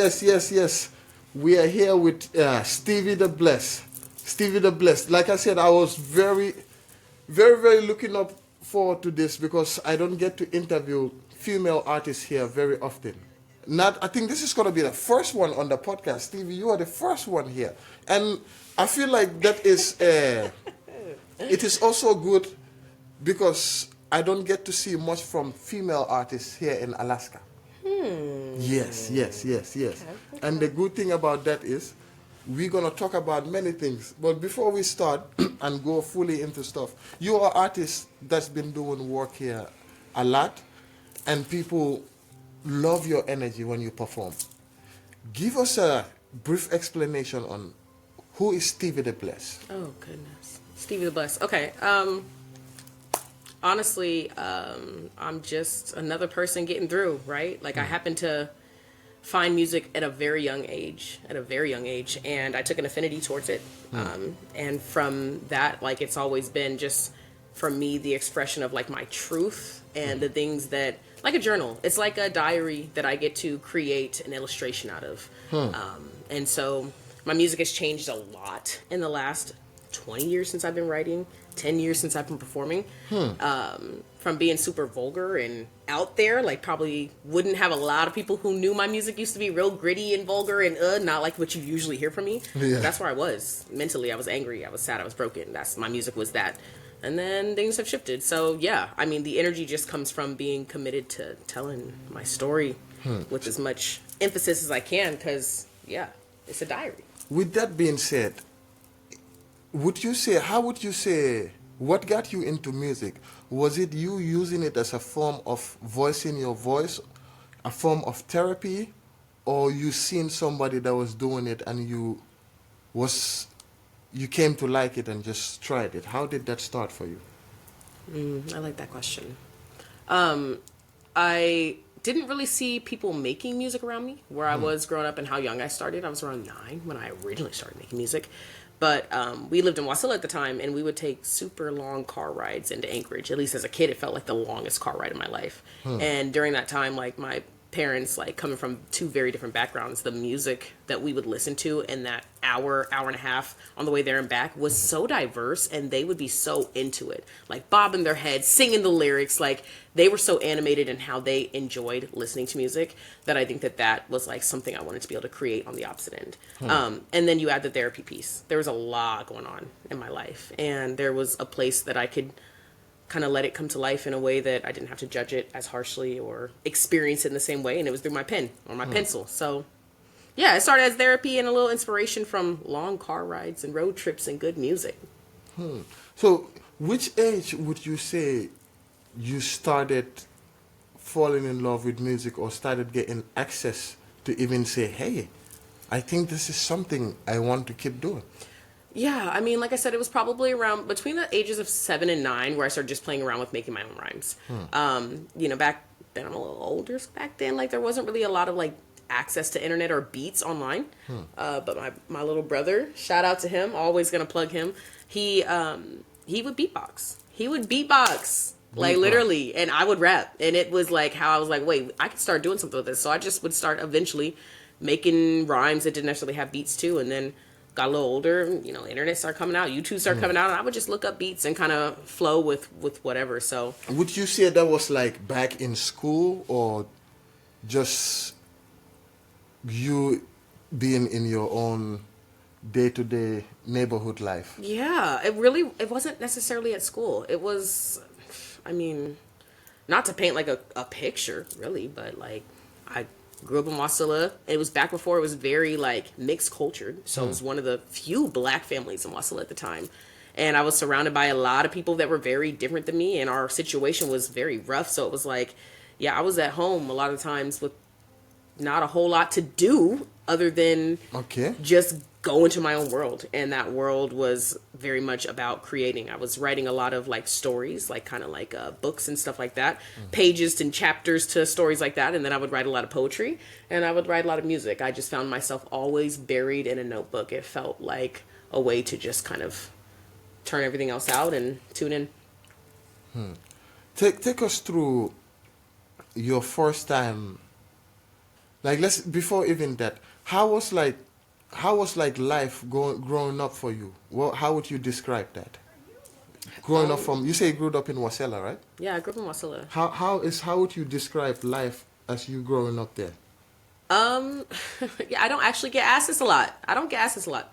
Yes, yes, yes. We are here with Stevie the Bless. Stevie the Bless. Like I said, I was very looking up forward to this because I don't get to interview female artists here very often. Not, I think this is going to be the first one on the podcast. Stevie, you are the first one here. And I feel like that is, it is also good because I don't get to see much from female artists here in Alaska. Yes, yes, yes, yes. Okay, And the okay. good thing about that is we're going to talk about many things. But before we start and go fully into stuff, you are an artist that's been doing work here a lot, and people love your energy when you perform. Give us a brief explanation on who is Stevie the Bless. Oh goodness, Stevie the Bless. Okay. Honestly, I'm just another person getting through, right? Like I happen to find music at a very young age, and I took an affinity towards it. And from that, like it's always been just for me the expression of like my truth and the things that like a journal. It's like a diary that I get to create an illustration out of. And so my music has changed a lot in the last 20 years since I've been writing, 10 years since I've been performing. From being super vulgar and out there, like probably wouldn't have a lot of people who knew my music used to be real gritty and vulgar and not like what you usually hear from me. Yeah. That's where I was mentally. I was angry, I was sad, I was broken. That's my music was that. And then things have shifted. So yeah, I mean the energy just comes from being committed to telling my story with as much emphasis as I can, because yeah, it's a diary. With that being said, how would you say, what got you into music? Was it you using it as a form of voicing your voice, a form of therapy, or you seen somebody that was doing it and you came to like it and just tried it? How did that start for you? I like that question. I didn't really see people making music around me where I was growing up and how young I started. I was around 9 when I originally started making music. But we lived in Wasilla at the time, and we would take super long car rides into Anchorage. At least as a kid, it felt like the longest car ride of my life. And during that time, like my parents, like coming from 2 very different backgrounds, the music that we would listen to in that hour and a half on the way there and back was so diverse, and they would be so into it, like bobbing their heads, singing the lyrics. Like they were so animated in how they enjoyed listening to music that I think that that was like something I wanted to be able to create on the opposite end. And then you add the therapy piece. There was a lot going on in my life, and there was a place that I could kind of let it come to life in a way that I didn't have to judge it as harshly or experience it in the same way. And it was through my pen or my pencil. So yeah, it started as therapy and a little inspiration from long car rides and road trips and good music. So, which age would you say you started falling in love with music or started getting access to even say, hey, I think this is something I want to keep doing? Yeah, I mean, like I said, it was probably around between the ages of 7 and 9 where I started just playing around with making my own rhymes. Back then I'm a little older. So back then, like there wasn't really a lot of like access to internet or beats online. But my little brother, shout out to him, always gonna plug him. He would beatbox. Like literally, and I would rap, and it was like how I was like, wait, I could start doing something with this. So I just would start eventually making rhymes that didn't necessarily have beats too, and then got a little older, internet started coming out, YouTube started coming out, and I would just look up beats and kind of flow with whatever. So Would you say that was like back in school or just you being in your own day-to-day neighborhood life? yeah, it wasn't necessarily at school. It was, I mean, not to paint like a picture really, but like I grew up in Wasilla. It was back before it was very like mixed cultured. So it was one of the few black families in Wasilla at the time. And I was surrounded by a lot of people that were very different than me, and our situation was very rough. So it was like, yeah, I was at home a lot of times with not a whole lot to do other than Okay. just go into my own world. And that world was very much about creating. I was writing a lot of like stories, like kind of like books and stuff like that, pages and chapters to stories like that. And then I would write a lot of poetry, and I would write a lot of music. I just found myself always buried in a notebook. It felt like a way to just kind of turn everything else out and tune in. Take us through your first time Like let's before even that, how was like life growing up for you? Well, how would you describe that? Growing up from you say you grew up in Wasilla, right? Yeah, I grew up in Wasilla. How would you describe life as you growing up there? Um, yeah, I don't actually get asked this a lot. I don't get asked this a lot.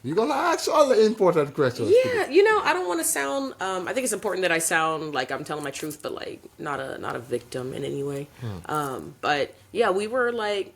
You're gonna ask all the important questions. Yeah, I don't want to sound. I think it's important that I sound like I'm telling my truth, but like not a victim in any way. But yeah, we were like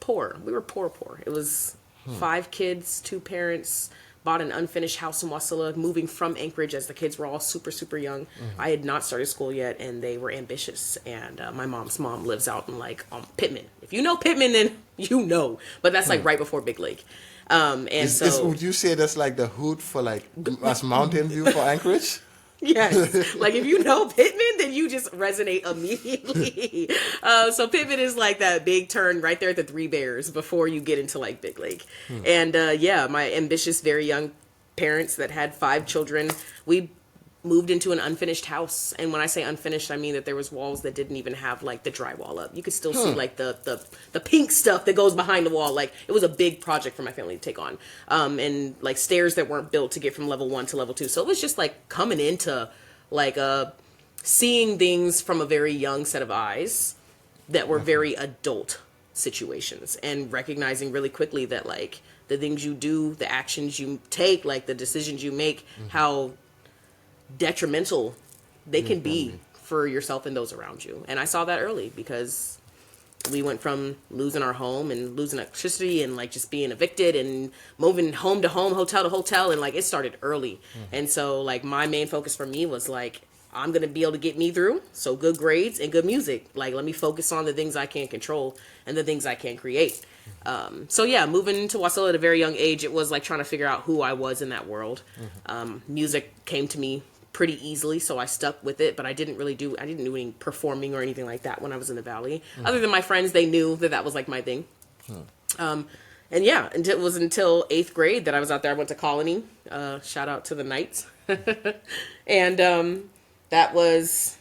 poor. We were poor. It was 5 kids, 2 parents. Bought an unfinished house in Wasilla, moving from Anchorage as the kids were all super young. I had not started school yet, and they were ambitious. And my mom's mom lives out in like Pittman. If you know Pittman, then you know. But that's like right before Big Lake. Would you say that's like the hood for like as Mountain View for Anchorage? Yes. Like if you know Pittman, then you just resonate immediately. So Pittman is like that big turn right there at the Three Bears before you get into like Big Lake. And yeah, my ambitious, very young parents that had 5 children, we moved into an unfinished house. And when I say unfinished, I mean that there was walls that didn't even have like the drywall up. You could still see like the pink stuff that goes behind the wall. Like it was a big project for my family to take on. And like stairs that weren't built to get from level 1 to level 2. So it was just like coming into like seeing things from a very young set of eyes that were very adult situations, and recognizing really quickly that like the things you do, the actions you take, like the decisions you make, how detrimental they can be for yourself and those around you. And I saw that early because we went from losing our home and losing electricity and like just being evicted and moving home to home, hotel to hotel, and like it started early. And so like my main focus for me was like, I'm gonna be able to get me through, so good grades and good music. Like let me focus on the things I can control and the things I can create. So yeah, moving to Wasilla at a very young age, it was like trying to figure out who I was in that world. Music came to me pretty easily, so I stuck with it, but I didn't do any performing or anything like that when I was in the Valley. Other than my friends, they knew that was like my thing. And yeah, it was until 8th grade that I was out there. I went to Colony, shout out to the Knights. And that was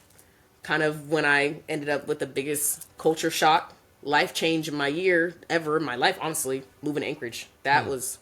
kind of when I ended up with the biggest culture shock, life change in my year ever in my life, honestly, moving to Anchorage. That was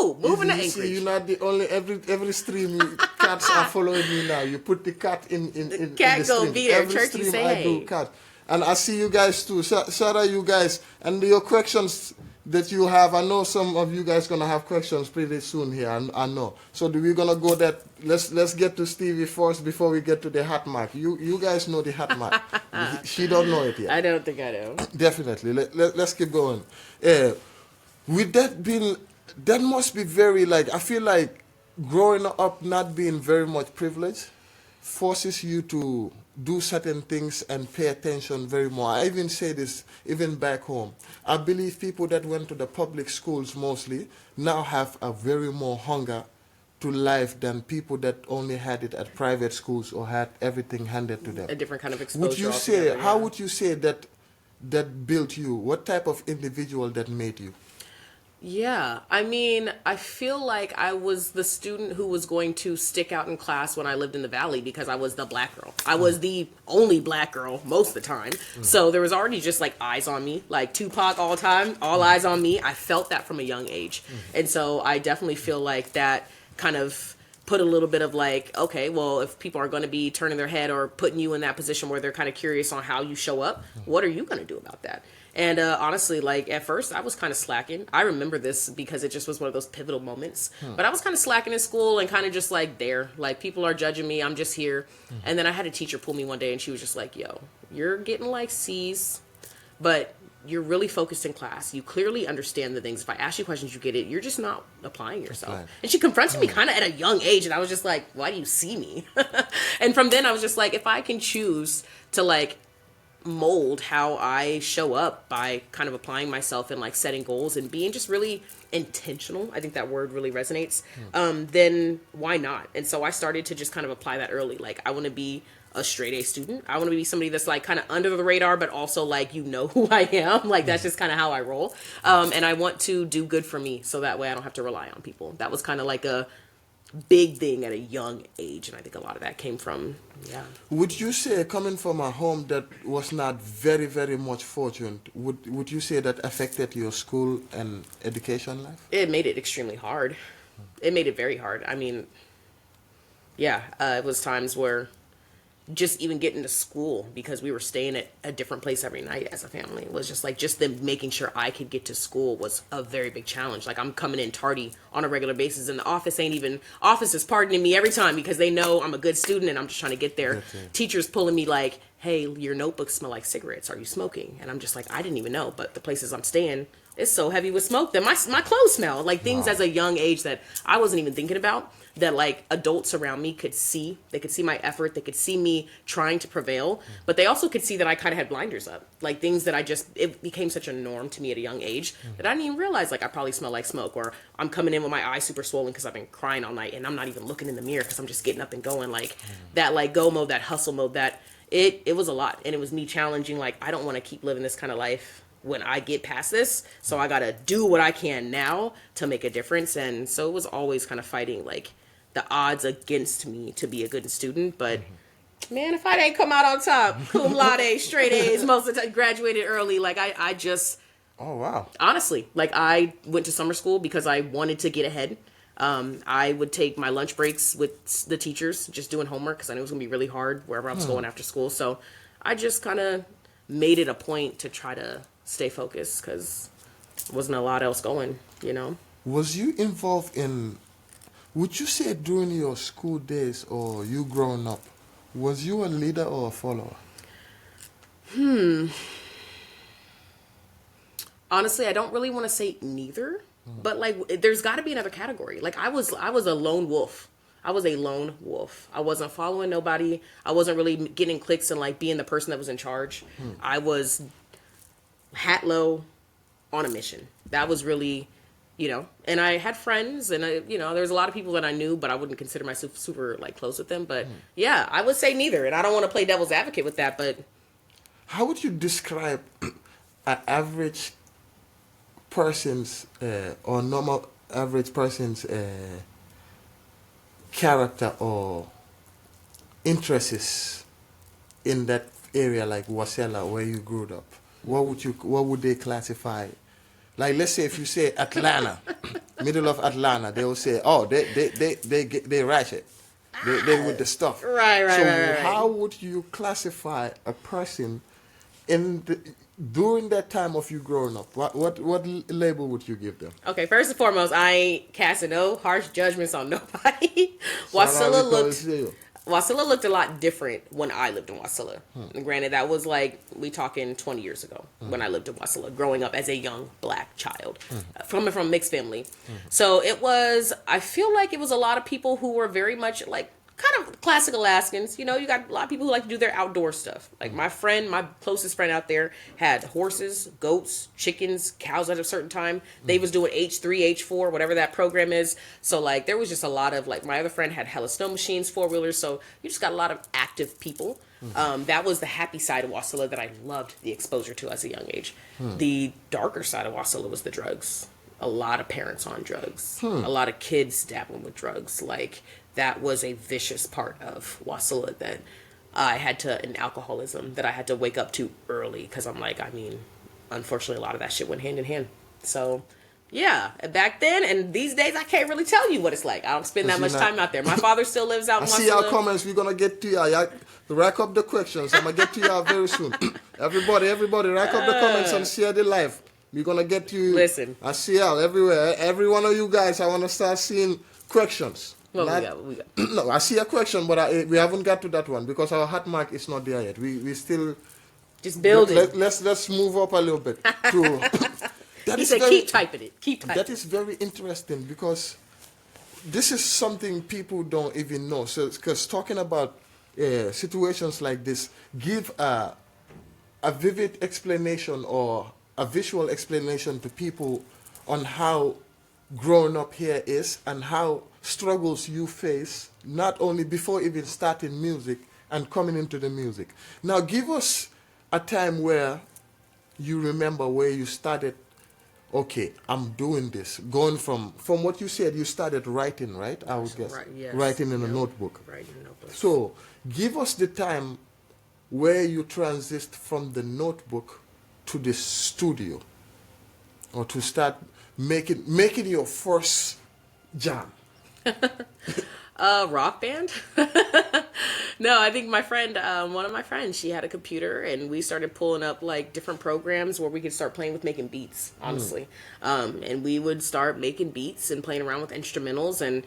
moving to Anchorage. See, you're not the only every stream cats are following you now. You put the cat in Cat the go stream. be there. Every Churchy stream say I hey. do cat. And I see you guys too. Shout out you guys and your questions that you have. I know some of you guys gonna have questions pretty soon here. I know. So we're gonna go that. Let's get to Stevie first before we get to the hat mark. You guys know the hat mark. She don't know it yet. I don't think I know. Definitely. Let's keep going. With that being, that must be very like, I feel like growing up not being very much privileged forces you to do certain things and pay attention very more. I even say this even back home. I believe people that went to the public schools mostly now have a very more hunger to life than people that only had it at private schools or had everything handed to them. A different kind of exposure. Would you say, altogether, how yeah. would you say that built you? What type of individual that made you? Yeah, I mean, I feel like I was the student who was going to stick out in class when I lived in the Valley because I was the black girl. I was the only black girl most of the time. So there was already just like eyes on me, like Tupac all the time, all eyes on me. I felt that from a young age. And so I definitely feel like that kind of put a little bit of like, okay, well, if people are going to be turning their head or putting you in that position where they're kind of curious on how you show up, what are you going to do about that? And honestly, like at first I was kind of slacking. I remember this because it just was one of those pivotal moments. But I was kind of slacking in school and kind of just like there. Like people are judging me. I'm just here. And then I had a teacher pull me one day and she was just like, yo, you're getting like C's, but you're really focused in class. You clearly understand the things. If I ask you questions, you get it. You're just not applying yourself. Right. And she confronted me kind of at a young age. And I was just like, why do you see me? And from then I was just like, if I can choose to like mold how I show up by kind of applying myself and like setting goals and being just really intentional, I think that word really resonates, then why not? And so I started to just kind of apply that early. Like I want to be a straight A student. I want to be somebody that's like kind of under the radar, but also like, you know who I am. Like that's just kind of how I roll. And I want to do good for me so that way I don't have to rely on people. That was kind of like a big thing at a young age, and I think a lot of that came from, yeah. Would you say, coming from a home that was not very, very much fortunate, would you say that affected your school and education life? It made it extremely hard. It made it very hard. I mean, yeah, it was times where just even getting to school, because we were staying at a different place every night as a family, was just like, just them making sure I could get to school was a very big challenge. Like, I'm coming in tardy on a regular basis, and the office is pardoning me every time because they know I'm a good student and I'm just trying to get there. Teachers pulling me like, hey, your notebooks smell like cigarettes, are you smoking? And I'm just like, I didn't even know, but the places I'm staying, it's so heavy with smoke that my clothes smell like things. Wow. As a young age that I wasn't even thinking about, that like adults around me could see. They could see my effort, they could see me trying to prevail, but they also could see that I kind of had blinders up, like things that it became such a norm to me at a young age that I didn't even realize, like I probably smell like smoke, or I'm coming in with my eyes super swollen because I've been crying all night and I'm not even looking in the mirror because I'm just getting up and going, like that, like go mode, that hustle mode, that it was a lot. And it was me challenging, like, I don't want to keep living this kind of life when I get past this, so I gotta do what I can now to make a difference. And so it was always kind of fighting like the odds against me to be a good student. But man, if I didn't come out on top, cum laude, straight A's most of the time, graduated early, like I just, oh wow, honestly, like I went to summer school because I wanted to get ahead. I would take my lunch breaks with the teachers, just doing homework, because I knew it was gonna be really hard wherever I was going after school. So I just kind of made it a point to try to stay focused, because there wasn't a lot else going, you know. Was you involved in, would you say during your school days or you growing up, was you a leader or a follower? Honestly, I don't really want to say neither, but like there's got to be another category. Like I was a lone wolf. I was a lone wolf. I wasn't following nobody. I wasn't really getting clicks and like being the person that was in charge. I was hat low on a mission. That was really, you know, and I had friends, and I, you know, there's a lot of people that I knew, but I wouldn't consider myself super like close with them. But yeah, I would say neither, and I don't want to play devil's advocate with that. But how would you describe an average person's or normal average person's character or interests in that area, like Wasilla, where you grew up? What would they classify? Like, let's say if you say Atlanta, middle of Atlanta, they will say, oh, they ratchet. They with the stuff. Right. How would you classify a person during that time of you growing up? What label would you give them? Okay, first and foremost, I ain't casting no harsh judgments on nobody. Wasilla looked a lot different when I lived in Wasilla. And granted, that was like, we talking 20 years ago when I lived in Wasilla, growing up as a young black child, coming from a mixed family. So it was, I feel like it was a lot of people who were very much like, kind of classic Alaskans. You know, you got a lot of people who like to do their outdoor stuff. Like my closest friend out there had horses, goats, chickens, cows at a certain time. They was doing H3, H4, whatever that program is. So like there was just a lot of, like, my other friend had hella snow machines, four-wheelers. So you just got a lot of active people. That was the happy side of Wasilla that I loved the exposure to as a young age. The darker side of Wasilla was the drugs. A lot of parents on drugs. A lot of kids dabbling with drugs. Like, that was a vicious part of Wasilla that I had to, and alcoholism, that I had to wake up to early, because I'm like, I mean, unfortunately, a lot of that shit went hand in hand. So, yeah, back then, and these days, I can't really tell you what it's like. I don't spend that much time out there. My father still lives out in Wasilla. I see our comments. We're going to get to y'all. Rack up the questions. I'm going to get to y'all very soon. Everybody, rack up the comments and share the live. We're going to get to you. Listen. I see y'all everywhere. Every one of you guys, I want to start seeing questions. What we got? No, I see a question, but we haven't got to that one because our hot mark is not there yet. We still just building. Let's move up a little bit. He said, keep typing it. Keep typing. That is very interesting because this is something people don't even know. So, because talking about situations like this, give a vivid explanation or a visual explanation to people on how growing up here is and how struggles you face, not only before even starting music and coming into the music. Now give us a time where you remember where you started okay, I'm doing this. Going from what you said, you started writing, right? I would guess. Right, yes. Writing in a Yep. notebook. Writing in notebooks. So, give us the time where you transit from the notebook to the studio, or to start making your first jam. Rock band? No, I think my friend, one of my friends, she had a computer and we started pulling up like different programs where we could start playing with making beats, honestly. And we would start making beats and playing around with instrumentals and,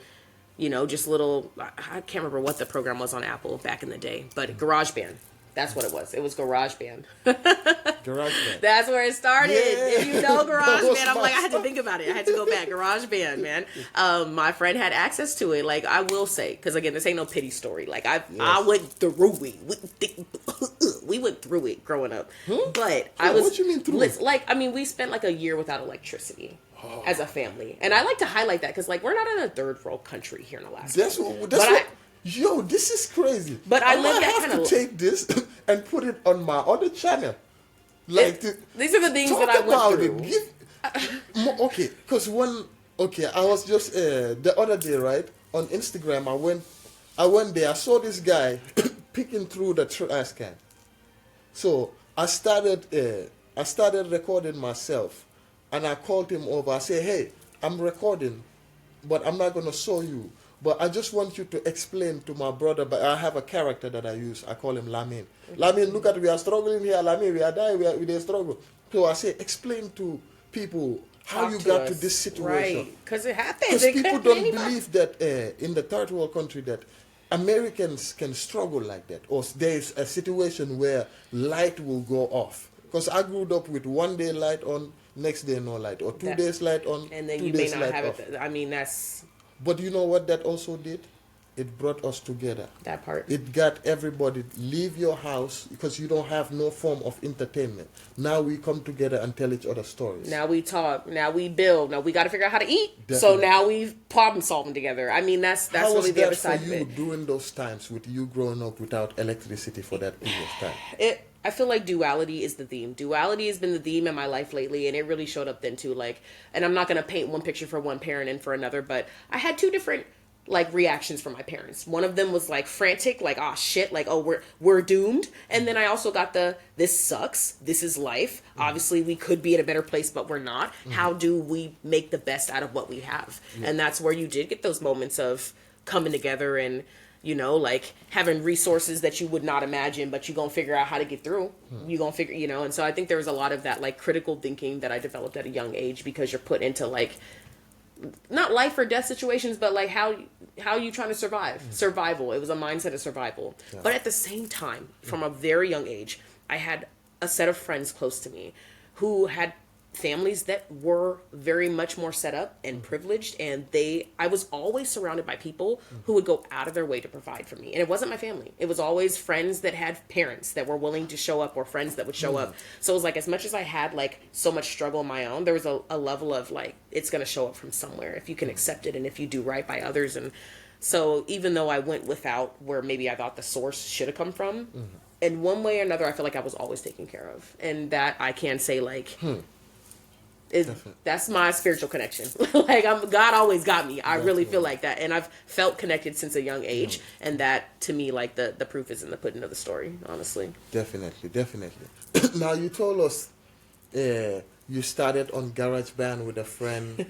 just little, I can't remember what the program was on Apple back in the day, but GarageBand. That's what it was. It was GarageBand. GarageBand. That's where it started. Yeah. If you know GarageBand, I'm my like, I had to stuff. think about it. I had to go back. GarageBand, man. My friend had access to it. Like, I will say, because again, this ain't no pity story. Like, I went through it. We went through it growing up. But I was. What you mean through it? Like, I mean, we spent like a year without electricity. As a family. And I like to highlight that because, like, we're not in a third world country here in Alaska. That's what. Yo, this is crazy. But I might live that have kind to of take this and put it on my other channel. These are the things that I went through. Okay, because I was just the other day, right, on Instagram. I went there. I saw this guy picking through the trash can. So I started recording myself, and I called him over. I said, "Hey, I'm recording, but I'm not gonna show you. But I just want you to explain to my brother." But I have a character that I use. I call him Lamin. Lamin, look at, we are struggling here. Lamin, we are dying. We struggle. So I say, explain to people how you got to this situation. Right, because it happens. Because people don't believe that in the third world country that Americans can struggle like that, or there's a situation where light will go off. Because I grew up with 1 day light on, next day no light, or 2 days light on, and then 2 you may days not light have off. it. I mean, that's But you know what that also did? It brought us together. that part. It got everybody, leave your house because you don't have no form of entertainment. Now we come together and tell each other stories. Now we talk. Now we build. Now we got to figure out how to eat. So Definitely. now we problem solving together. I mean, that's How really was the other that side for of you it. during those times with you growing up without electricity for that period of time? I feel like duality is the theme. Duality has been the theme in my life lately, and it really showed up then too. Like, and I'm not gonna paint one picture for one parent and for another, but I had two different like reactions from my parents. One of them was like frantic, like, oh shit, like, oh, we're doomed. And then I also got this sucks, this is life. Obviously we could be in a better place, but we're not. How do we make the best out of what we have? And that's where you did get those moments of coming together and, like having resources that you would not imagine, but you gonna figure out how to get through. You gonna figure, and so I think there was a lot of that like critical thinking that I developed at a young age because you're put into like not life or death situations, but like how you trying to survive. Survival. It was a mindset of survival. Yeah. But at the same time, from a very young age, I had a set of friends close to me who had families that were very much more set up and privileged, and I was always surrounded by people who would go out of their way to provide for me. And it wasn't my family. It was always friends that had parents that were willing to show up, or friends that would show up. So it was like, as much as I had like so much struggle on my own, there was a level of like, it's going to show up from somewhere if you can accept it and if you do right by others. And so even though I went without where maybe I thought the source should have come from, in one way or another, I feel like I was always taken care of. And that I can say like, that's my spiritual connection. Like God always got me. I really feel like that, and I've felt connected since a young age, and that to me, like the proof is in the pudding of the story. Honestly, definitely. Now you told us you started on GarageBand with a friend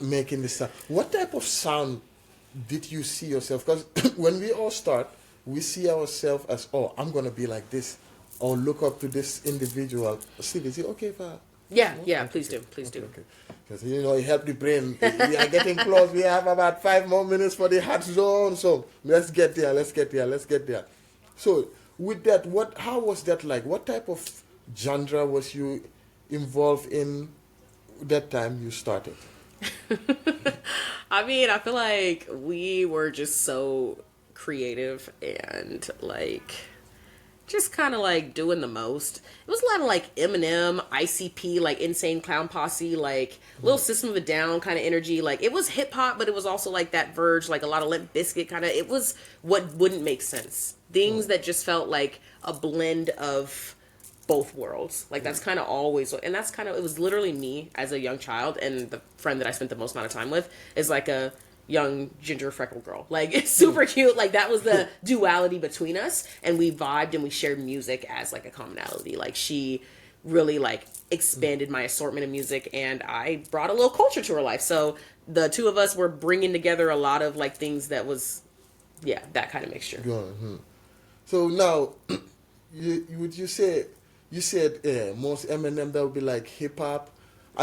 making this sound. What type of sound did you see yourself? Because when we all start, we see ourselves as, oh, I'm gonna be like this, or look up to this individual. Steve, is it okay if I? Yeah, please do. Because, it helped the brain. We are getting close. We have about 5 more minutes for the hot zone. So let's get there. So with that, how was that like? What type of genre was you involved in that time you started? I mean, I feel like we were just so creative and like just kind of like doing the most. It was a lot of like Eminem, ICP, like Insane Clown Posse, like little System of a Down kind of energy. Like it was hip hop, but it was also like that Verge, like a lot of Limp Bizkit kind of. It was what wouldn't make sense. Things that just felt like a blend of both worlds. Like that's kind of always, and that's kind of, it was literally me as a young child, and the friend that I spent the most amount of time with is like a young ginger freckle girl. Like it's super cute. Like that was the duality between us, and we vibed and we shared music as like a commonality. Like she really like expanded my assortment of music, and I brought a little culture to her life. So the two of us were bringing together a lot of like things that was, yeah, that kind of mixture. Mm-hmm. So now, you said most Eminem that would be like hip hop.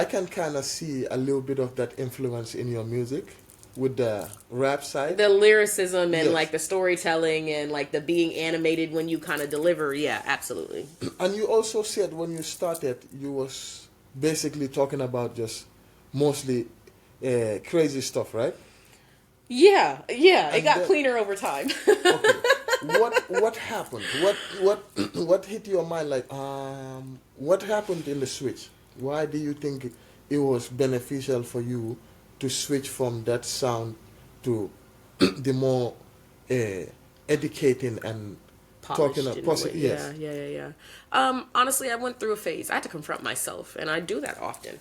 I can kind of see a little bit of that influence in your music with the rap side, the lyricism and yes, like the storytelling and like the being animated when you kind of deliver. Yeah, absolutely. And you also said when you started, you was basically talking about just mostly crazy stuff, right? Yeah, it And got then, cleaner over time. okay, what happened? What hit your mind? Like, what happened in the switch? Why do you think it was beneficial for you to switch from that sound to the more educating and Polished talking in a about way. yes. Yeah. Honestly, I went through a phase. I had to confront myself, and I do that often.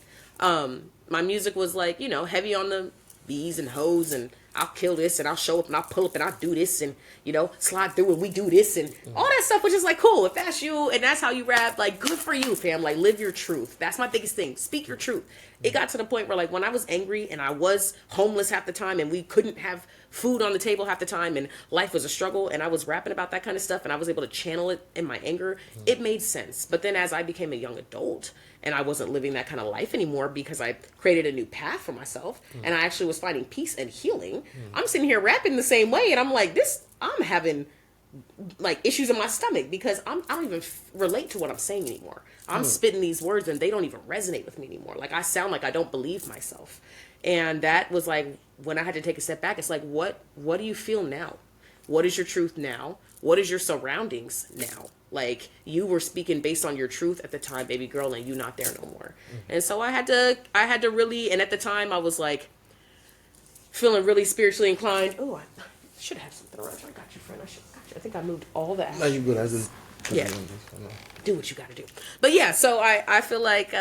My music was like, you know, heavy on the bees and hoes, and I'll kill this, and I'll show up, and I'll pull up, and I'll do this, and, you know, slide through, and we do this, and all that stuff, which is like, cool. If that's you, and that's how you rap, like, good for you, fam. Like, live your truth. That's my biggest thing. Speak your truth. It got to the point where, like, when I was angry, and I was homeless half the time, and we couldn't have food on the table half the time, and life was a struggle, and I was rapping about that kind of stuff, and I was able to channel it in my anger, it made sense. But then as I became a young adult, and I wasn't living that kind of life anymore because I created a new path for myself, and I actually was finding peace and healing, I'm sitting here rapping the same way, and I'm like, I'm having like issues in my stomach because I don't even relate to what I'm saying anymore. I'm spitting these words and they don't even resonate with me anymore. Like I sound like I don't believe myself. And that was like when I had to take a step back. It's like, what do you feel now? What is your truth now? What is your surroundings now? Like you were speaking based on your truth at the time, baby girl, and you not there no more. And so I had to really, and at the time I was like feeling really spiritually inclined. Oh, I should have something around. I got you, friend. I think I moved all the ashes. No, you good. I just Yeah. Do what you gotta do. But yeah, so I feel like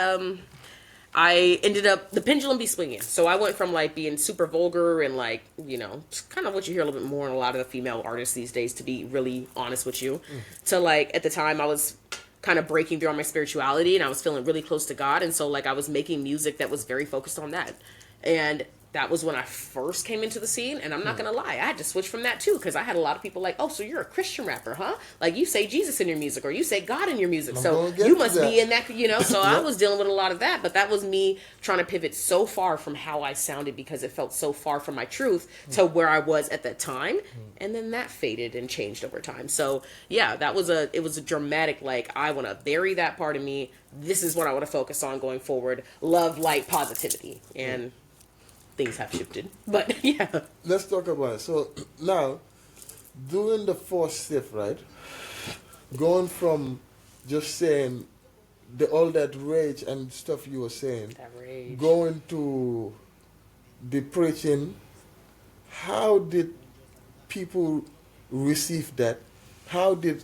I ended up, the pendulum be swinging. So I went from like being super vulgar and like, you know, kind of what you hear a little bit more in a lot of the female artists these days, to be really honest with you, to like at the time I was kind of breaking through on my spirituality and I was feeling really close to God. And so like I was making music that was very focused on that. And that was when I first came into the scene, and I'm not gonna lie, I had to switch from that too, because I had a lot of people like, oh, so you're a Christian rapper, huh? Like you say Jesus in your music, or you say God in your music, so you must be in that, you know. So I was dealing with a lot of that, but that was me trying to pivot so far from how I sounded because it felt so far from my truth to where I was at that time, and then that faded and changed over time. So yeah, it was a dramatic, like, I want to bury that part of me. This is what I want to focus on going forward: love, light, positivity, and things have shifted, but yeah. Let's talk about it. So now, doing the fourth shift, right? Going from just saying all that rage and stuff you were saying, That rage. going to the preaching. How did people receive that? How did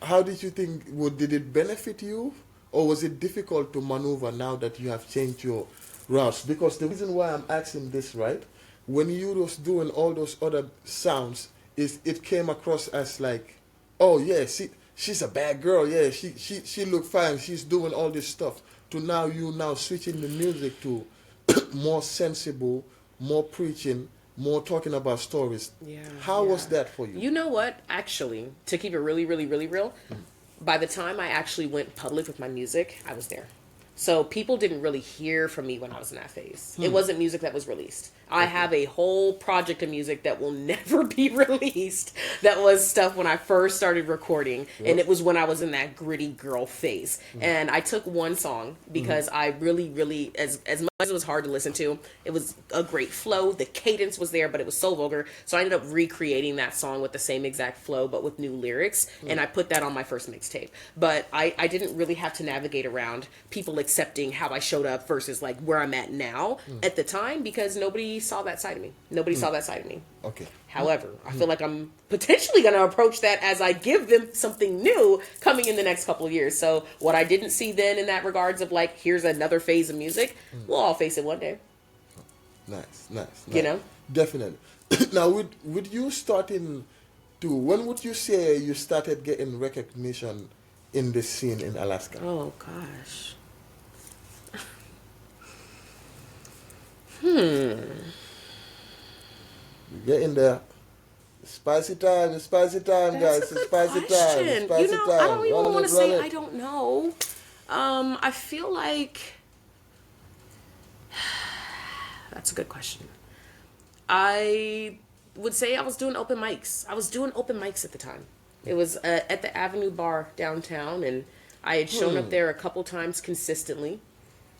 you think? Did it benefit you, or was it difficult to maneuver now that you have changed your routes? Because the reason why I'm asking this, right, when you was doing all those other sounds, is it came across as like, oh yeah, she's a bad girl, yeah, she look fine, she's doing all this stuff, to now you now switching the music to more sensible, more preaching, more talking about stories. Yeah. How was that for you? You know what? Actually, to keep it really, really, really real, by the time I actually went public with my music, I was there. So people didn't really hear from me when I was in that phase. It wasn't music that was released. I have a whole project of music that will never be released. That was stuff when I first started recording. And it was when I was in that gritty girl phase. And I took one song because I really, really, as much as it was hard to listen to, it was a great flow. The cadence was there, but it was so vulgar. So I ended up recreating that song with the same exact flow, but with new lyrics. And I put that on my first mixtape. But I didn't really have to navigate around people accepting how I showed up versus like where I'm at now at the time, because nobody saw that side of me. Nobody saw that side of me. Okay. However, I feel like I'm potentially going to approach that as I give them something new coming in the next couple of years. So what I didn't see then in that regards of like, here's another phase of music, we'll all face it one day. Nice. You know? Definitely. Now, would you starting to, when would you say you started getting recognition in the scene in Alaska? Oh, gosh. You get in there. Spicy time, guys. That's It's a good spicy question. time. It's spicy You know, time. I don't even want to Run say it. I don't know. I feel like that's a good question. I would say I was doing open mics. I was doing open mics at the time. It was at the Avenue Bar downtown, and I had shown up there a couple times consistently.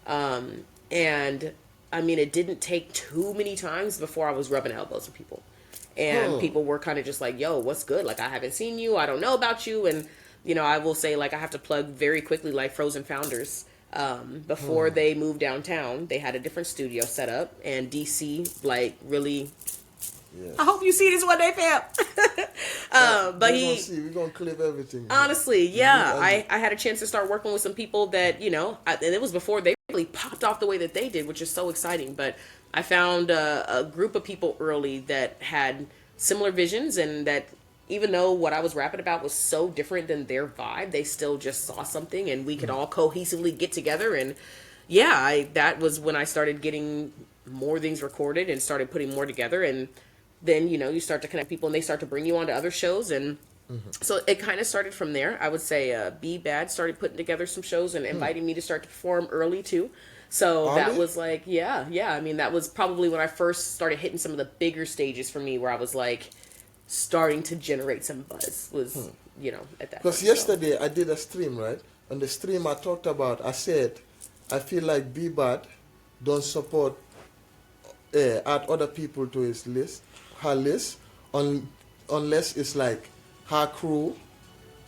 And I mean, it didn't take too many times before I was rubbing elbows with people. And people were kind of just like, yo, what's good? Like, I haven't seen you. I don't know about you. And, you know, I will say, like, I have to plug very quickly, like, Frozen Founders. Before they moved downtown, they had a different studio set up. And DC, like, really... Yes. I hope you see this one day, fam. But we're gonna clip everything. Honestly, yeah. I had a chance to start working with some people that, you know, and it was before they really popped off the way that they did, which is so exciting. But I found a group of people early that had similar visions, and that even though what I was rapping about was so different than their vibe, they still just saw something, and we could all cohesively get together. And yeah, that was when I started getting more things recorded and started putting more together. And then, you know, you start to connect people and they start to bring you onto other shows. And so it kind of started from there. I would say Be Bad started putting together some shows and inviting me to start to perform early too. So that was like, yeah. I mean, that was probably when I first started hitting some of the bigger stages for me, where I was like starting to generate some buzz, was, you know, at that Because point, yesterday I did a stream, right? On the stream I talked about, I said, I feel like Be Bad don't support add other people to her list, unless it's like her crew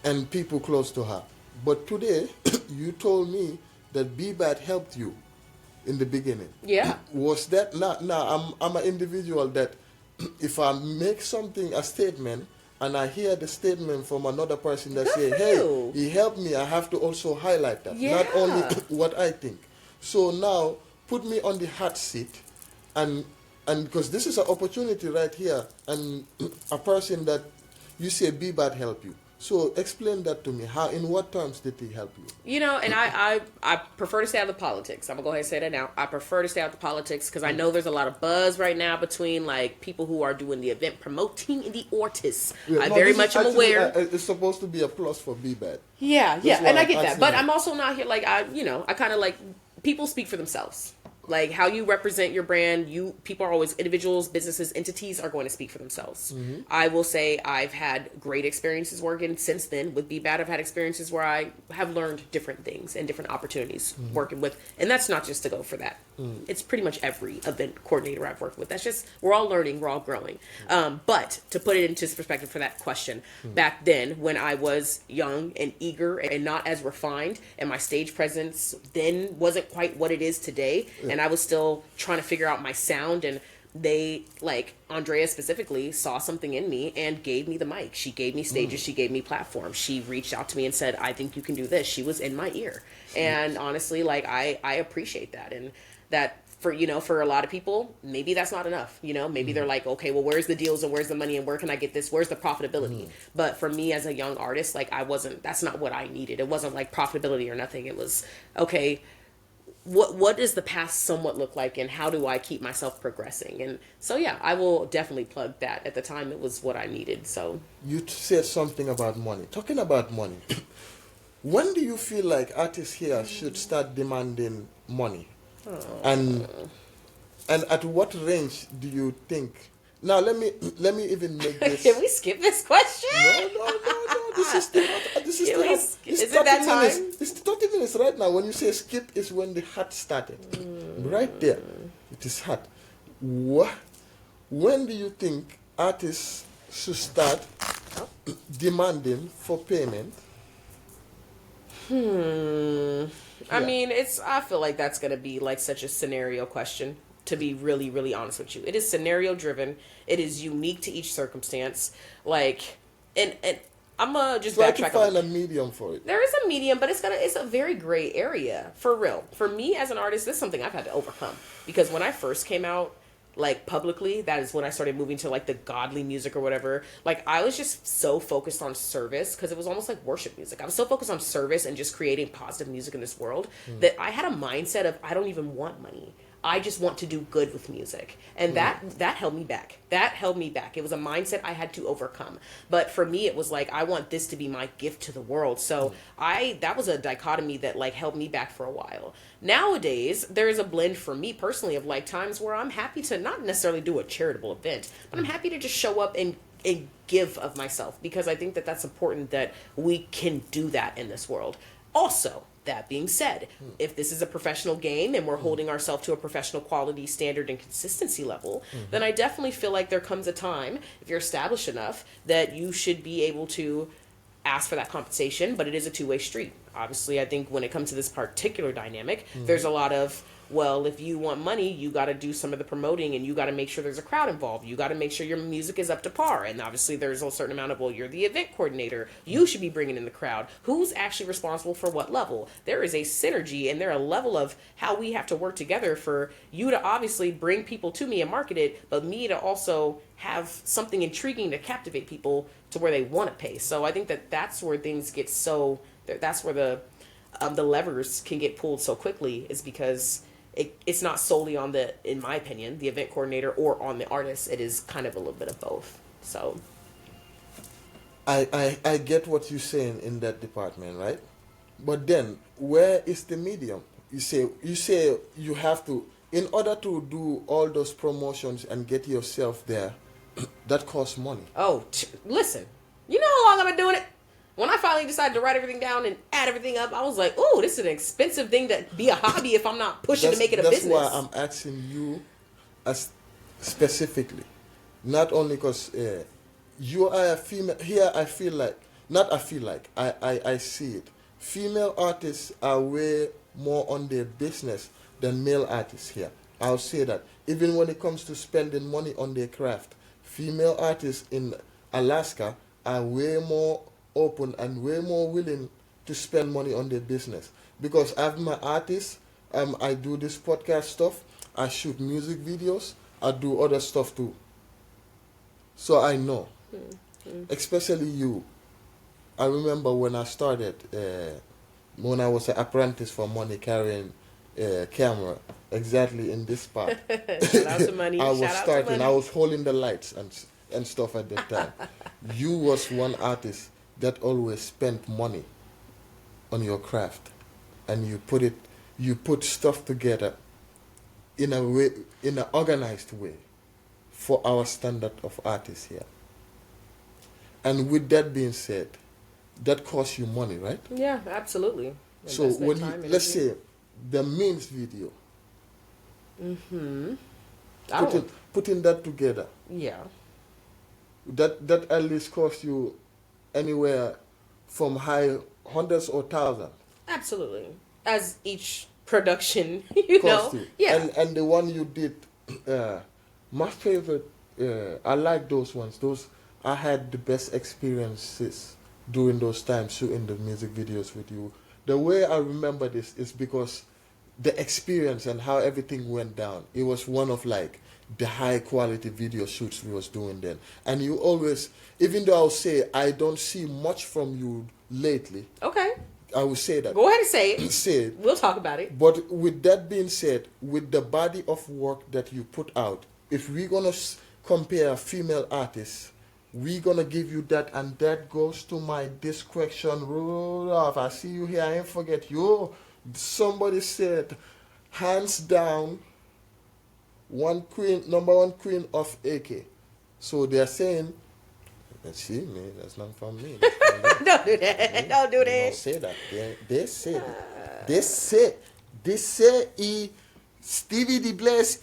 and people close to her. But today, you told me that Be Bad helped you in the beginning. Yeah. Was that not? Now, I'm an individual that if I make something, a statement, and I hear the statement from another person that say, hey, he helped me, I have to also highlight that. Yeah. Not only what I think. So now, put me on the hot seat, and because this is an opportunity right here, and a person that you say Be Bad help you. So explain that to me. How, in what terms did he help you? You know, and I prefer to stay out of the politics. I'm going to go ahead and say that now. I prefer to stay out of the politics because I know there's a lot of buzz right now between like people who are doing the event promoting and the artists. Yeah, I very much am aware. It's supposed to be a plus for Be Bad. Yeah, That's and why I get I'm that. asking But you. I'm also not here like I kind of like people speak for themselves. Like how you represent your brand, people are always individuals, businesses, entities are going to speak for themselves. I will say I've had great experiences working since then with Be Bad. I've had experiences where I have learned different things and different opportunities working with, and that's not just to go for that. It's pretty much every event coordinator I've worked with. That's just, we're all learning, we're all growing. But to put it into perspective for that question, back then when I was young and eager and not as refined, and my stage presence then wasn't quite what it is today, and I was still trying to figure out my sound, and they, like Andrea specifically, saw something in me and gave me the mic. She gave me stages, she gave me platforms. She reached out to me and said, I think you can do this. She was in my ear. And honestly, like I appreciate that. And that for, you know, for a lot of people, maybe that's not enough. You know, maybe they're like, okay, well, where's the deals and where's the money and where can I get this? Where's the profitability? But for me as a young artist, like that's not what I needed. It wasn't like profitability or nothing. It was, okay, what does the past somewhat look like, and how do I keep myself progressing? And so, yeah, I will definitely plug that. At the time, it was what I needed. So You said something about money. Talking about money, when do you feel like artists here should start demanding money? And at what range do you think? Now let me even make this. can we skip this question? No. This is still hot. This is still hot. It's Is it 30 that minutes. time? It's 30 minutes right now. When you say skip, is when the hot started. Right there, it is hot. When do you think artists should start demanding for payment? I mean, I feel like that's going to be like such a scenario question, to be really, really honest with you. It is scenario driven. It is unique to each circumstance. Like, and I'm going to just Try to backtrack find a medium for it. there is a medium, but it's a very gray area, for real. For me as an artist, this is something I've had to overcome, because when I first came out, like, publicly, that is when I started moving to like the godly music or whatever. Like, I was just so focused on service, because it was almost like worship music. I was so focused on service and just creating positive music in this world that I had a mindset of, I don't even want money. I just want to do good with music. And that held me back. That held me back. It was a mindset I had to overcome. But for me, it was like, I want this to be my gift to the world. So that was a dichotomy that like held me back for a while. Nowadays, there is a blend for me personally of like times where I'm happy to not necessarily do a charitable event, but I'm happy to just show up and give of myself, because I think that that's important, that we can do that in this world. Also, that being said, if this is a professional game and we're holding ourselves to a professional quality standard and consistency level, then I definitely feel like there comes a time, if you're established enough, that you should be able to ask for that compensation, but it is a two-way street. Obviously, I think when it comes to this particular dynamic, there's a lot of, well, if you want money, you got to do some of the promoting, and you got to make sure there's a crowd involved. You got to make sure your music is up to par. And obviously there's a certain amount of, well, you're the event coordinator. You should be bringing in the crowd. Who's actually responsible for what level? There is a synergy, and there a level of how we have to work together for you to obviously bring people to me and market it, but me to also have something intriguing to captivate people to where they want to pay. So I think that that's where things get so, that's where the levers can get pulled so quickly, is because it's not solely on the, in my opinion, the event coordinator or on the artist. It is kind of a little bit of both. So I get what you're saying in that department, right? But then where is the medium? You say you have to, in order to do all those promotions and get yourself there, that costs money. Oh, listen, you know how long I've been doing it? When I finally decided to write everything down and add everything up, I was like, "Ooh, this is an expensive thing to be a hobby if I'm not pushing to make it a business." That's why I'm asking you, as specifically, not only because you are a female. Here, I feel like, not I feel like, I see it. Female artists are way more on their business than male artists here. I'll say that. Even when it comes to spending money on their craft, female artists in Alaska are way more open and way more willing to spend money on their business, because I'm an artist. I do this podcast stuff, I shoot music videos, I do other stuff too, so I know. Especially you, I remember when I started, when I was an apprentice for money, carrying camera exactly in this spot. Shout out to money. I was Shout out to starting, money. I was holding the lights and stuff at that time. You was one artist that always spent money on your craft, and you put stuff together in a way, in an organized way, for our standard of artists here. And with that being said, that costs you money, right? Yeah, absolutely. So Investment, when time, let's energy. say the means video, putting that together, Yeah. that at least costs you anywhere from high hundreds or thousands. Absolutely. As each production, you know. Cost you. Yeah. And the one you did, my favorite, I like those ones. Those, I had the best experiences during those times shooting the music videos with you. The way I remember this is because the experience and how everything went down. It was one of like the high quality video shoots we was doing then. And you always, even though I'll say I don't see much from you lately, Okay. I will say that. Go ahead and say it. Say it. We'll talk about it. But with that being said, with the body of work that you put out, if we're going to compare female artists, we're going to give you that, and that goes to my discretion. Rudolph, I see you here, I ain't forget you. Somebody said, hands down, number one queen of AK. So they're saying, see me, that's not from me. Don't do that. Don't do They that. don't say that. They say that. They say Stevie the Bless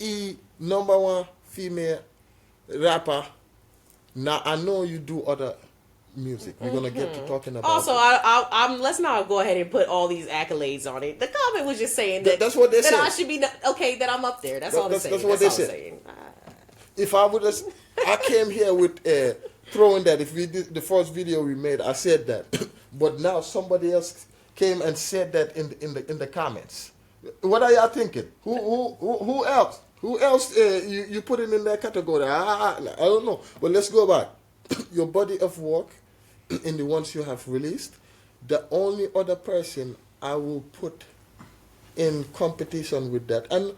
number one female rapper. Now I know you do other music. We're gonna get to talking about. Also, I'm let's not go ahead and put all these accolades on it. The comment was just saying that That's what they that said. I should be okay. That I'm up there. That's all they're saying. That's what they said. If I would have, I came here with throwing that. If we did the first video we made, I said that, but now somebody else came and said that in the comments. What are y'all thinking? Who else? Who else you put it in that category? I don't know. But let's go back. Your body of work in the ones you have released. The only other person I will put in competition with that, and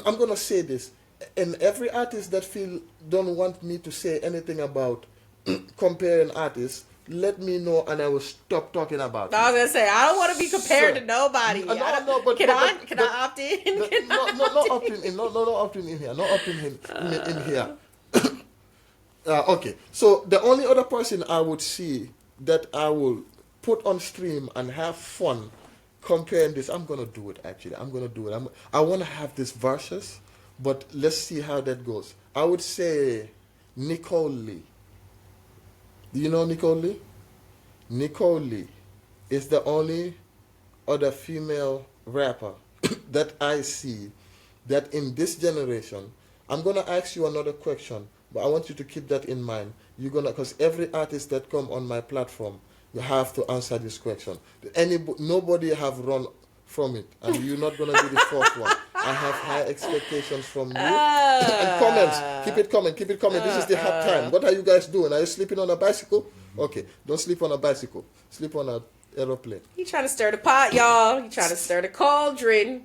I'm gonna say this, and every artist that don't want me to say anything about comparing artists, let me know and I will stop talking about it. I was gonna say I don't want to be compared to nobody. No, but can I opt in? Not opting in. No opting in here. No opting in here. Okay, so the only other person I would see that I will put on stream and have fun comparing this, I'm gonna do it. Actually, I'm gonna do it. I want to have this versus, but let's see how that goes. I would say Nicole Lee. Do you know Nicole Lee? Nicole Lee is the only other female rapper that I see that in this generation. I'm gonna ask you another question, but I want you to keep that in mind. Because every artist that come on my platform, you have to answer this question. Nobody have run from it, and you're not gonna be the first one. I have high expectations from you. And comments, keep it coming. This is the hard time. What are you guys doing? Are you sleeping on a bicycle? Okay, don't sleep on a bicycle. Sleep on an aeroplane. You trying to stir the pot, y'all? You trying to stir the cauldron?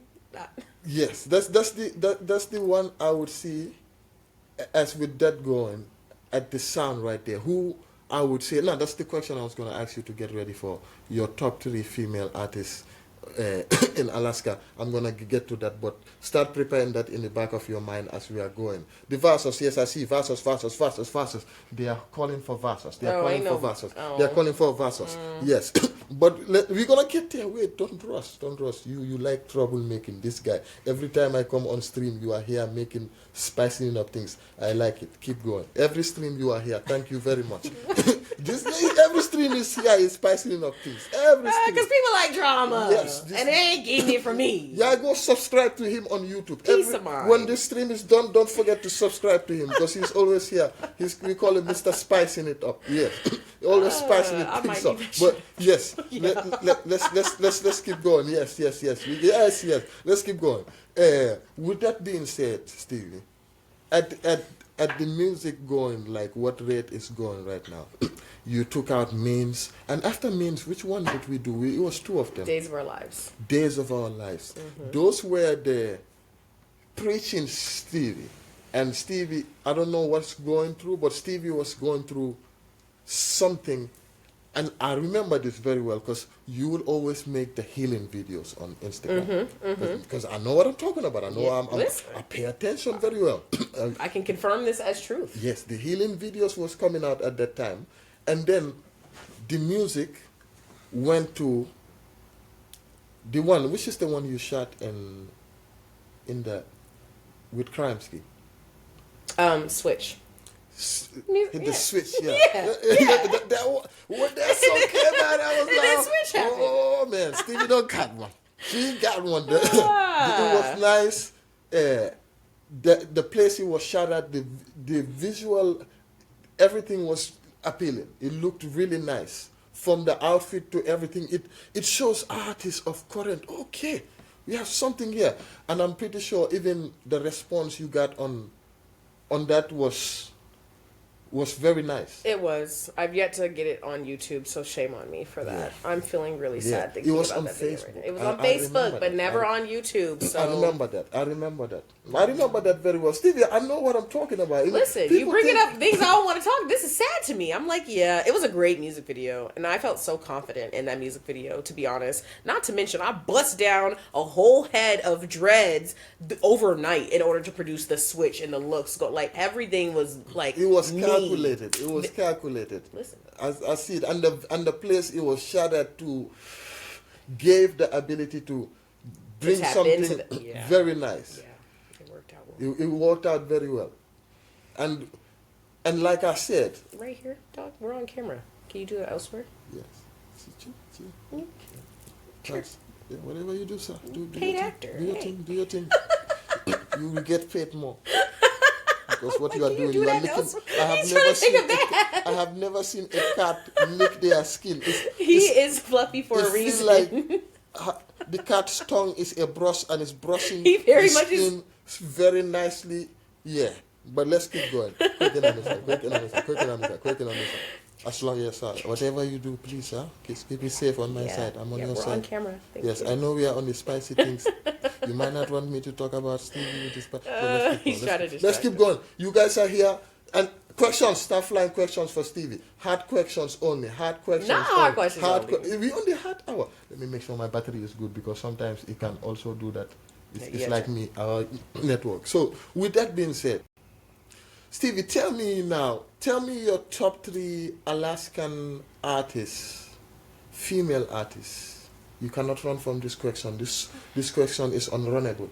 Yes, that's the one I would see as with that going at the sound right there. Who I would say, no, that's the question I was going to ask you to get ready for your top 3 female artists in Alaska. I'm going to get to that, but start preparing that in the back of your mind as we are going. The verses, yes, I see verses. They are calling for verses. They are calling for verses. They are calling for verses. Yes, but we're going to get there. Wait, don't rush. You like troublemaking. This guy, every time I come on stream, you are here spicing up things. I like it. Keep going. Every stream you are here. Thank you very much. Every stream is here is spicing up things. Every stream. Because people like drama. Yes. And they ain't getting it from me. Yeah, go subscribe to him on YouTube. Peace of mind. When this stream is done, don't forget to subscribe to him because he's always here. We call him Mr. Spicing it up. Yes. Always spicing it things up. But yes, yeah. let's keep going. Yes. Let's keep going. With that being said, Stevie, at the music going like what rate is going right now, you took out Means, and after Means, which one did we do? It was 2 of them. Days of Our Lives. Days of Our Lives. Those were the preaching Stevie. And Stevie, I don't know what's going through, but Stevie was going through something. And I remember this very well because you will always make the healing videos on Instagram. Because I know what I'm talking about. I know I pay attention very well. I can confirm this as truth. Yes, the healing videos was coming out at that time. And then the music went to the one, which is the one you shot with Crimesky. Switch. The Switch, yeah. That's so came out. I was like, Switch happened. Oh man, Stevie don't got one. She got one. It was nice. The place it was shot at, the visual, everything was appealing. It looked really nice. From the outfit to everything, it shows artists of current. Okay, we have something here, and I'm pretty sure even the response you got on that was very nice. It was. I've yet to get it on YouTube, so shame on me for that. Yeah. I'm feeling really sad thinking about that video right now. It was on Facebook, but never on YouTube. So I remember that. I remember that very well. Stevie, I know what I'm talking about. Listen, you bringing up things I don't want to talk. This is sad to me. I'm like, yeah, it was a great music video, and I felt so confident in that music video, to be honest. Not to mention, I bust down a whole head of dreads overnight in order to produce the switch and the looks. Like everything was like it was calculated. It was calculated. Listen, I see it, and the place it was shot at gave the ability to bring something very nice. Yeah. Worked out well. It worked out very well, and like I said, right here, dog. We're on camera. Can you do it elsewhere? Yes. Mm, sure. Yeah, whatever you do, sir. Do Paid your actor. thing. Do your Hey. thing. Do your thing. You will get paid more. Because what you are Can doing, do you are that licking. elsewhere? I have He's never trying to take seen. a bath. I have never seen a cat lick their skin. He is fluffy for a it reason. feels like the cat's tongue is a brush and it's brushing He very the much is- skin very nicely. Yeah, but let's keep going. Quick. As long as, whatever you do, please, sir, keep me safe on my side. I'm on your we're side. on camera. Thank Yes, you. I know we are on the spicy things. You might not want me to talk about Stevie with this, but He's trying to let's distract keep us. going. You guys are here. And questions, start flying questions for Stevie. Hard questions only. Hard questions Not only. hard questions only. We on the hard hour. Let me make sure my battery is good because sometimes it can also do that. It's Yeah, like me, our network. So with that being said, Stevie, tell me your top 3 Alaskan artists, female artists. You cannot run from this question. This question is unrunnable.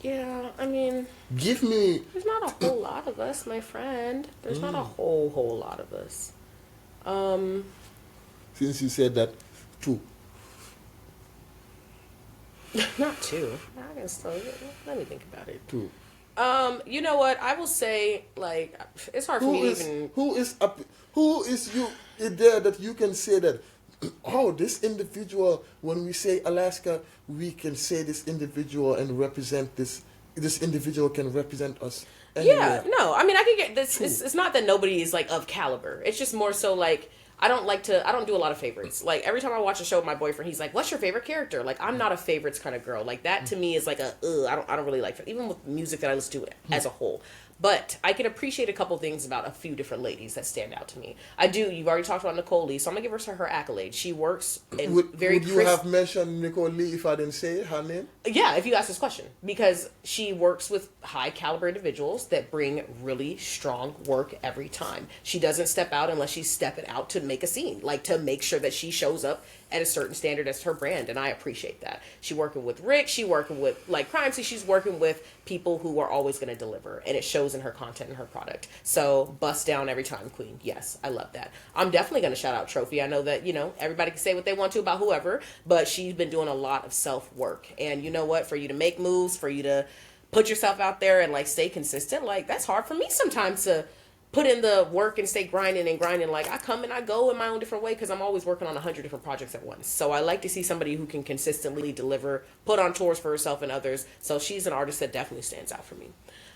Yeah, I mean, Give me. there's not a whole lot of us, my friend. There's not a whole lot of us. Since you said that, 2. Not 2. I can still, let me think about it. 2. You know what? I will say, like, it's hard for me to even. Who is you there that you can say that? Oh, this individual. When we say Alaska, we can say this individual and represent this. This individual can represent us. Yeah, Anywhere. no. I mean, I can get this. It's not that nobody is like of caliber. It's just more so like I don't do a lot of favorites. Like every time I watch a show with my boyfriend, he's like, "What's your favorite character?" Like I'm not a favorites kind of girl. Like that to me is like I don't really like it. Even with music that I listen to as a whole. But I can appreciate a couple things about a few different ladies that stand out to me. I do. You've already talked about Nicole Lee, so I'm gonna give her accolades. She works in Would very. you have mentioned Nicole Lee if I didn't say her name? Yeah, if you ask this question, because she works with high caliber individuals that bring really strong work every time. She doesn't step out unless she's stepping out to make a scene, like to make sure that she shows up at a certain standard as her brand, and I appreciate that. She working with Rick, she working with like Crime, so she's working with people who are always going to deliver, and it shows in her content and her product. So bust down every time, Queen. Yes, I love that. I'm definitely going to shout out Trophy. I know that everybody can say what they want to about whoever, but she's been doing a lot of self work, and you know what? For you to make moves, for you to put yourself out there and like stay consistent, like that's hard for me sometimes to put in the work and stay grinding. Like I come and I go in my own different way because I'm always working on 100 different projects at once. So I like to see somebody who can consistently deliver, put on tours for herself and others. So she's an artist that definitely stands out for me.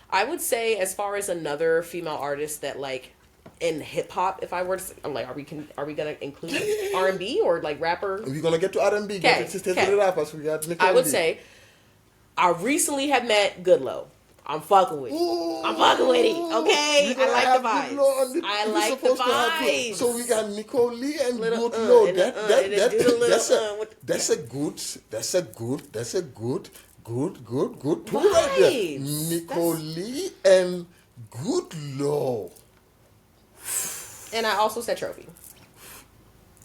I would say as far as another female artist that like in hip hop, if I were to, I'm like, are we gonna include R&B or like rapper? We're gonna get to R&B. Get to the rappers. We got Nicole I would Lee. say I recently have met Goodlow. I'm fucking with it. Ooh, I'm fucking with it. Okay, we're gonna I like have the vibes. Good Lord on the- I we're like the supposed to have Good- vibes. So we got Nicole Lee and Little, Good Lord. and then do the little, That's a good two right there. Vibes. Nicole Lee and Good Lord. And I also said Trophy.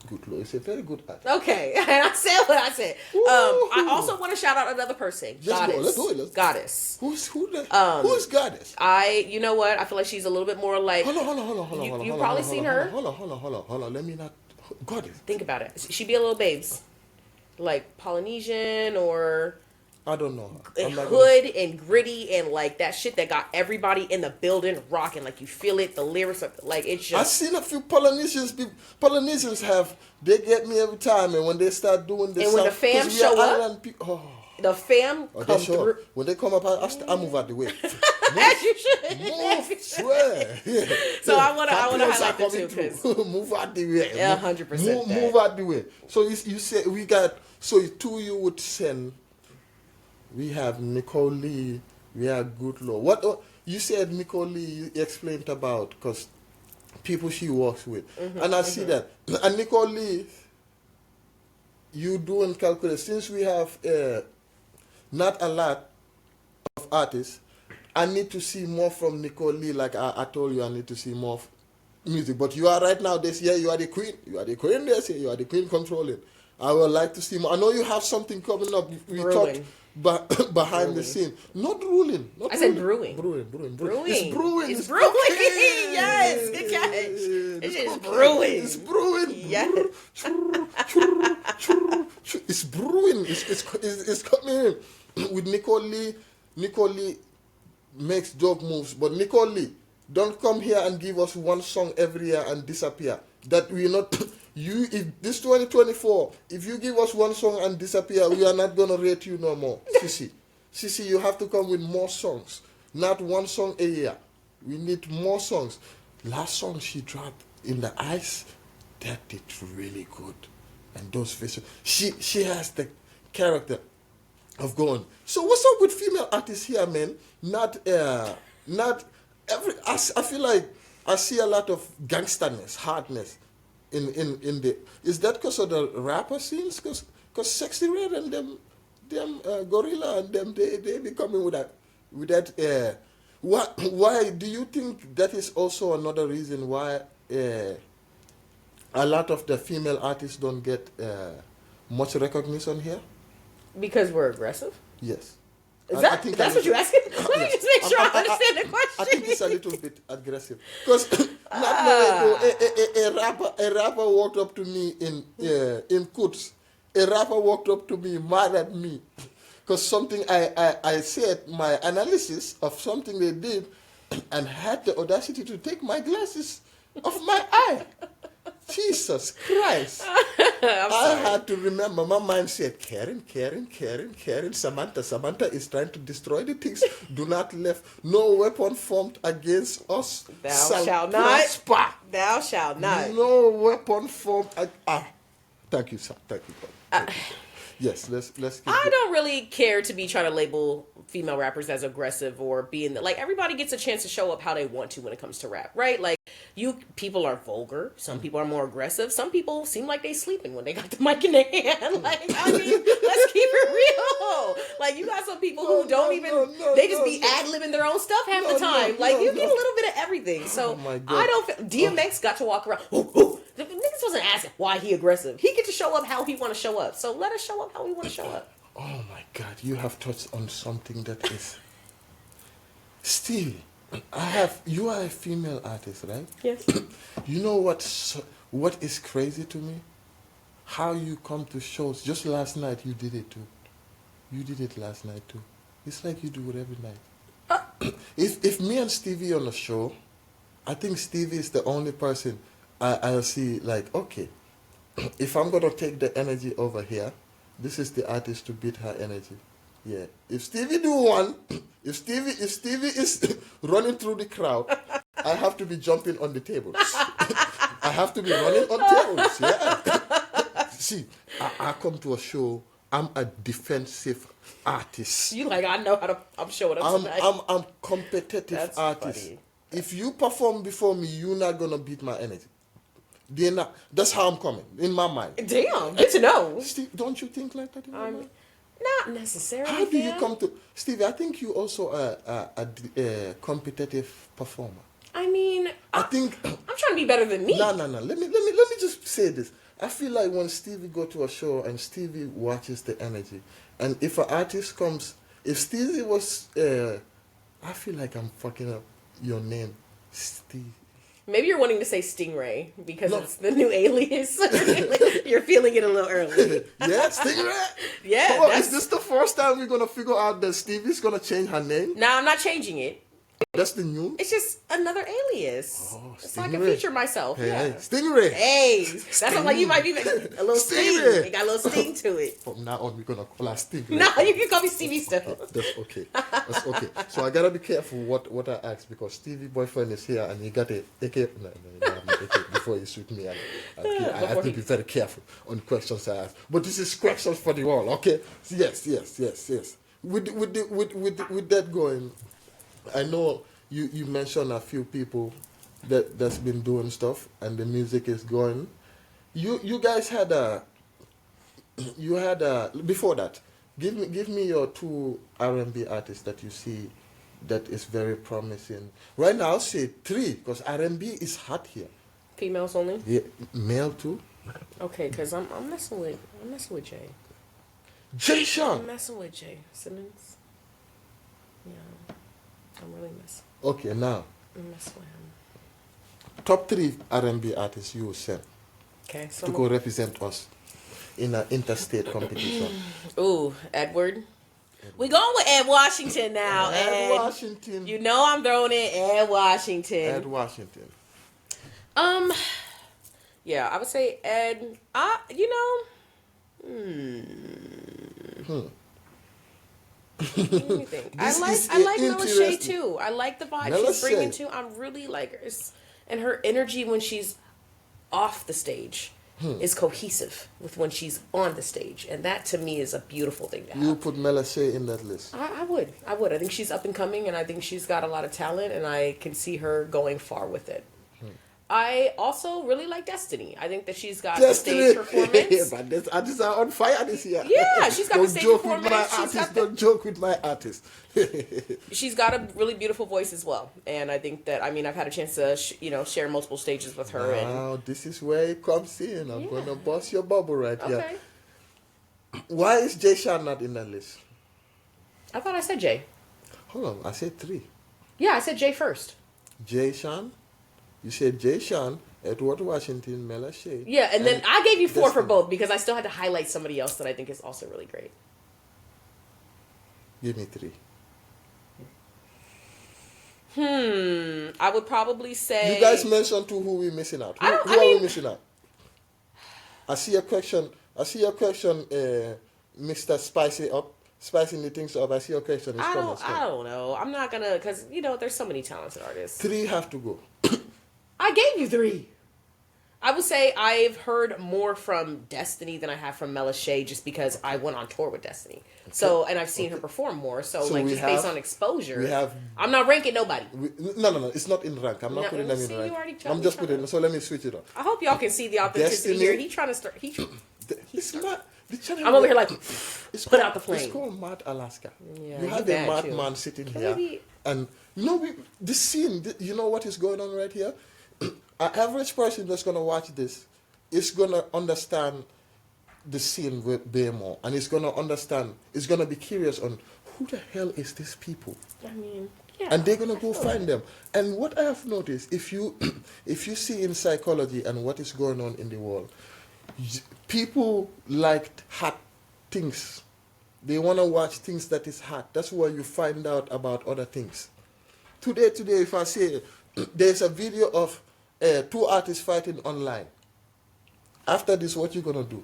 Good Lord is a very good artist. Okay, and I said what I said. I also want to shout out another person. Goddess. Let's do it. Goddess. Who's Goddess? You know what? I feel like she's a little bit more like. Hold on. You've probably seen her. Hold on. Let me not. Goddess. Think about it. She be a little babes, like Polynesian or. I don't know. Hood and gritty and like that shit that got everybody in the building rocking. Like you feel it, the lyrics, like it's just. I've seen a few Polynesians. Polynesians they get me every time, and when they start doing this, and when the fam show up, the fam come through. When they come up, I move out the way. As you should. Swear. Yeah. So I want to highlight them too, because move out the way. 100%. Move out the way. So you say we got. So two you would send. We have Nicole Lee, we have Good Lord. What you said Nicole Lee, you explained about, because people she works with. And I see that. And Nicole Lee, you doing calculate, since we have not a lot of artists, I need to see more from Nicole Lee. Like I told you, I need to see more music. But you are right now, this year, you are the queen. You are the queen this year, you are the queen controlling. I would like to see more. I know you have something coming up. We talked behind the scene. Not ruling. I said brewing. Brewing. Brewing. It's brewing. It's brewing. Okay. Yes, good catch. It's just brewing. It's brewing. Yes. It's brewing. It's coming in. With Nicole Lee. Nicole Lee makes dope moves, but Nicole Lee, don't come here and give us one song every year and disappear. That we not you. If this 2024, if you give us one song and disappear, we are not gonna rate you no more. Sissy, you have to come with more songs, not one song a year. We need more songs. Last song she dropped, In the Ice, that did really good. And those faces, she has the character of going. So what's up with female artists here, man? Not every. I feel like I see a lot of gangsterness, hardness, in the. Is that because of the rapper scenes? Because Sexy Red and them Gorilla and them they be coming with that. Why do you think that is also another reason why a lot of the female artists don't get much recognition here? Because we're aggressive? Yes. That's what you're asking? Let me just make sure I understand the question. I think it's a little bit aggressive. Because a rapper walked up to me in Quds. A rapper walked up to me mad at me. Because something I said, my analysis of something they did, and had the audacity to take my glasses off my eye. Jesus Christ. I had to remember, my mind said, Karen, Samantha is trying to destroy the things. Do not left. No weapon formed against us. Thou shalt not. Prosper. Thou shalt not. No weapon formed. Thank you, sir. Thank you, God. Yes, let's I don't really care to be trying to label female rappers as aggressive or being like everybody gets a chance to show up how they want to when it comes to rap, right? Like people are vulgar, some people are more aggressive, some people seem like they sleeping when they got the mic in their hand. Like, I mean, let's keep it real. Like, you got some people who don't even they just be ad-libbing their own stuff half the time. You get a little bit of everything. So I don't feel DMX got to walk around. The niggas wasn't asking why he aggressive. He get to show up how he want to show up. So let us show up how we want to show up. Oh my God, you have touched on something that is... Stevie, you are a female artist, right? Yes. You know what is crazy to me? How you come to shows. Just last night you did it too. You did it last night too. It's like you do it every night. If me and Stevie on a show, I think Stevie is the only person I'll see like, okay, if I'm going to take the energy over here, this is the artist to beat her energy. Yeah. If Stevie do one, if Stevie is running through the crowd, I have to be jumping on the tables. I have to be running on tables. Yeah. See, I come to a show, I'm a defensive artist. You like, I know how to, I'm showing up tonight. I'm competitive That's artist. Funny. If you perform before me, you're not going to beat my energy. That's how I'm coming, in my mind. Damn, good to know. Steve, don't you think like that in your mind? Not necessarily. How do you come to... Stevie, I think you also a competitive performer. I mean... I think... I'm trying to be better than me. No. Let me just say this. I feel like when Stevie go to a show and Stevie watches the energy, and if an artist comes... If Stevie was... I feel like I'm fucking up your name. Steve. Maybe you're wanting to say Stingray because it's the new alias. You're feeling it a little early. Yeah, Stingray? Yeah. Is this the first time we're going to figure out that Stevie's going to change her name? No, I'm not changing it. That's the new? It's just another alias. Oh, so I can feature myself. Hey, Stingray. Hey, that sounds like you might be a little sting. It got a little sting to it. From now on, we're going to call her Stingray. No, you can call me Stevie still. That's okay. That's okay. So I got to be careful what I ask because Stevie boyfriend is here and he got a AK. AK before he shoot me. I have to be very careful on questions I ask. But this is questions for the world, okay? Yes. With that going... I know you mentioned a few people that's been doing stuff and the music is going. You guys had before that. Give me your two R&B artists that you see that is very promising. Right now, I'll say three because R&B is hot here. Females only? Yeah, male too. Okay, because I'm messing with Jay. Jay Sean. I'm messing with Jay Simmons. Yeah. I'm really messing. Okay, now. I'm messing with him. top 3 R&B artists you will send Okay, so to go represent us in an interstate competition. ooh, Edward. We going with Ed Washington now. Ed Washington. You know I'm throwing in Ed Washington. Ed Washington. Yeah, I would say Ed. You know. Let me think. I like Mela Shea too. I like the vibe she's bringing too. I'm really like her, and her energy when she's off the stage is cohesive with when she's on the stage, and that to me is a beautiful thing to have. You put Mela Shea in that list. I would. I think she's up and coming, and I think she's got a lot of talent, and I can see her going far with it. I also really like Destiny. I think that she's got the stage performance. But this artists are on fire this year. Yeah, she's got the stage performance. Don't joke with my artist. She's got a really beautiful voice as well, and I think that I've had a chance to share multiple stages with her. Wow, this is where it comes in. I'm gonna bust your bubble right here. Okay. Why is Jay Sean not in that list? I thought I said Jay. Hold on, I said 3. Yeah, I said Jay first. Jay Sean. You said Jay Sean, Edward Washington, Mela Shea. Yeah, and then I gave you 4 for Destiny. both because I still had to highlight somebody else that I think is also really great. Give me 3. I would probably say... You guys mentioned who we missing out. Who are we missing out? I see your question, Mr. Spicing the things up. I see your question. It's coming. I don't know. I'm not going to... Because, there's so many talented artists. 3 have to go. I gave you 3. I would say I've heard more from Destiny than I have from Mela Shea just because I went on tour with Destiny. Okay. So, and I've seen her perform more. So just based on exposure, I'm not ranking nobody. No. It's not in rank. I'm not putting them in rank. I'm just putting. So let me switch it up. I hope y'all can see the authenticity here. He's trying to start. I'm over here like, put out the flame. It's called Mad Alaska. Yeah, you have a madman sitting here. And the scene, you know what is going on right here? An average person that's going to watch this is going to understand the scene with Baymo, and it's going to be curious on who the hell is these people? And they're going to go find them. And what I have noticed, if you see in psychology and what is going on in the world, people like hot things. They want to watch things that is hot. That's why you find out about other things. Today, if I say there's a video of 2 artists fighting online, after this, what you gonna do?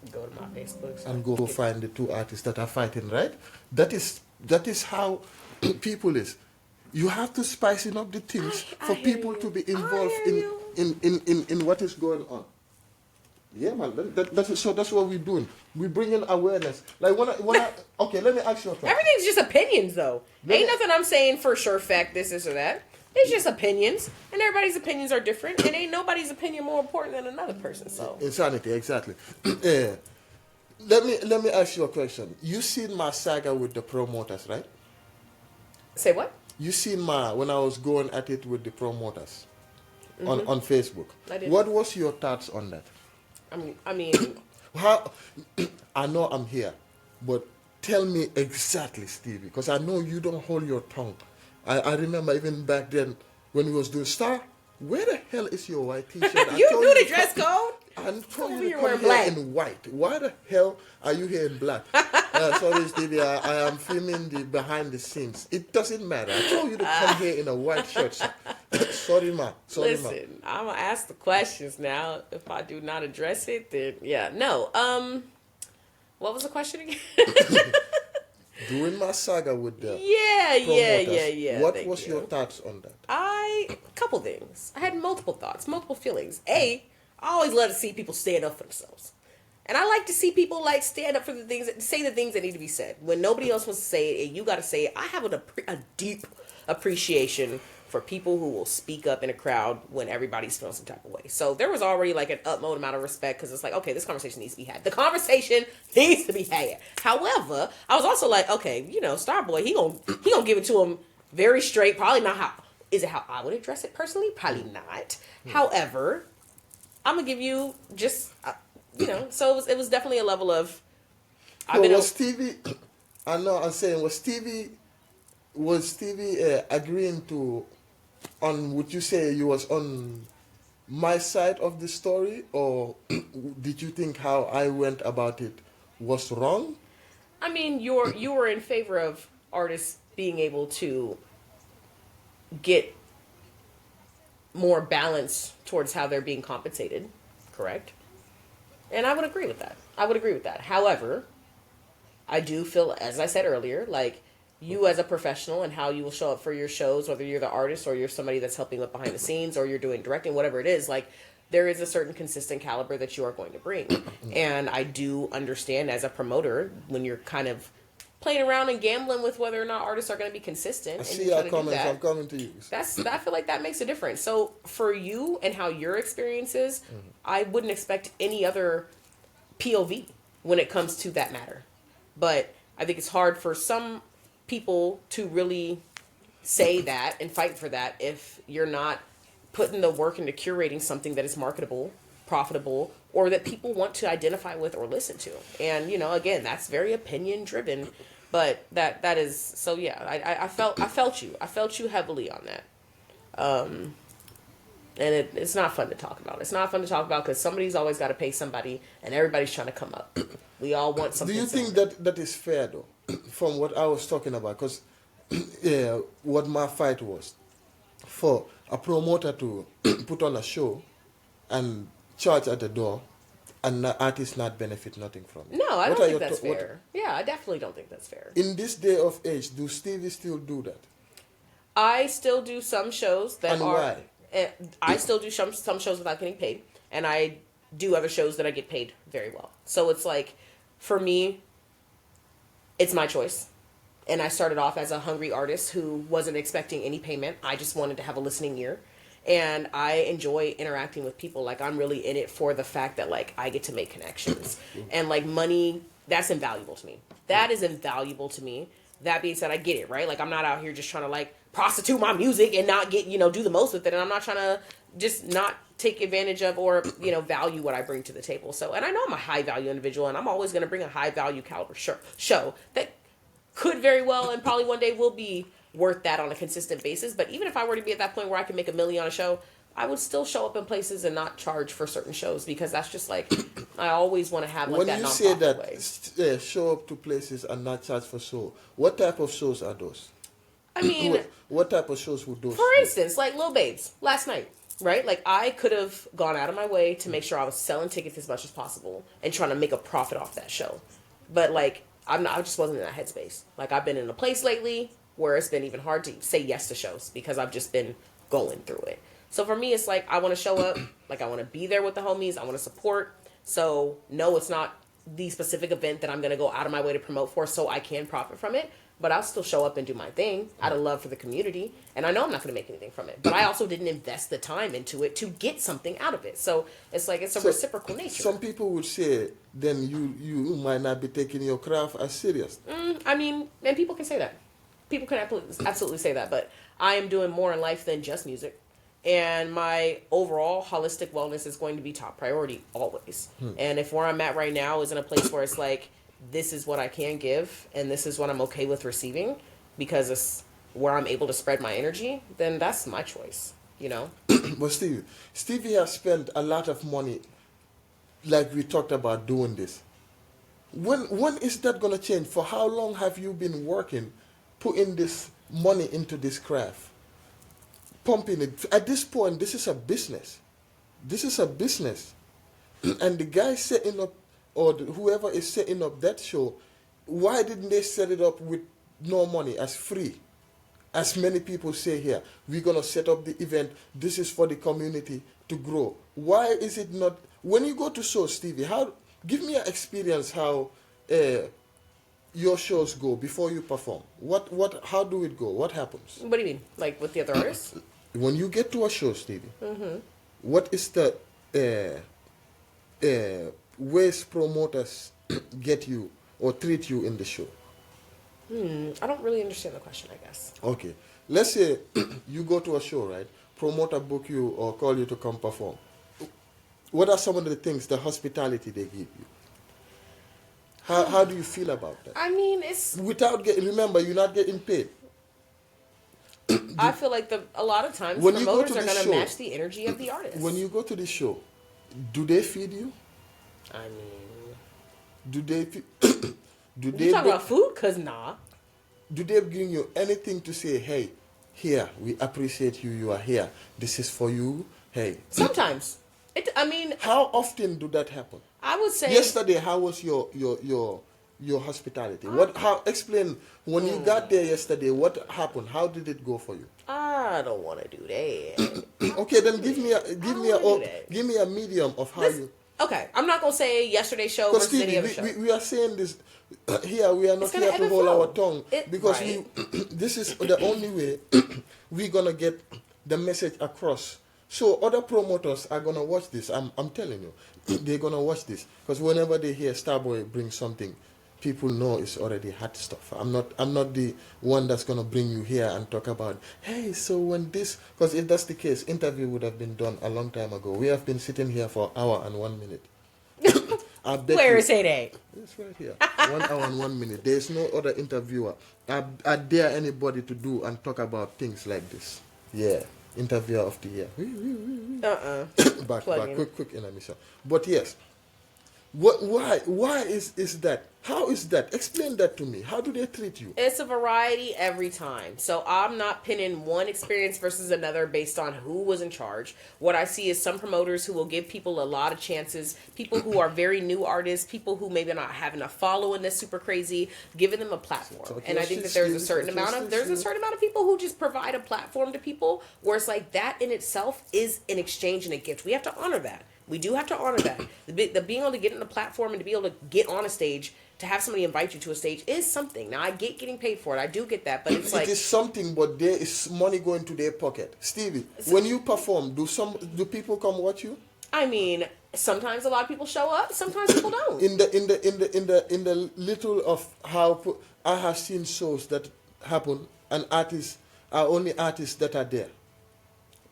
Go to my Facebook and go find the 2 artists that are fighting, right? That is how people is. You have to spice up the things for people to be involved in what is going on. Yeah, man. That's what we're doing. We're bringing awareness. Like okay, let me ask you a question. Everything's just opinions, though. Ain't nothing I'm saying for sure fact this or that. It's just opinions, and everybody's opinions are different, and ain't nobody's opinion more important than another person. So insanity, exactly. Let me ask you a question. You seen my saga with the promoters, right? Say what? You seen when I was going at it with the promoters on Facebook. I did. What was your thoughts on that? I mean, how? I know I'm here, but tell me exactly, Stevie, because I know you don't hold your tongue. I remember even back then when we was doing Star, where the hell is your white t-shirt? You knew the dress code? I told you to come here in white. Why the hell are you here in black? Sorry, Stevie, I am filming the behind the scenes. It doesn't matter. I told you to come here in a white shirt. Sorry, ma. Listen, I'm going to ask the questions now. If I do not address it, then yeah. No. What was the question again? Doing my saga with the yeah. What was your thoughts on that? Couple things. I had multiple thoughts, multiple feelings. I always love to see people stand up for themselves. And I like to see people stand up for the things, say the things that need to be said. When nobody else wants to say it and you got to say it, I have a deep appreciation for people who will speak up in a crowd when everybody's feeling some type of way. So there was already an utmost amount of respect because it's like, okay, this conversation needs to be had. The conversation needs to be had. However, I was also like, okay, Starboy, he gonna give it to him very straight. Probably not how I would address it personally. Probably not. However, I'm gonna give you just So it was definitely a level of. Was Stevie? I know. I'm saying was Stevie agreeing to would you say you was on my side of the story, or did you think how I went about it was wrong? I mean, you were in favor of artists being able to get more balance towards how they're being compensated, correct? And I would agree with that. I would agree with that. However, I do feel, as I said earlier, like you as a professional and how you will show up for your shows, whether you're the artist or you're somebody that's helping with behind the scenes or you're doing directing, whatever it is, like there is a certain consistent caliber that you are going to bring. And I do understand as a promoter when you're kind of playing around and gambling with whether or not artists are going to be consistent. I see your comments. I'm coming to you. I feel like that makes a difference. So for you and how your experience is, I wouldn't expect any other POV when it comes to that matter. But I think it's hard for some people to really say that and fight for that if you're not putting the work into curating something that is marketable, profitable, or that people want to identify with or listen to. And, you know, again, that's very opinion driven, but that is, so yeah, I felt you heavily on that. And it's not fun to talk about. It's not fun to talk about because somebody's always got to pay somebody and everybody's trying to come up. We all want something. Do you think that is fair though, from what I was talking about? Because yeah, what my fight was for a promoter to put on a show and charge at the door and the artist not benefit nothing from it. No, I don't think that's fair. Yeah, I definitely don't think that's fair. In this day of age, do Stevie still do that? I still do some shows that and are... why? I still do some shows without getting paid, and I do other shows that I get paid very well. So it's like, for me, it's my choice. And I started off as a hungry artist who wasn't expecting any payment. I just wanted to have a listening ear. And I enjoy interacting with people. Like, I'm really in it for the fact that, like, I get to make connections. And, like, money, that's invaluable to me. That is invaluable to me. That being said, I get it, right? Like, I'm not out here just trying to, like, prostitute my music and not get, do the most with it. And I'm not trying to just not take advantage of or, value what I bring to the table. So, and I know I'm a high value individual and I'm always going to bring a high value caliber show that could very well and probably one day will be worth that on a consistent basis. But even if I were to be at that point where I can make $1 million on a show, I would still show up in places and not charge for certain shows because that's just like, I always want to have like when that non-profit way. When you say that, way. Show up to places and not charge for show, what type of shows are those? I mean, what type of shows would those? For instance, like Lil Babes last night, right? Like I could have gone out of my way to make sure I was selling tickets as much as possible and trying to make a profit off that show. But like I just wasn't in that headspace. Like I've been in a place lately where it's been even hard to say yes to shows because I've just been going through it. So for me, it's like I want to show up, like I want to be there with the homies, I want to support. So no, it's not the specific event that I'm going to go out of my way to promote for so I can profit from it. But I'll still show up and do my thing out of love for the community. And I know I'm not going to make anything from it. But I also didn't invest the time into it to get something out of it. So it's like it's a reciprocal nature. Some people would say then you might not be taking your craft as serious. I mean, and people can say that. People can absolutely say that. But I am doing more in life than just music. And my overall holistic wellness is going to be top priority always. And if where I'm at right now is in a place where it's like, this is what I can give and this is what I'm okay with receiving because it's where I'm able to spread my energy, then that's my choice, But Stevie has spent a lot of money, like we talked about, doing this. When is that going to change? For how long have you been working, putting this money into this craft, pumping it? At this point, this is a business. This is a business. And the guy setting up, or whoever is setting up that show, why didn't they set it up with no money, as free? As many people say here, we're going to set up the event, this is for the community to grow. Why is it not, when you go to shows, Stevie, give me an experience how your shows go before you perform. How do it go? What happens? What do you mean? Like with the other artists? When you get to a show, Stevie, what is the ways promoters get you or treat you in the show? I don't really understand the question, I guess. Okay. Let's say you go to a show, right? Promoter book you or call you to come perform. What are some of the things, the hospitality they give you? How do you feel about that? I mean, it's... Remember, you're not getting paid. I feel like a lot of times when you go promoters to are the going to show, match the energy of the artist. when you go to the show, do they feed you? I mean, Do they? Do you they? talking about food? Cause nah. Do they bring you anything to say, hey, here, we appreciate you, you are here. This is for you. Hey. Sometimes. I mean, how often do that happen? I would say Yesterday, how was your hospitality? Explain when you got there yesterday, what happened? How did it go for you? I don't want to do that. Okay, then give me a medium of how you. Okay, I'm not gonna say yesterday's show versus Stevie, any other show. we are saying this here. We are not here to hold our tongue because this is the only way we're gonna get the message across. So other promoters are gonna watch this. I'm telling you, they're gonna watch this because whenever they hear Starboy bring something, people know it's already hot stuff. I'm not the one that's gonna bring you here and talk about, hey, so when this, because if that's the case, interview would have been done a long time ago. We have been sitting here for an hour and 1 minute. I bet Where is it at? It's right here. 1 hour and 1 minute. There's no other interviewer. I dare anybody to do and talk about things like this. Yeah. Interviewer of the year. Back, quick intermission. But yes. Why is that? How is that? Explain that to me. How do they treat you? It's a variety every time. So I'm not pinning one experience versus another based on who was in charge. What I see is some promoters who will give people a lot of chances, people who are very new artists, people who maybe not have enough following that's super crazy, giving them a platform. And I think that there's a certain amount of people who just provide a platform to people where it's like that in itself is an exchange and a gift. We have to honor that. We do have to honor that. The being able to get on the platform and to be able to get on a stage, to have somebody invite you to a stage is something. Now, I get getting paid for it. I do get that. But it's like... It is something, but there is money going to their pocket. Stevie, when you perform, do people come watch you? I mean, sometimes a lot of people show up. Sometimes people don't. In the little of how I have seen shows that happen, and artists are only artists that are there.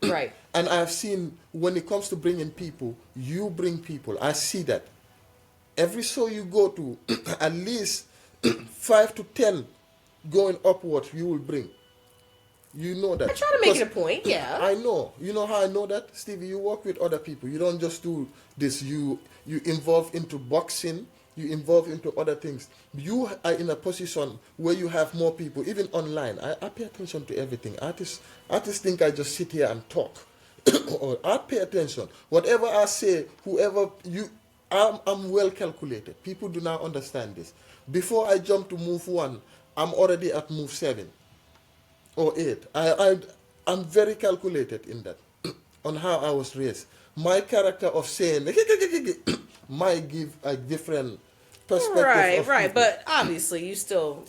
Right. And I've seen when it comes to bringing people, you bring people. I see that. Every show you go to, at least 5 to 10 going upward, you will bring. You know that. I try to make it a point, yeah. I know. You know how I know that? Stevie, you work with other people. You don't just do this. You involve into boxing. You involve into other things. You are in a position where you have more people, even online. I pay attention to everything. Artists think I just sit here and talk. Or I pay attention. Whatever I say, I'm well calculated. People do not understand this. Before I jump to move 1, I'm already at move 7 or 8. I'm very calculated in that, on how I was raised. My character of saying might give a different perspective. Right. But obviously, you still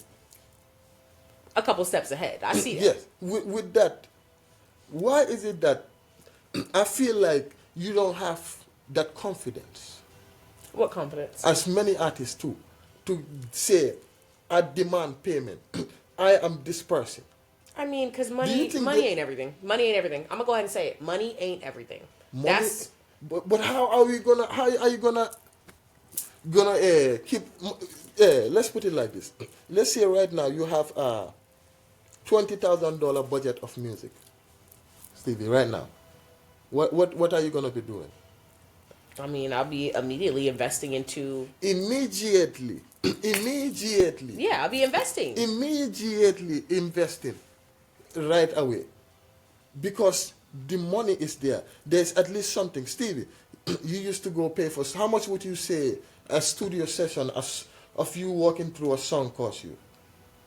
a couple steps ahead. I see that. Yes. With that, why is it that I feel like you don't have that confidence? What confidence? As many artists too, to say, I demand payment. I am this person. I mean, because money ain't everything. Money ain't everything. I'm gonna go ahead and say it. Money ain't everything. But how are you gonna keep? Let's put it like this. Let's say right now you have a $20,000 budget of music, Stevie. Right now, what are you gonna be doing? I mean, I'll be immediately investing into... Immediately. Yeah, I'll be investing. Immediately investing right away. Because the money is there. There's at least something. Stevie, you used to go pay for... How much would you say a studio session of you walking through a song cost you?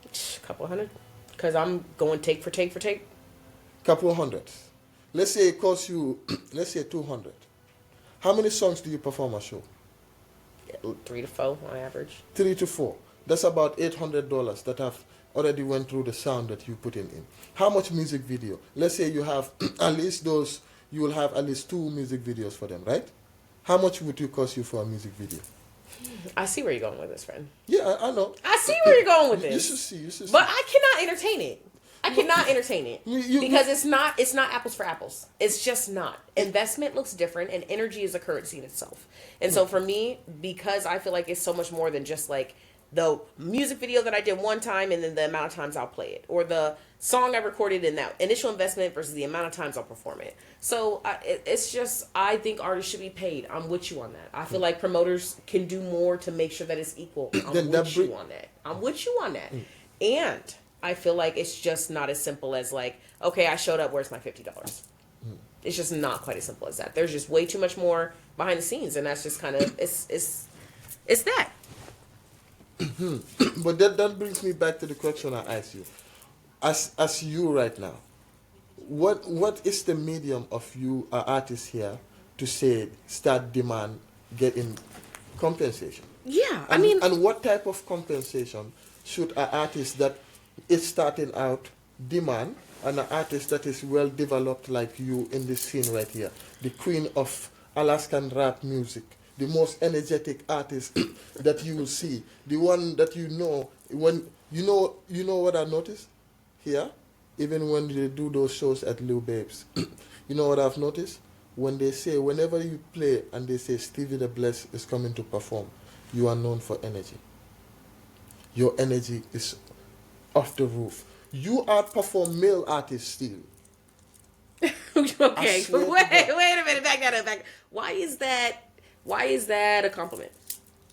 A couple $100. Because I'm going take for take. Couple $100. Let's say it costs you, let's say $200. How many songs do you perform a show? 3 to 4 on average. 3 to 4. That's about $800 that have already went through the sound that you put in. How much music video? Let's say you have at least those, you will have at least 2 music videos for them, right? How much would it cost you for a music video? I see where you're going with this, friend. Yeah, I know. I see where you're going with this. You should see. But I cannot entertain it. Because it's not apples for apples. It's just not. Investment looks different, and energy is a currency in itself. And so for me, because I feel like it's so much more than just like the music video that I did one time and then the amount of times I'll play it, or the song I recorded in that initial investment versus the amount of times I'll perform it. So it's just, I think artists should be paid. I'm with you on that. I feel like promoters can do more to make sure that it's equal. I'm with you on that. I'm with you on that. And I feel like it's just not as simple as like, okay, I showed up, where's my $50? It's just not quite as simple as that. There's just way too much more behind the scenes, and that's just kind of, it's that. But that brings me back to the question I asked you. As you right now, what is the medium of you artists here to say start demand getting compensation? Yeah, and what type of compensation should an artist that is starting out demand, and an artist that is well developed like you in this scene right here, the queen of Alaskan rap music, the most energetic artist that you will see, the one that when you know what I noticed here, even when they do those shows at Lil Babes, you know what I've noticed? When they say, whenever you play and they say Stevie the Bless is coming to perform, you are known for energy. Your energy is off the roof. You outperform male artists still. Okay, wait a minute, back that up. Why is that a compliment?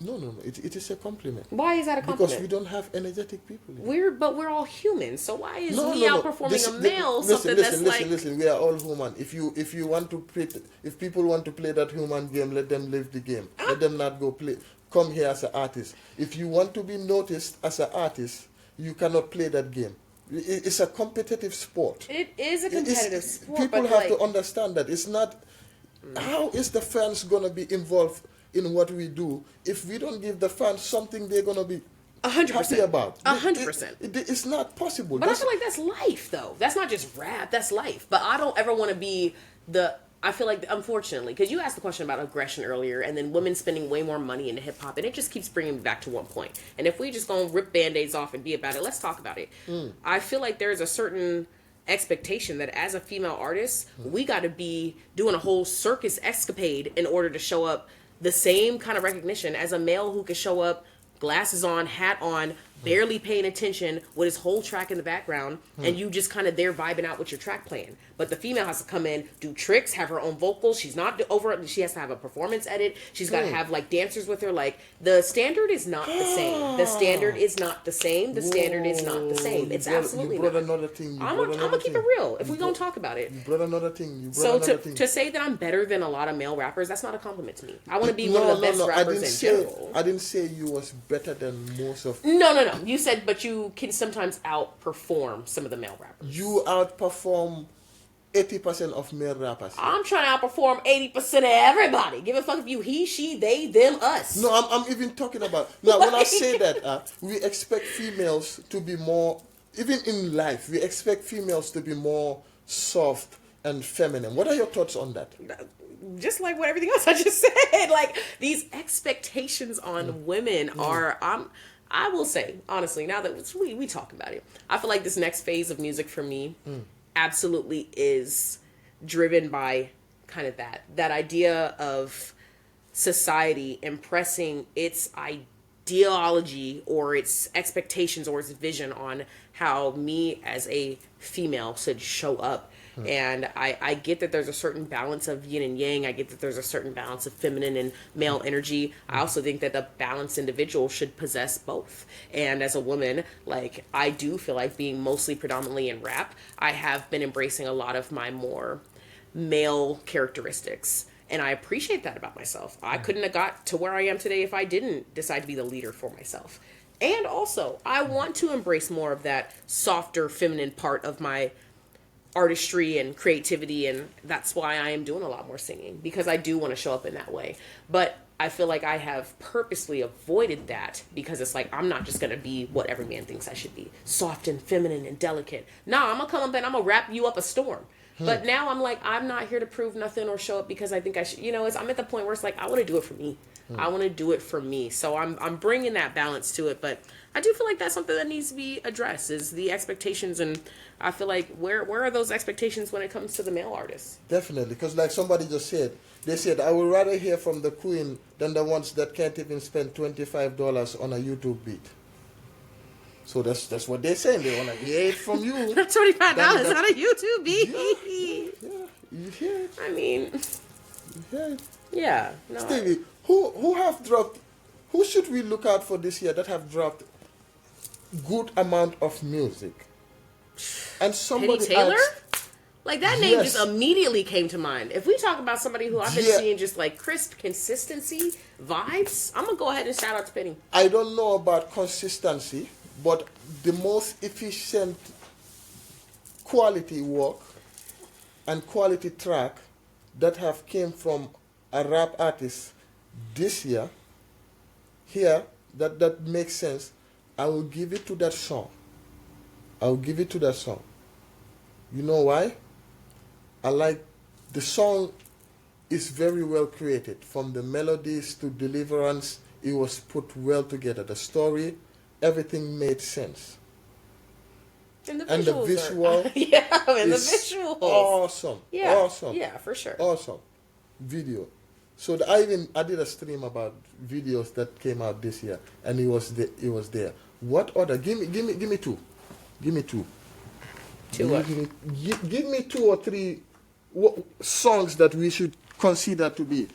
No. It is a compliment. Why is that a compliment? Because we don't have energetic people here. We're all humans. So why is outperforming a male something that's like? Listen. We are all human. If you want to play, if people want to play that human game, let them live the game. Let them not go play. Come here as an artist. If you want to be noticed as an artist, you cannot play that game. It's a competitive sport. It is a competitive sport. People have to understand that it's not. How is the fans gonna be involved in what we do if we don't give the fans something they're gonna be 100% happy about? 100%. It's not possible. But I feel like that's life, though. That's not just rap. That's life. But I don't ever want to be I feel like, unfortunately, because you asked the question about aggression earlier, and then women spending way more money into hip hop, and it just keeps bringing me back to one point. And if we just gonna rip band-aids off and be about it, let's talk about it. I feel like there's a certain expectation that as a female artist, we got to be doing a whole circus escapade in order to show up the same kind of recognition as a male who can show up, glasses on, hat on, barely paying attention with his whole track in the background, and you just kind of there vibing out with your track playing. But the female has to come in, do tricks, have her own vocals. She's not she has to have a performance edit. She's got to have like dancers with her. Like, the standard is not the same. The standard is not the same. The standard is not the same. It's absolutely not. Another thing. I'm gonna keep it real. If we're gonna talk about it. You brought another thing. To say that I'm better than a lot of male rappers, that's not a compliment to me. I want to be one of the best rappers in general. I didn't say you was better than most of. No. You said, but you can sometimes outperform some of the male rappers. You outperform 80% of male rappers. I'm trying to outperform 80% of everybody. Give a fuck if you, he, she, they, them, us. No, I'm even talking about... Now, when I say that, we expect females to be more... Even in life, we expect females to be more soft and feminine. What are your thoughts on that? Just like what everything else I just said. Like, these expectations on women are... I will say, honestly, now that we talk about it, I feel like this next phase of music for me absolutely is driven by kind of that idea of society impressing its ideology or its expectations or its vision on how me as a female should show up. And I get that there's a certain balance of yin and yang. I get that there's a certain balance of feminine and male energy. I also think that the balanced individual should possess both. And as a woman, like, I do feel like being mostly predominantly in rap, I have been embracing a lot of my more male characteristics. And I appreciate that about myself. I couldn't have got to where I am today if I didn't decide to be the leader for myself. And also, I want to embrace more of that softer, feminine part of my artistry and creativity, and that's why I am doing a lot more singing, because I do want to show up in that way. But I feel like I have purposely avoided that because it's like, I'm not just going to be what every man thinks I should be, soft and feminine and delicate. Nah, I'm going to come up and I'm going to wrap you up a storm. But now I'm like, I'm not here to prove nothing or show up because I think I should, I'm at the point where it's like, I want to do it for me. I want to do it for me. So I'm bringing that balance to it, but I do feel like that's something that needs to be addressed, is the expectations. And I feel like where are those expectations when it comes to the male artists? Definitely, because like somebody just said, they said, I would rather hear from the queen than the ones that can't even spend $25 on a YouTube beat. So that's what they're saying. They want to hear it from you. $25 on a YouTube beat. Yeah, you hear it. I mean, You hear it. yeah. No, Stevie, who should we look out for this year that have dropped good amount of music? And somebody Penny Taylor? asked, Like, that name Yes. just immediately came to mind. If we talk about somebody who I've been Yeah. seeing just like crisp consistency vibes, I'm gonna go ahead and shout out to Penny. I don't know about consistency, but the most efficient quality work and quality track that have came from a rap artist this year, here, that makes sense, I will give it to that song. I will give it to that song. You know why? I like the song is very well created. From the melodies to deliverance, it was put well together. The story, everything made sense. And the And the visuals visual are, yeah, and the It's visuals. awesome. Yeah, Awesome. yeah, for sure. Awesome. Video. So I did a stream about videos that came out this year, and it was there. What other? Give me two. Give me two. Two what? Give me two or three songs that we should consider to be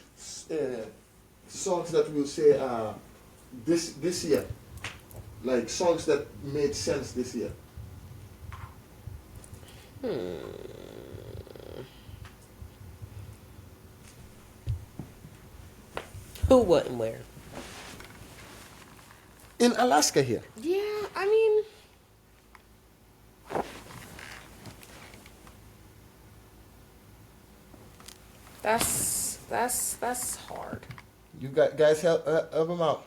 songs that we'll say this year, like songs that made sense this year. Who, what, and where? In Alaska here. Yeah, I mean, that's hard. You guys help them out.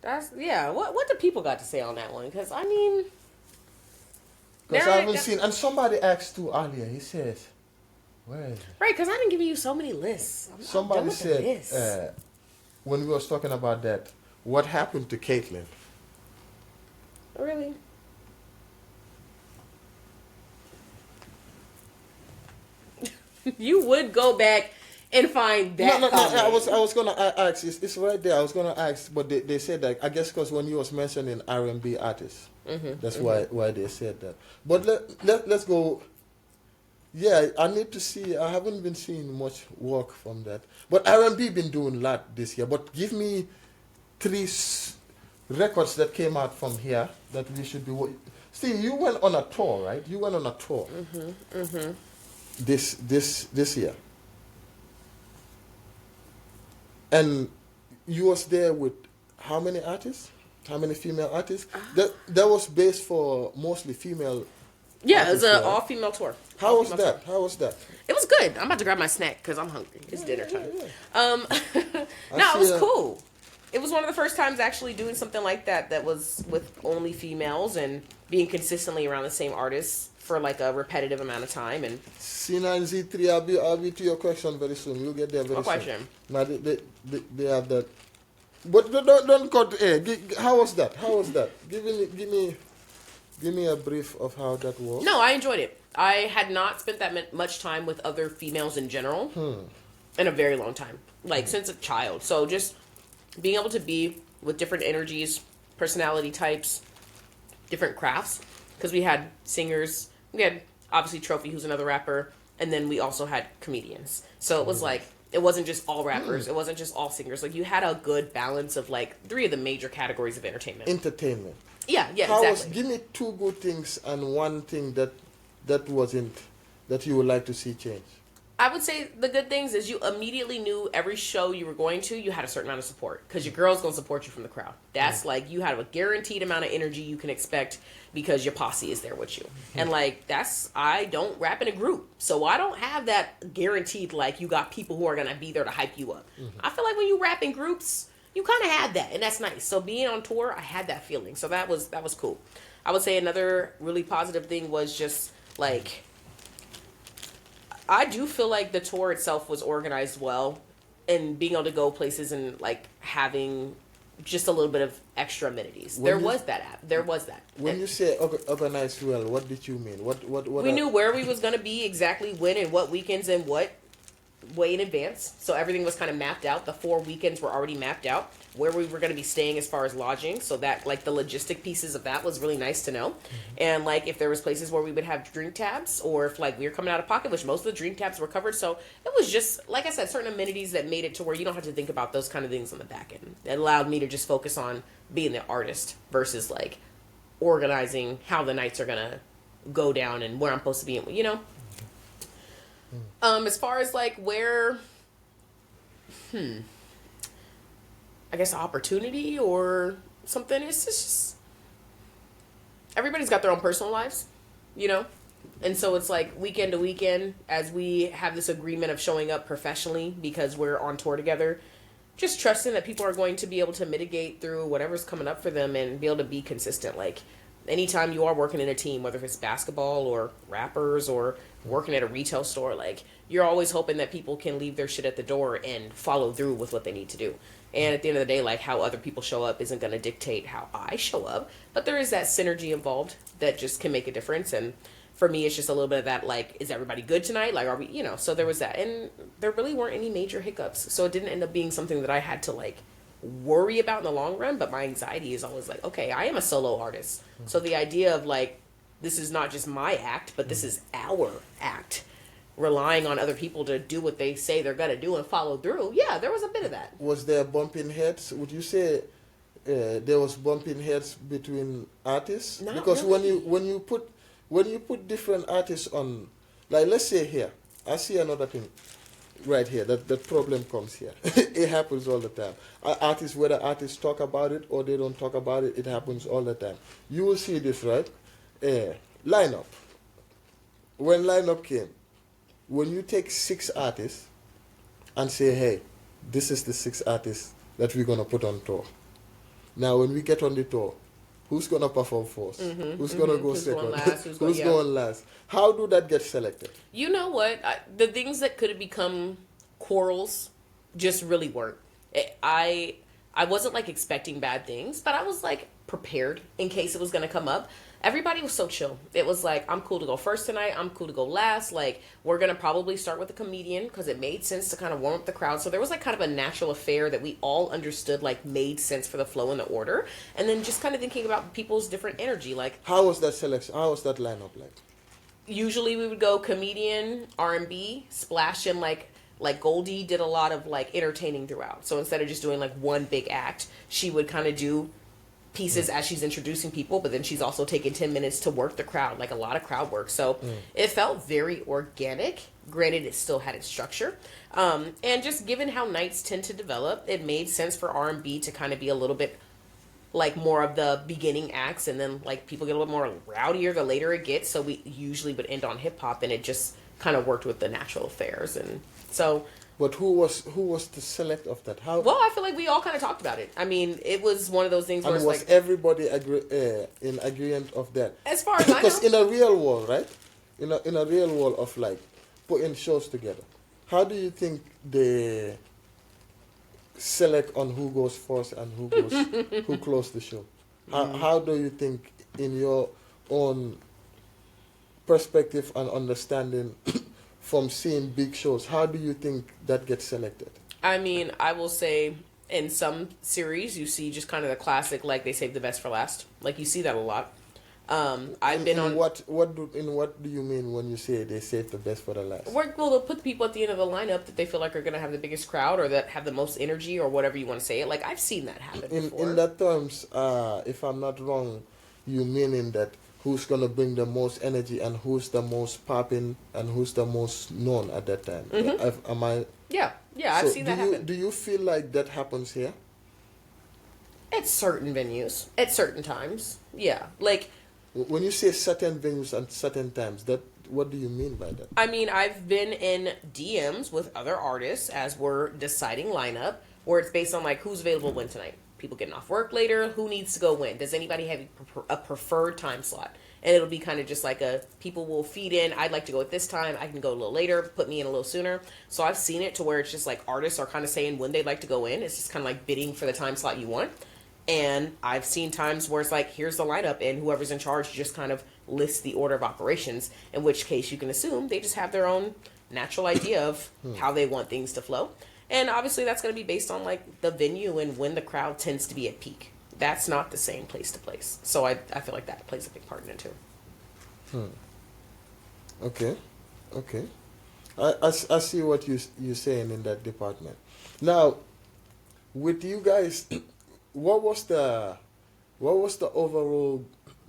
That's, yeah. What do people got to say on that one? Because I mean, Because now I I haven't got- seen, and somebody asked too earlier. He says, "Where is it?" right? Because I've been giving you so many lists. I'm done Somebody with the lists. said when we was talking about that, what happened to Caitlyn? Really? You would go back and find that. No. comment. I was gonna ask. It's right there. I was gonna ask, but they said that. I guess because when you was mentioning R&B artists, that's why they said that. But let's go. Yeah, I need to see. I haven't been seeing much work from that. But R&B been doing a lot this year. But give me three records that came out from here that we should be. See, you went on a tour, right? You went on a tour. This year. And you was there with how many artists? How many female artists? That was based for mostly female. Yeah, it was artists, an right? all-female tour. How was All-female that? How was that? tour. It was good. I'm about to grab my snack because I'm hungry. It's dinner time. yeah. No, it see was a- cool. It was one of the first times actually doing something like that was with only females and being consistently around the same artists for like a repetitive amount of time. And C9, Z3, I'll be to your question very soon. We'll get there very What soon. question? Now they have that. But don't cut air. How was that? How was that? Give me a brief of how that was. no, I enjoyed it. I had not spent that much time with other females in general in a very long time, like since a child. So just being able to be with different energies, personality types, different crafts, because we had singers, we had obviously Trophy, who's another rapper, and then we also had comedians. So it was like, it wasn't just all rappers, it wasn't just all singers. Like you had a good balance of like three of the major categories of entertainment. Entertainment. Yeah, How exactly. was? Give me two good things and one thing that wasn't, that you would like to see change. I would say the good things is you immediately knew every show you were going to, you had a certain amount of support because your girl's going to support you from the crowd. That's like, you have a guaranteed amount of energy you can expect because your posse is there with you. And like, I don't rap in a group. So I don't have that guaranteed, like you got people who are going to be there to hype you up. I feel like when you rap in groups, you kind of have that and that's nice. So being on tour, I had that feeling. So that was cool. I would say another really positive thing was just like, I do feel like the tour itself was organized well and being able to go places and like having just a little bit of extra amenities. When There you- was that app. There was that. When And you say organized well, what did you mean? What we knew where we was gonna be exactly when and what weekends and what way in advance. So everything was kind of mapped out. The 4 weekends were already mapped out where we were going to be staying as far as lodging. So that like the logistic pieces of that was really nice to know. And like if there was places where we would have drink tabs or if like we were coming out of pocket, which most of the drink tabs were covered. So it was just, like I said, certain amenities that made it to where you don't have to think about those kind of things on the back end. It allowed me to just focus on being the artist versus like organizing how the nights are going to go down and where I'm supposed to be, you know? As far as like where, I guess opportunity or something, it's just everybody's got their own personal lives, you know? And so it's like weekend to weekend as we have this agreement of showing up professionally because we're on tour together, just trusting that people are going to be able to mitigate through whatever's coming up for them and be able to be consistent. Like anytime you are working in a team, whether it's basketball or rappers or working at a retail store, like you're always hoping that people can leave their shit at the door and follow through with what they need to do. And at the end of the day, like how other people show up isn't going to dictate how I show up, but there is that synergy involved that just can make a difference. And for me, it's just a little bit of that, like, is everybody good tonight? Like, are we, you know, so there was that. And there really weren't any major hiccups. So it didn't end up being something that I had to like worry about in the long run, but my anxiety is always like, okay, I am a solo artist. So the idea of like, this is not just my act, but this is our act. Relying on other people to do what they say they're gonna do and follow through. Yeah, there was a bit of that. Was there bumping heads? Would you say there was bumping heads between artists? Not Because really. when you put different artists on, like let's say here, I see another thing right here. That problem comes here. It happens all the time. Artists, whether artists talk about it or they don't talk about it, it happens all the time. You will see this, right? Lineup. When lineup came, when you take 6 artists and say, hey, this is the 6 artists that we're gonna put on tour. Now, when we get on the tour, who's gonna perform 1st? Who's gonna go Who's second? going last? Who's going last? How do that get selected? You know what? The things that could have become quarrels just really weren't. I wasn't like expecting bad things, but I was like prepared in case it was going to come up. Everybody was so chill. It was like, I'm cool to go first tonight. I'm cool to go last. Like, we're going to probably start with a comedian because it made sense to kind of warm up the crowd. So there was like kind of a natural affair that we all understood, like made sense for the flow and the order. And then just kind of thinking about people's different energy. Like, How was that selection? How was that lineup like? usually we would go comedian, R&B, splash in like Goldie did a lot of like entertaining throughout. So instead of just doing like one big act, she would kind of do pieces as she's introducing people, but then she's also taking 10 minutes to work the crowd, like a lot of crowd work. So it felt very organic. Granted, it still had its structure. And just given how nights tend to develop, it made sense for R&B to kind of be a little bit like more of the beginning acts, and then like people get a little more rowdier the later it gets. So we usually would end on hip hop, and it just kind of worked with the natural affairs. And so, But who was the select of that? How? well, I feel like we all kind of talked about it. I mean, it was one of those things where And it's was like, everybody in agreement of that? as far as I Because know, in a real world, right? In a real world of like putting shows together, how do you think they select on who goes first and who close the show? How do you think, in your own perspective and understanding, from seeing big shows, how do you think that gets selected? I mean, I will say in some series you see just kind of the classic, like they save the best for last. Like you see that a lot. I've been on what do you mean when you say they save the best for the last? well, they'll put the people at the end of the lineup that they feel like are going to have the biggest crowd or that have the most energy or whatever you want to say it. Like I've seen that happen before. In that terms, if I'm not wrong, you meaning that who's gonna bring the most energy and who's the most popping and who's the most known at that time? Am I? Yeah, I've seen that happen. Do you feel like that happens here? At certain venues, at certain times, yeah. Like, When you say certain venues and certain times, that what do you mean by that? I mean, I've been in DMs with other artists as we're deciding lineup, where it's based on like who's available when tonight. People getting off work later, who needs to go when? Does anybody have a preferred time slot? and it'll be kind of just like a people will feed in. I'd like to go at this time. I can go a little later. Put me in a little sooner. So I've seen it to where it's just like artists are kind of saying when they'd like to go in. It's just kind of like bidding for the time slot you want. And I've seen times where it's like, here's the lineup, and whoever's in charge just kind of lists the order of operations, in which case you can assume they just have their own natural idea of how they want things to flow. And obviously that's going to be based on like the venue and when the crowd tends to be at peak. That's not the same place to place. So I feel like that plays a big part in it too. Okay. Okay. I see what you're saying in that department. Now, with you guys, what was the overall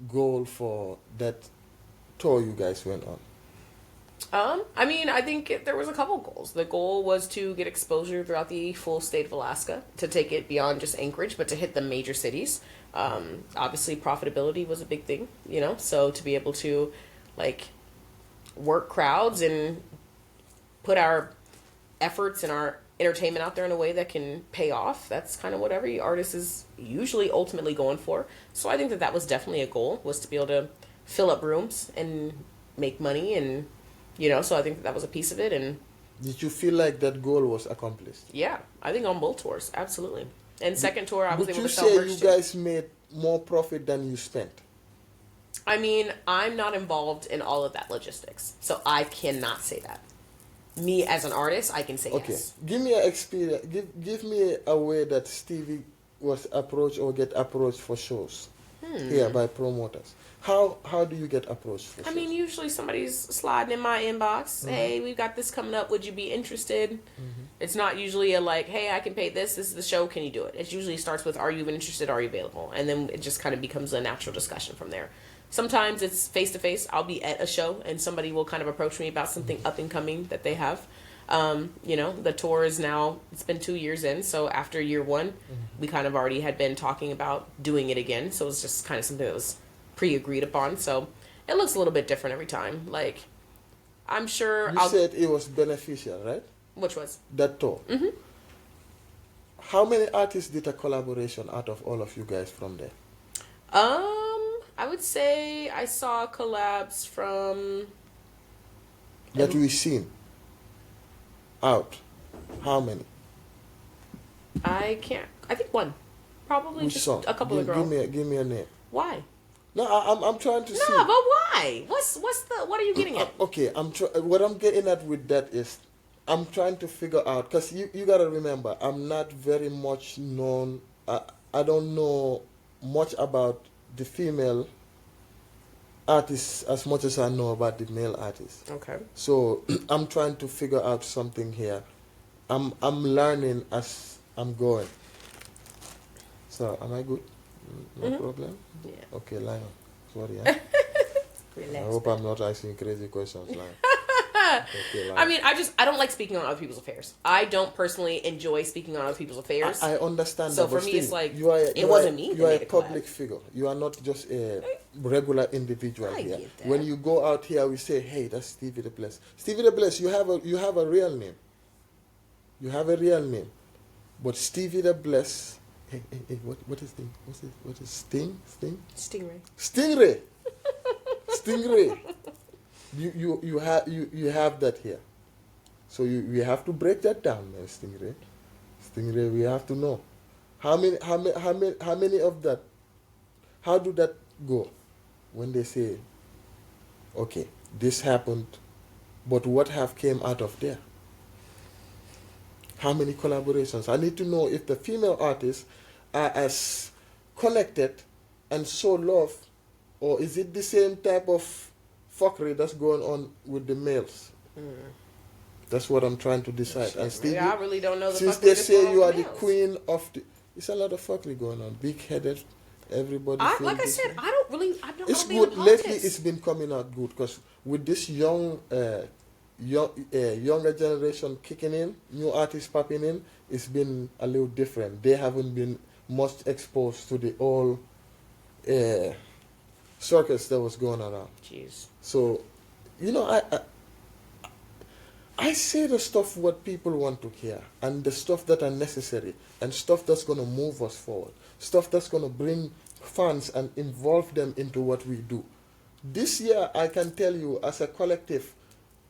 goal for that tour you guys went on? I mean, I think there was a couple goals. The goal was to get exposure throughout the full state of Alaska, to take it beyond just Anchorage, but to hit the major cities. Obviously, profitability was a big thing, you know, so to be able to, like, work crowds and put our efforts and our entertainment out there in a way that can pay off. That's kind of what every artist is usually ultimately going for. So I think that was definitely a goal, was to be able to fill up rooms and make money, and you know, so I think that was a piece of it. And did you feel like that goal was accomplished? Yeah, I think on both tours, absolutely. And second tour, I was able to sell merch. Would you say you guys made more profit than you spent? I mean, I'm not involved in all of that logistics, so I cannot say that. Me as an artist, I can say yes. Give me an experience. Give me a way that Stevie was approached or get approached for shows here by promoters. How do you get approached for shows? I mean, usually somebody's sliding in my inbox. Hey, we've got this coming up. Would you be interested? It's not usually a like, hey, I can pay this. This is the show. Can you do it? It usually starts with, are you interested? Are you available? And then it just kind of becomes a natural discussion from there. Sometimes it's face to face. I'll be at a show and somebody will kind of approach me about something up and coming that they have. You know, the tour is now, it's been 2 years in. So after year one, we kind of already had been talking about doing it again. So it was just kind of something that was pre-agreed upon. So it looks a little bit different every time. Like, I'm sure you said it was beneficial, right? Which was? That tour. How many artists did a collaboration out of all of you guys from there? I would say I saw collabs from that we've seen out. How many? I think one. Probably Which just song? a couple of girls. Give me a name. Why? No, I'm trying to see. No, but why? What are you getting at? Okay, what I'm getting at with that is I'm trying to figure out, because you got to remember, I'm not very much known. I don't know much about the female artists as much as I know about the male artists. Okay. So I'm trying to figure out something here. I'm learning as I'm going. So am I good? No problem? Yeah. Okay, Lion. Sorry. Eh? Relax. I hope I'm not asking crazy questions, Lion. Okay, Lion. I mean, I don't like speaking on other people's affairs. I don't personally enjoy speaking on other people's affairs. I understand so that. So for me, it's like, it wasn't me. You are a public figure. You are not just a regular individual here. Get that. When you go out here, we say, hey, that's Stevie the Bless. Stevie the Bless, you have a real name. You have a real name. But Stevie the Bless, hey, what is the, what is Sting? Stingray. Stingray. You have that here. So you have to break that down, man, Stingray. Stingray, we have to know. How many of that, how do that go when they say, okay, this happened, but what have came out of there? How many collaborations? I need to know if the female artists are as connected and so love, or is it the same type of fuckery that's going on with the males? That's what I'm trying to decide. Shit, and Stevie, I really don't know the since fuckery they that's say going you on are with the males. queen of the, it's a lot of fuckery going on. Big-headed, everybody. Like I said, I don't It's be in the good. Lately, politics. it's been coming out good because with this younger generation kicking in, new artists popping in, it's been a little different. They haven't been much exposed to the old circus that was going around. Jeez. So, you know, I say the stuff what people want to hear and the stuff that are necessary and stuff that's going to move us forward, stuff that's going to bring fans and involve them into what we do. This year, I can tell you, as a collective,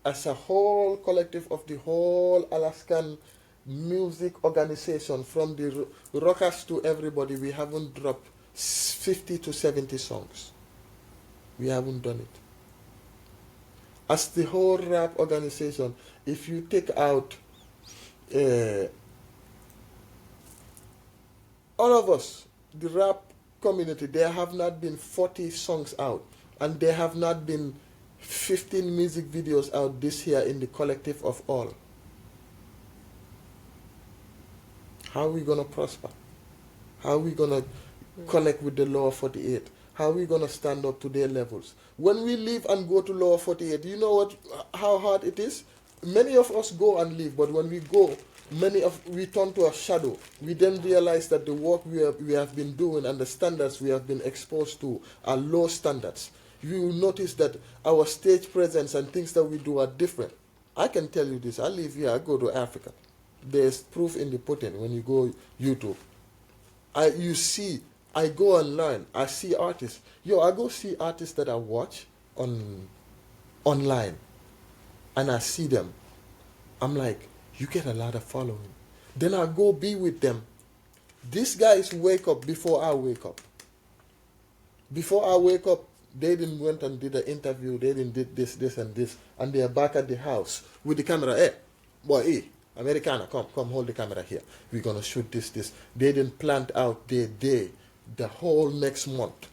as a whole collective of the whole Alaskan music organization, from the rockers to everybody, we haven't dropped 50 to 70 songs. We haven't done it. As the whole rap organization, if you take out uh, all of us, the rap community, there have not been 40 songs out, and there have not been 15 music videos out this year in the collective of all. How are we going to prosper? How are we going to connect with the Lower 48? How are we going to stand up to their levels? When we leave and go to Lower 48, you know what? How hard it is? Many of us go and leave, but when we go, we turn to a shadow. We then realize that the work we have been doing and the standards we have been exposed to are low standards. You will notice that our stage presence and things that we do are different. I can tell you this. I live here. I go to Africa. There's proof in the pudding when you go YouTube. I go online. I see artists. I go see artists that I watch online, and I see them. I'm like, you get a lot of following. Then I go be with them. These guys wake up before I wake up. Before I wake up, they didn't went and did an interview. They didn't did this, and this. And they are back at the house with the camera. Hey, boy, hey, Americana, come hold the camera here. We're going to shoot this. They didn't plant out their day the whole next month.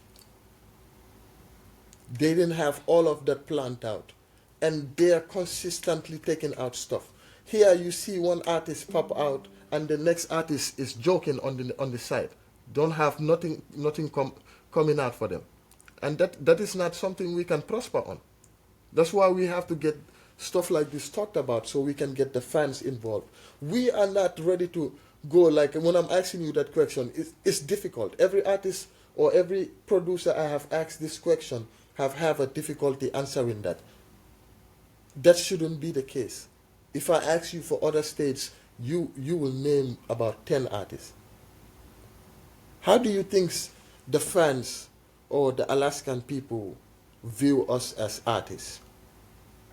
They didn't have all of that planned out. And they are consistently taking out stuff. Here you see one artist pop out, and the next artist is joking on the side. Don't have nothing coming out for them. And that is not something we can prosper on. That's why we have to get stuff like this talked about, so we can get the fans involved. We are not ready to go, like when I'm asking you that question, it's difficult. Every artist or every producer I have asked this question have a difficulty answering that. That shouldn't be the case. If I ask you for other states, you will name about 10 artists. How do you think the fans or the Alaskan people view us as artists?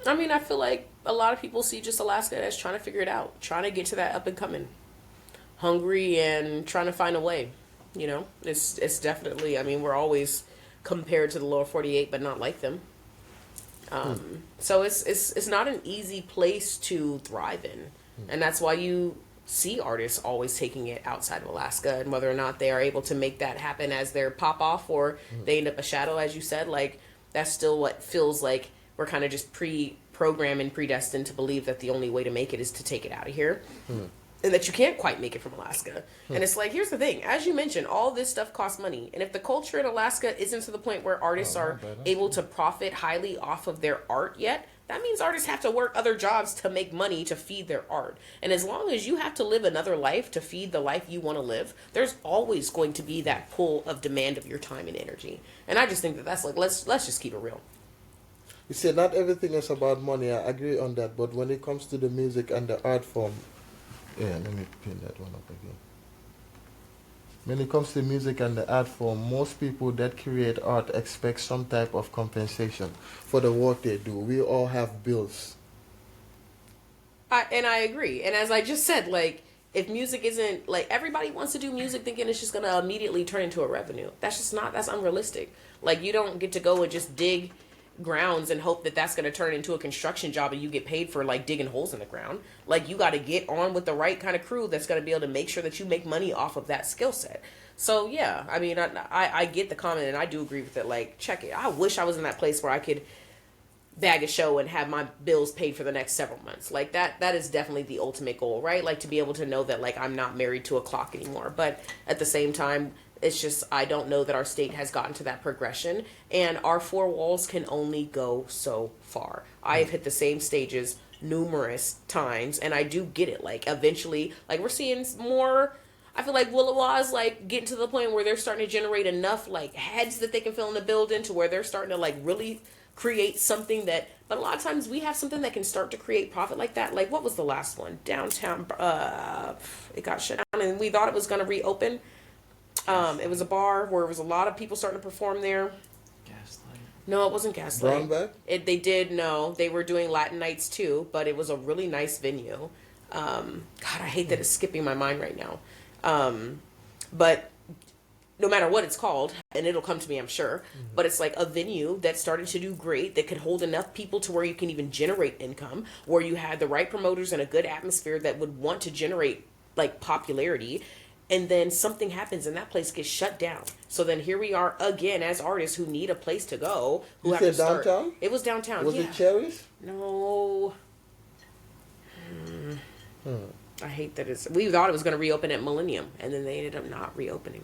I mean, I feel like a lot of people see just Alaska as trying to figure it out, trying to get to that up and coming, hungry and trying to find a way. You know, it's definitely. I mean, we're always compared to the lower 48, but not like them. So it's not an easy place to thrive in, and that's why you see artists always taking it outside of Alaska, and whether or not they are able to make that happen as their pop off or they end up a shadow, as you said, like that's still what feels like we're kind of just pre-programmed and predestined to believe that the only way to make it is to take it out of here. And that you can't quite make it from Alaska. And it's like, here's the thing. As you mentioned, all this stuff costs money. And if the culture in Alaska isn't to the point where artists are able to profit highly off of their art yet, that means artists have to work other jobs to make money to feed their art. And as long as you have to live another life to feed the life you want to live, there's always going to be that pull of demand of your time and energy. And I just think that that's like, let's just keep it real. You say not everything is about money. I agree on that. But when it comes to the music and the art form, yeah, let me pin that one up again. When it comes to music and the art form, most people that create art expect some type of compensation for the work they do. We all have bills. And I agree. And as I just said, like, if music isn't, like, everybody wants to do music thinking it's just going to immediately turn into a revenue. That's just not, that's unrealistic. Like, you don't get to go and just dig grounds and hope that that's going to turn into a construction job and you get paid for like digging holes in the ground. Like, you got to get on with the right kind of crew that's going to be able to make sure that you make money off of that skill set. So yeah, I mean, I get the comment and I do agree with it. Like, check it. I wish I was in that place where I could bag a show and have my bills paid for the next several months. Like that is definitely the ultimate goal, right? Like, to be able to know that like I'm not married to a clock anymore. But at the same time, it's just, I don't know that our state has gotten to that progression, and our four walls can only go so far. I have hit the same stages numerous times, and I do get it. Like, eventually, like, we're seeing more, I feel like Willowa is like getting to the point where they're starting to generate enough like heads that they can fill in the building to where they're starting to like really create something that, but a lot of times we have something that can start to create profit like that. Like, what was the last one? Downtown, it got shut down and we thought it was going to reopen. It was a bar where there was a lot of people starting to perform there. No, it wasn't Gaslight. Brown bag? They did, no. They were doing Latin nights too, but it was a really nice venue. God, I hate that it's skipping my mind right now. But no matter what it's called, and it'll come to me, I'm sure, but it's like a venue that started to do great, that could hold enough people to where you can even generate income, where you had the right promoters and a good atmosphere that would want to generate like popularity. And then something happens and that place gets shut down. So then here we are again as artists who need a place to go. Who You have to said start. downtown? It was downtown. Was yeah. it Cherries? No. I hate that it's. We thought it was going to reopen at Millennium, and then they ended up not reopening.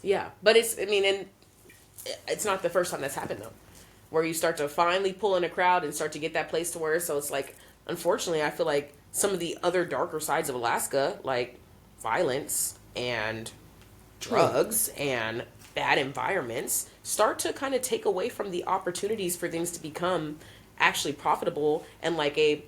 Yeah, but it's. I mean, and it's not the first time that's happened though, where you start to finally pull in a crowd and start to get that place to where. So it's like, unfortunately, I feel like some of the other darker sides of Alaska, like violence and drugs and bad environments, start to kind of take away from the opportunities for things to become actually profitable and like a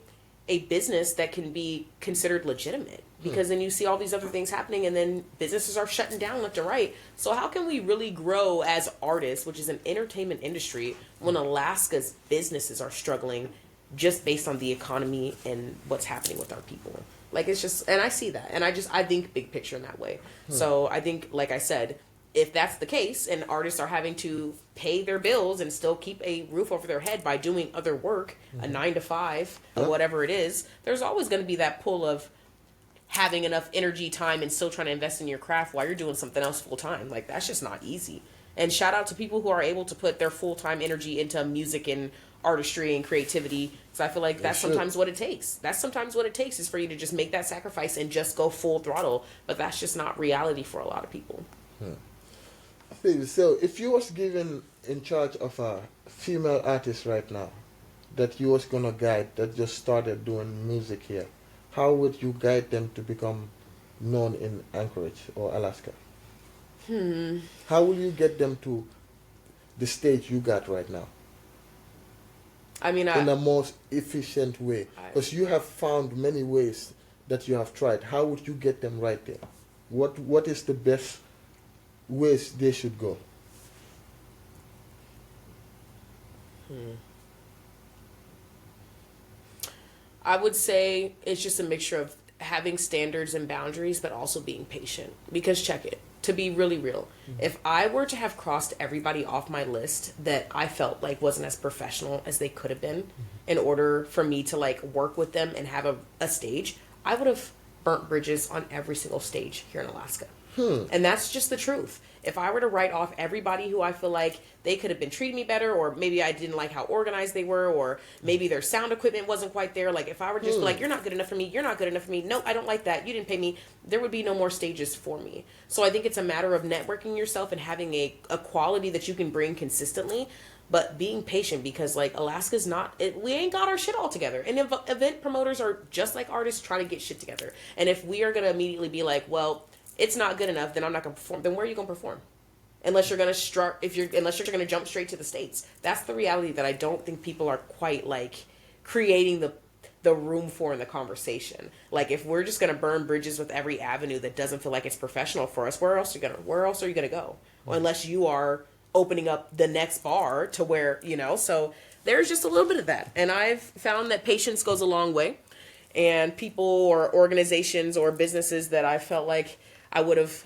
business that can be considered legitimate. Because then you see all these other things happening and then businesses are shutting down left and right. So how can we really grow as artists, which is an entertainment industry, when Alaska's businesses are struggling just based on the economy and what's happening with our people? Like, it's just, and I see that, and I think big picture in that way. So I think, like I said, if that's the case and artists are having to pay their bills and still keep a roof over their head by doing other work, a 9 to 5 or whatever it is, there's always going to be that pull of having enough energy, time, and still trying to invest in your craft while you're doing something else full time. Like, that's just not easy. And shout out to people who are able to put their full time energy into music and artistry and creativity. So I feel like that's sometimes what it takes. That's sometimes what it takes, is for you to just make that sacrifice and just go full throttle. But that's just not reality for a lot of people. So if you was given in charge of a female artist right now that you was gonna guide, that just started doing music here, how would you guide them to become known in Anchorage or Alaska? How will you get them to the stage you got right now? I mean, in the most efficient way, because you have found many ways that you have tried. How would you get them right there? What is the best ways they should go? I would say it's just a mixture of having standards and boundaries, but also being patient. Because check it, to be really real, if I were to have crossed everybody off my list that I felt like wasn't as professional as they could have been, in order for me to like work with them and have a stage, I would have burnt bridges on every single stage here in Alaska. And that's just the truth. If I were to write off everybody who I feel like they could have been treating me better, or maybe I didn't like how organized they were, or maybe their sound equipment wasn't quite there. Like, if I were just like, you're not good enough for me, you're not good enough for me, no, I don't like that, you didn't pay me, there would be no more stages for me. So I think it's a matter of networking yourself and having a quality that you can bring consistently, but being patient, because like Alaska's not, we ain't got our shit all together. And event promoters are just like artists trying to get shit together. And if we are going to immediately be like, well, it's not good enough, then I'm not going to perform, then where are you going to perform? Unless you're going to unless you're going to jump straight to the States. That's the reality that I don't think people are quite like creating the room for in the conversation. Like, if we're just going to burn bridges with every avenue that doesn't feel like it's professional for us, where else are you going to go? Well, unless you are opening up the next bar to where, so there's just a little bit of that. And I've found that patience goes a long way. And people or organizations or businesses that I felt like I would have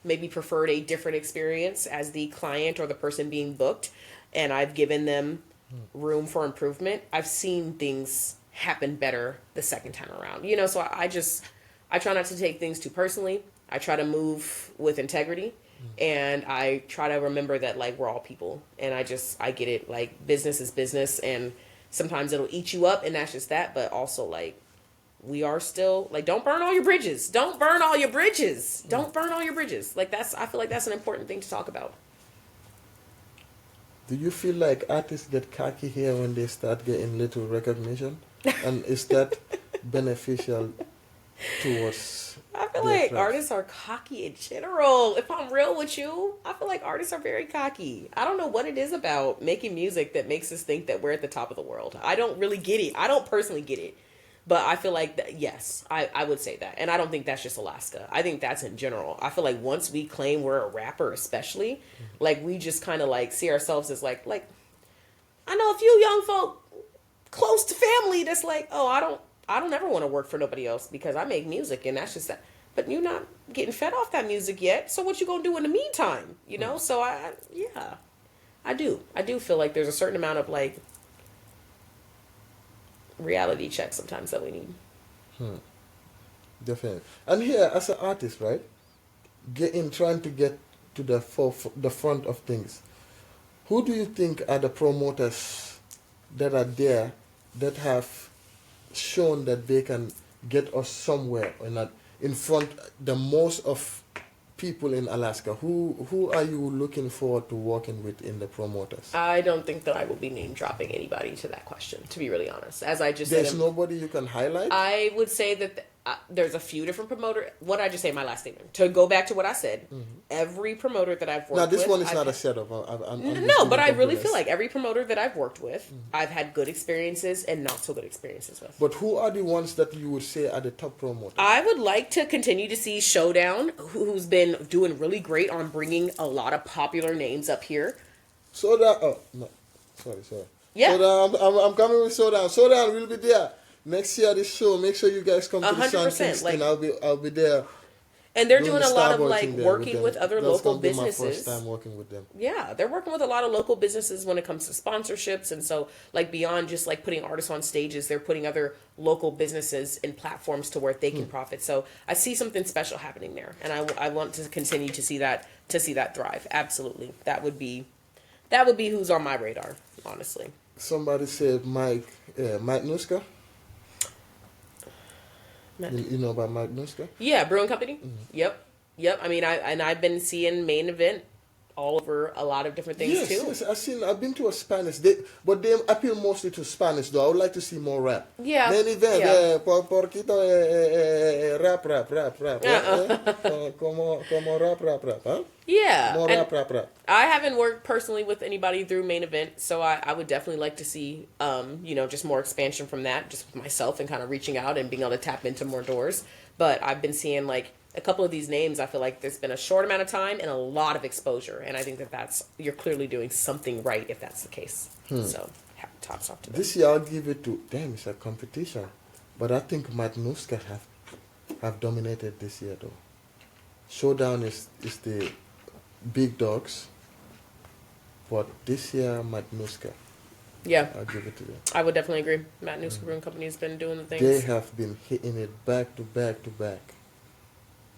maybe preferred a different experience as the client or the person being booked, and I've given them room for improvement, I've seen things happen better the second time around. So I try not to take things too personally. I try to move with integrity, and I try to remember that like we're all people, and I get it, like business is business, and sometimes it'll eat you up, and that's just that, but also like we are still like, don't burn all your bridges. Don't burn all your bridges. Don't burn all your bridges. Like, I feel like that's an important thing to talk about. Do you feel like artists get cocky here when they start getting little recognition? And is that beneficial towards I feel like artists are cocky in general. If I'm real with you, I feel like artists are very cocky. I don't know what it is about making music that makes us think that we're at the top of the world. I don't really get it. I don't personally get it. But I feel like yes, I would say that. And I don't think that's just Alaska. I think that's in general. I feel like once we claim we're a rapper, especially, like we just kind of like see ourselves as like I know a few young folk close to family that's like, oh, I don't ever want to work for nobody else because I make music and that's just that. But you're not getting fed off that music yet. So what you gonna do in the meantime? You know? So I do feel like there's a certain amount of like reality check sometimes that we need. Definitely. And here, as an artist, right, trying to get to the front of things. Who do you think are the promoters that are there that have shown that they can get us somewhere or not in front the most of people in Alaska? Who are you looking forward to working with in the promoters? I don't think that I will be name dropping anybody to that question, to be really honest. As I just There's said, nobody you can highlight? I would say that there's a few different promoters. What did I just say in my last statement? To go back to what I said, every promoter that I've worked with... Now, this one is not a setup. No, but I really feel like every promoter that I've worked with, I've had good experiences and not so good experiences with. But who are the ones that you would say are the top promoters? I would like to continue to see Showdown, who's been doing really great on bringing a lot of popular names up here. Sorry. Yeah. Soda, I'm coming with Soda. Soda will be there. Next year, this show, make sure you guys come to the San 100%, Kingston. like, I'll be there. And they're doing a lot of like working with other local businesses. My first time working with them. Yeah, they're working with a lot of local businesses when it comes to sponsorships, and so like beyond just like putting artists on stages, they're putting other local businesses in platforms to where they can profit. So I see something special happening there, and I want to continue to see that thrive. Absolutely, that would be who's on my radar, honestly. Somebody said Mike Nuska. You know about Mike Nuska? Yeah, brewing company. Yep. I mean, I've been seeing Main Event all over a lot of different things too. Yes, I've been to a Spanish, but they appeal mostly to Spanish though. I would like to see more rap. Yeah. Main Event, porquito, rap. Como rap, huh? Yeah. More rap. I haven't worked personally with anybody through Main Event, so I would definitely like to see, just more expansion from that, just with myself and kind of reaching out and being able to tap into more doors. But I've been seeing like a couple of these names. I feel like there's been a short amount of time and a lot of exposure, and I think you're clearly doing something right if that's the case. So tops off to them. This year I'll give it to it's a competition, but I think Matnuska have dominated this year though. Showdown is the big dogs, but this year Matnuska. Yeah, I'll give it to them. I would definitely agree. Matt Nuska Brewing Company has been doing the things. They have been hitting it back to back to back.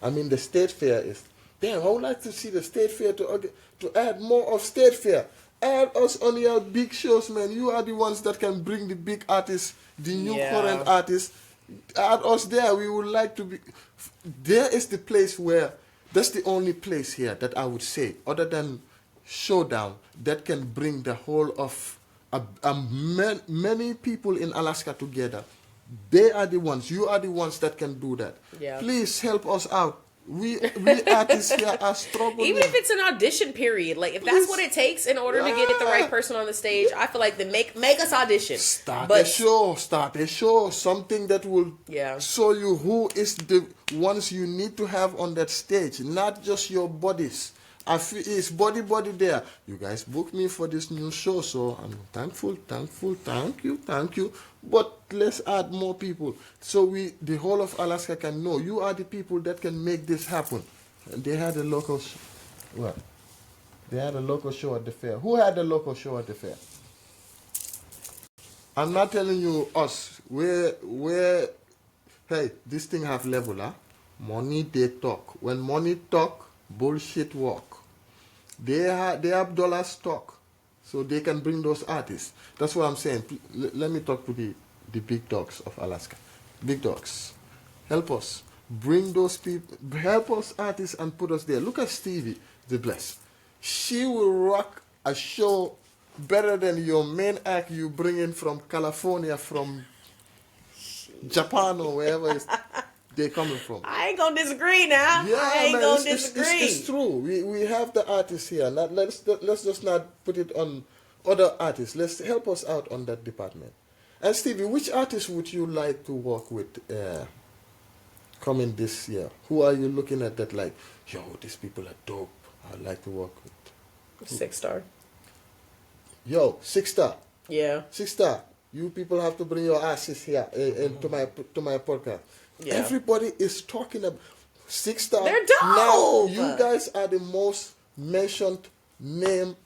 I mean, the state fair is... Damn, I would like to see the state fair to add more of state fair. Add us on your big shows, man. You are the ones that can bring the big artists, the new current artists. Add us there. We would like to be... There is the place where... That's the only place here that I would say, other than Showdown, that can bring the whole of many people in Alaska together. They are the ones. You are the ones that can do that. Yeah. Please help us out. We artists here are struggling. Even if it's an audition period, like if that's what it takes in order to get the right person on the stage, I feel like make us audition. Start a show, something that will show you who is the ones you need to have on that stage, not just your bodies. I feel it's body there. You guys booked me for this new show, so I'm thankful. Thank you. But let's add more people so the whole of Alaska can know you are the people that can make this happen. And they had a local They had a local show at the fair. Who had the local show at the fair? I'm not telling you us. Hey, this thing have level, huh? Money they talk. When money talk, bullshit walk. They have dollars talk, so they can bring those artists. That's what I'm saying. Let me talk to the big dogs of Alaska. Big dogs, help us bring those people. Help us artists and put us there. Look at Stevie, the bless. She will rock a show better than your main act you bring in from California, from Japan or wherever they're coming from. I ain't gonna disagree now. Yeah, I ain't gonna disagree. It's true. We have the artists here. Let's just not put it on other artists. Let's help us out on that department. And Stevie, which artist would you like to work with coming this year? Who are you looking at that like, yo, these people are dope. I'd like to work with. 6 Star. Yo, 6 Star. Yeah. 6 Star. You people have to bring your asses here to my podcast. Yeah. Everybody is talking about 6 Star. They're dope. Now you guys are the most mentioned name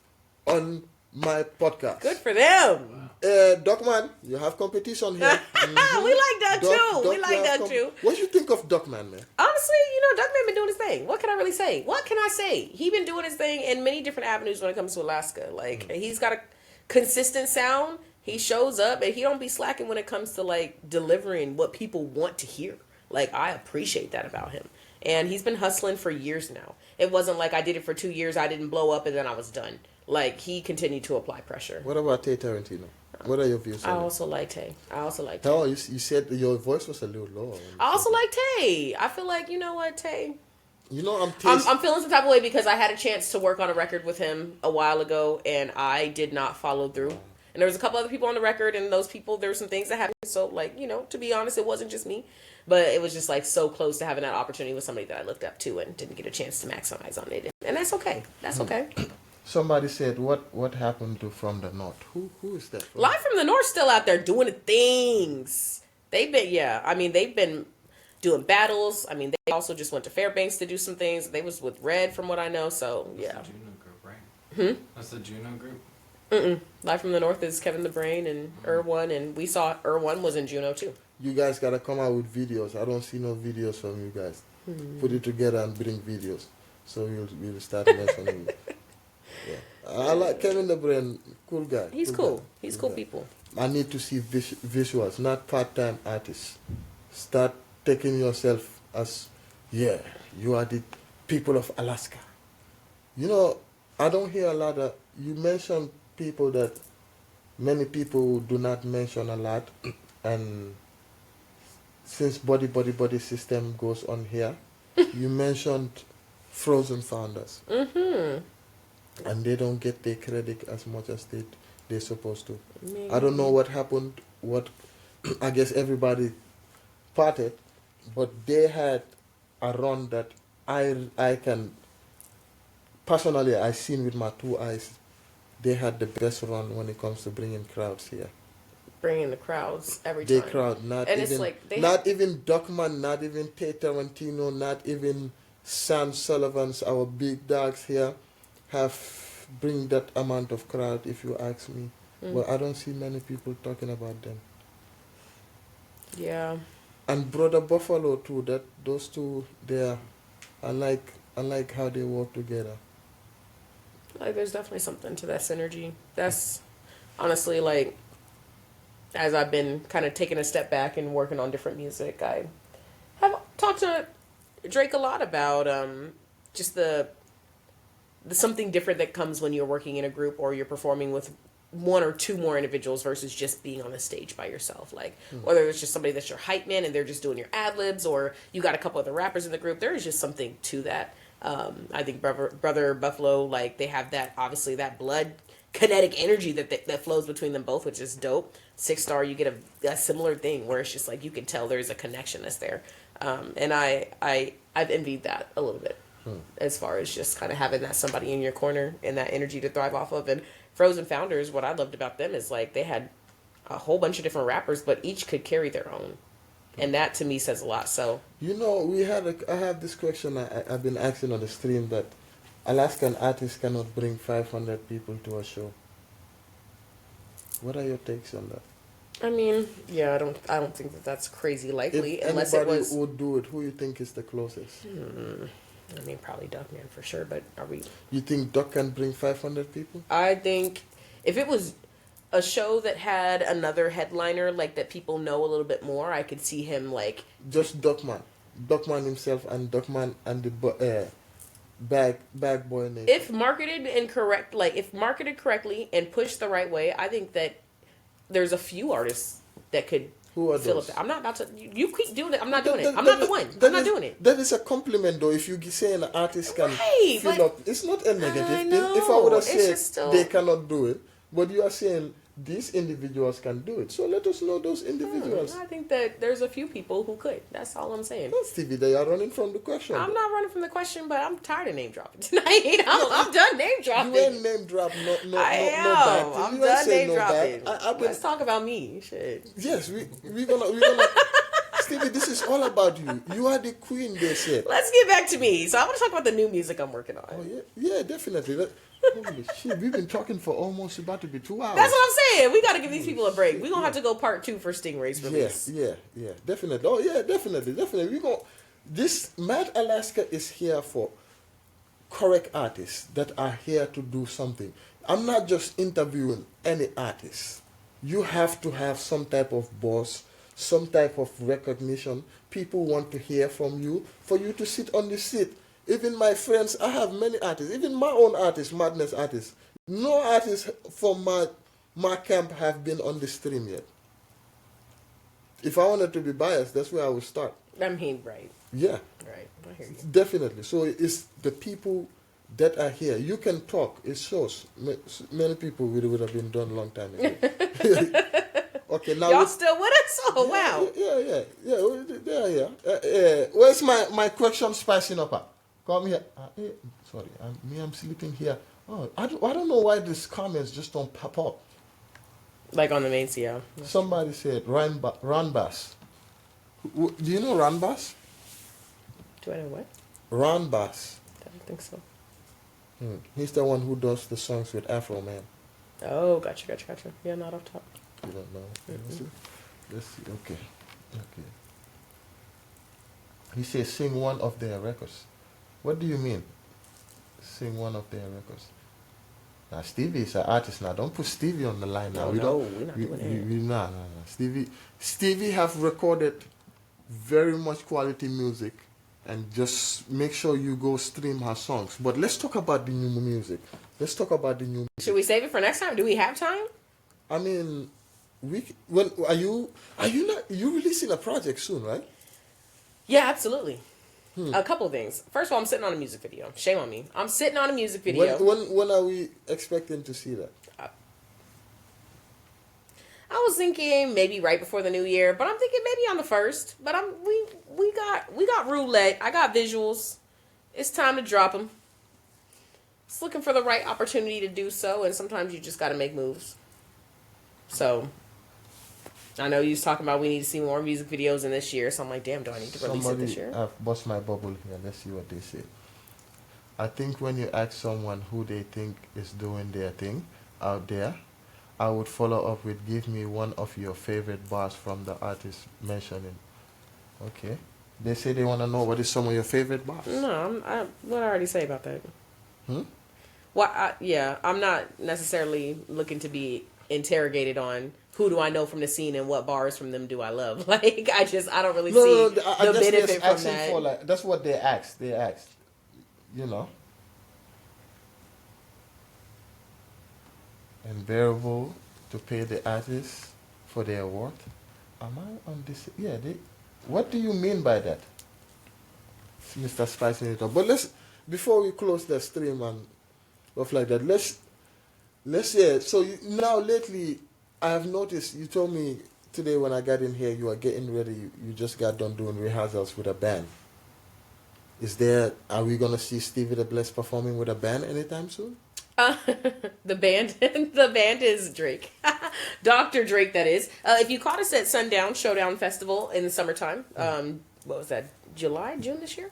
on my podcast. Good for them. Duckman, you have competition here. We like Duck too. We like Duck too. What do you think of Duckman, man? Honestly, Duckman been doing his thing. What can I really say? What can I say? He been doing his thing in many different avenues when it comes to Alaska. Like he's got a consistent sound. He shows up and he don't be slacking when it comes to like delivering what people want to hear. Like I appreciate that about him. And he's been hustling for years now. It wasn't like I did it for 2 years, I didn't blow up and then I was done. Like he continued to apply pressure. What about Tay Tarantino? What are your views on I it? also like Tay. Oh, you said your voice was a little low. I also like Tay. I feel like, you know what, Tay? I'm feeling some type of way because I had a chance to work on a record with him a while ago and I did not follow through. And there was a couple other people on the record and those people, there were some things that happened. So like, to be honest, it wasn't just me. But it was just like so close to having that opportunity with somebody that I looked up to and didn't get a chance to maximize on it. And that's okay. That's okay. Somebody said, what happened to From the North? Who is that? Live from the North still out there doing the things. They've been doing battles. I mean, they also just went to Fairbanks to do some things. They was with Red from what I know. So, yeah. That's the Juno group, right? That's the Juno group? Live from the North is Kevin the Brain and Erwan. And we saw Erwan was in Juno too. You guys got to come out with videos. I don't see no videos from you guys. Put it together and bring videos. So we'll start mentioning it. Yeah. I like Kevin the Brain, cool guy. He's cool. He's cool people. I need to see visuals, not part-time artists. Start taking yourself as, you are the people of Alaska. I don't hear a lot of, you mention people that many people do not mention a lot. And since body system goes on here, you mentioned Frozen Founders. And they don't get their credit as much as they're supposed to. Maybe. I don't know what happened. I guess everybody parted, but they had a run that I can personally I seen with my 2 eyes. They had the best run when it comes to bringing crowds here. Bringing the crowds every time. They crowd not and even it's like even Duckman, not even Tay Tarantino, not even Sam Sullivan's our big dogs here have bring that amount of crowd, if you ask me. Well, I don't see many people talking about them. Yeah. And Brother Buffalo too. Those two there, I like how they work together. Like there's definitely something to that synergy. That's honestly like, as I've been kind of taking a step back and working on different music, I have talked to Drake a lot about just the something different that comes when you're working in a group or you're performing with 1 or 2 more individuals versus just being on a stage by yourself. Like whether it's just somebody that's your hype man and they're just doing your ad libs, or you got a couple other rappers in the group. There is just something to that. I think Brother Buffalo, like they have that, obviously that blood kinetic energy that flows between them both, which is dope. 6 Star, you get a similar thing where it's just like you can tell there's a connection that's there. And I've envied that a little bit. As far as just kind of having that somebody in your corner and that energy to thrive off of. And Frozen Founders, what I loved about them is like they had a whole bunch of different rappers, but each could carry their own. And that to me says a lot. So I have this question I've been asking on the stream, that Alaskan artists cannot bring 500 people to a show. What are your takes on that? I mean, yeah, I don't think that's crazy likely, If unless anybody it was would do it, who you think is the closest? I mean, probably Duckman for sure, but are we... You think Duck can bring 500 people? I think if it was a show that had another headliner, like that people know a little bit more, I could see him like... Just Duckman. Duckman himself and Duckman and the bag boy name. If marketed correctly and pushed the right way, I think that there's a few artists that could... Who are fill those? up. I'm not about to... You keep doing it. I'm not doing it. I'm not the one. I'm not doing it. That is a compliment, though. If you say an artist can fill up, it's not a negative thing. If I would have said they cannot do it, but you are saying these individuals can do it. So let us know those individuals. I think that there's a few people who could. That's all I'm saying. Well, Stevie, they are running from the question. I'm not running from the question, but I'm tired of name dropping tonight. I'm done name dropping. You ain't name drop no bad thing. I'm You ain't done say name no dropping. bad. Let's talk about me. Shit. Yes, we're gonna Stevie, this is all about you. You are the queen, they said. Let's get back to me. So I want to talk about the new music I'm working on. Oh yeah, definitely. Holy shit, we've been talking for almost about to be 2 hours. That's what I'm saying. We got to give these people a break. We're going to have to go part 2 for Stingray's release. Yeah, definitely. Oh yeah, definitely. We go. This Mad Alaska is here for correct artists that are here to do something. I'm not just interviewing any artist. You have to have some type of boss, some type of recognition. People want to hear from you, for you to sit on the seat. Even my friends, I have many artists, even my own artists, Madness artists. No artists from my camp have been on the stream yet. If I wanted to be biased, that's where I would start. I mean, right. Yeah. Right. I hear you. Definitely. So it's the people that are here. You can talk. It shows. Many people would have been done a long time ago. Okay, now y'all still with us? Oh, wow. Yeah. Where's my question spicing up? Come here. Sorry, I'm sleeping here. Oh, I don't know why these comments just don't pop up. Like on the main CEO. Somebody said Ron Bass. Do you know Ron Bass? Do I know what? Ron Bass. I don't think so. He's the one who does the songs with Afro Man. Oh, gotcha. Yeah, not off top. You don't know. Let's see. Okay. He says sing one of their records. What do you mean? Sing one of their records. Now Stevie is an artist now. Don't put Stevie on the line now. We're not doing that. No. Stevie have recorded very much quality music, and just make sure you go stream her songs. But let's talk about the new music. Should we save it for next time? Do we have time? I mean, you releasing a project soon, right? Yeah, absolutely. A couple of things. First of all, I'm sitting on a music video. Shame on me. I'm sitting on a music video. When are we expecting to see that? I was thinking maybe right before the new year, but I'm thinking maybe on the 1st. But we got roulette. I got visuals. It's time to drop them. Just looking for the right opportunity to do so, and sometimes you just got to make moves. So I know you was talking about we need to see more music videos in this year, so I'm like, damn, do I need to release it this year? I've bust my bubble here. Let's see what they say. I think when you ask someone who they think is doing their thing out there, I would follow up with, give me one of your favorite bars from the artist mentioning. Okay. They say they want to know what is some of your favorite bars. No, what did I already say about that? I'm not necessarily looking to be interrogated on who do I know from the scene and what bars from them do I love. Like, I don't really see the benefit from that. That's what they asked. You know. And variable to pay the artists for their award. Am I on this? Yeah. What do you mean by that, Mr. Spicing It Up? But before we close the stream and stuff like that, let's So now lately, I have noticed, you told me today when I got in here, you are getting ready, you just got done doing rehearsals with a band. Are we going to see Stevie the Blessed performing with a band anytime soon? The band is Drake. Dr. Drake, that is. If you caught us at Sundown Showdown Festival in the summertime, what was that, June this year?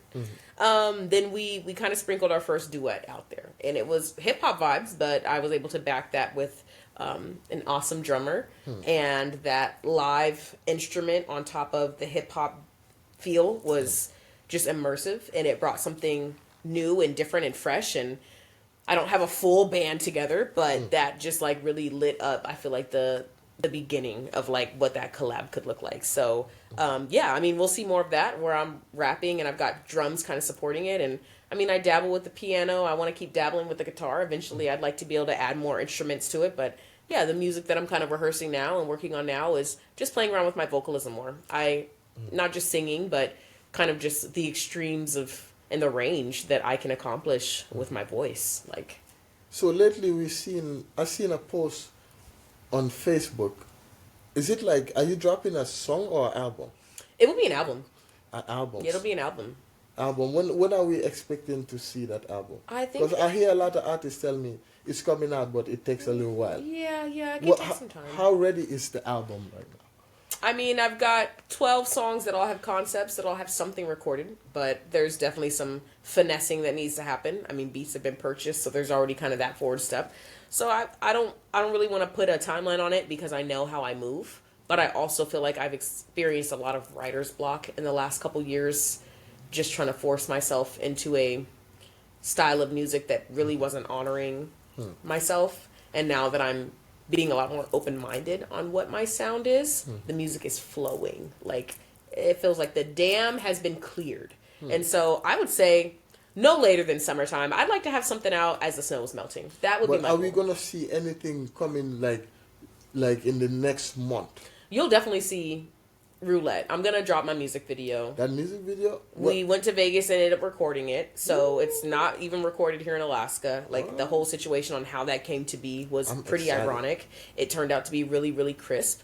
Then we kind of sprinkled our first duet out there. And it was hip-hop vibes, but I was able to back that with an awesome drummer. And that live instrument on top of the hip-hop feel was just immersive. And it brought something new and different and fresh. And I don't have a full band together, but that just like really lit up, I feel like, the beginning of like what that collab could look like. So I mean, we'll see more of that where I'm rapping and I've got drums kind of supporting it. And I mean, I dabble with the piano. I want to keep dabbling with the guitar. Eventually I'd like to be able to add more instruments to it. But yeah, the music that I'm kind of rehearsing now and working on now is just playing around with my vocalism more. Not just singing, but kind of just the extremes of and the range that I can accomplish with my voice. Like, so lately I seen a post on Facebook. Is it like, are you dropping a song or an album? It will be an album. An album. Yeah, it'll be an album. Album. When are we expecting to see that album? I think Because I hear a lot of artists tell me it's coming out, but it takes a little while. Yeah, it can take some time. How ready is the album right now? I mean, I've got 12 songs that all have concepts, that all have something recorded, but there's definitely some finessing that needs to happen. I mean, beats have been purchased, so there's already kind of that forward step. So I don't really want to put a timeline on it because I know how I move, but I also feel like I've experienced a lot of writer's block in the last couple years, just trying to force myself into a style of music that really wasn't honoring myself. And now that I'm being a lot more open-minded on what my sound is, the music is flowing. Like, it feels like the dam has been cleared. And so I would say no later than summertime. I'd like to have something out as the snow is melting. That would be my goal. goal. Are we going to see anything coming like in the next month? You'll definitely see Roulette. I'm going to drop my music video. That music video? We went to Vegas and ended up recording it. So it's not even recorded here in Alaska. Like, the whole situation on how that came to be was pretty excited. ironic. It turned out to be really, really crisp.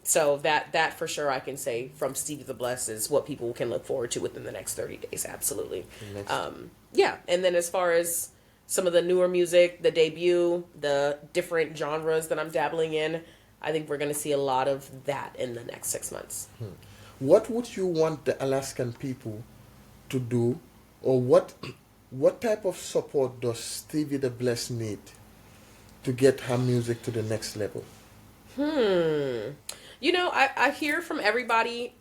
So that for sure I can say from Stevie the Bless is what people can look forward to within the next 30 days. Absolutely. Yeah. And then as far as some of the newer music, the debut, the different genres that I'm dabbling in, I think we're going to see a lot of that in the next 6 months. What would you want the Alaskan people to do, or what type of support does Stevie the Bless need to get her music to the next level? You know, I hear from everybody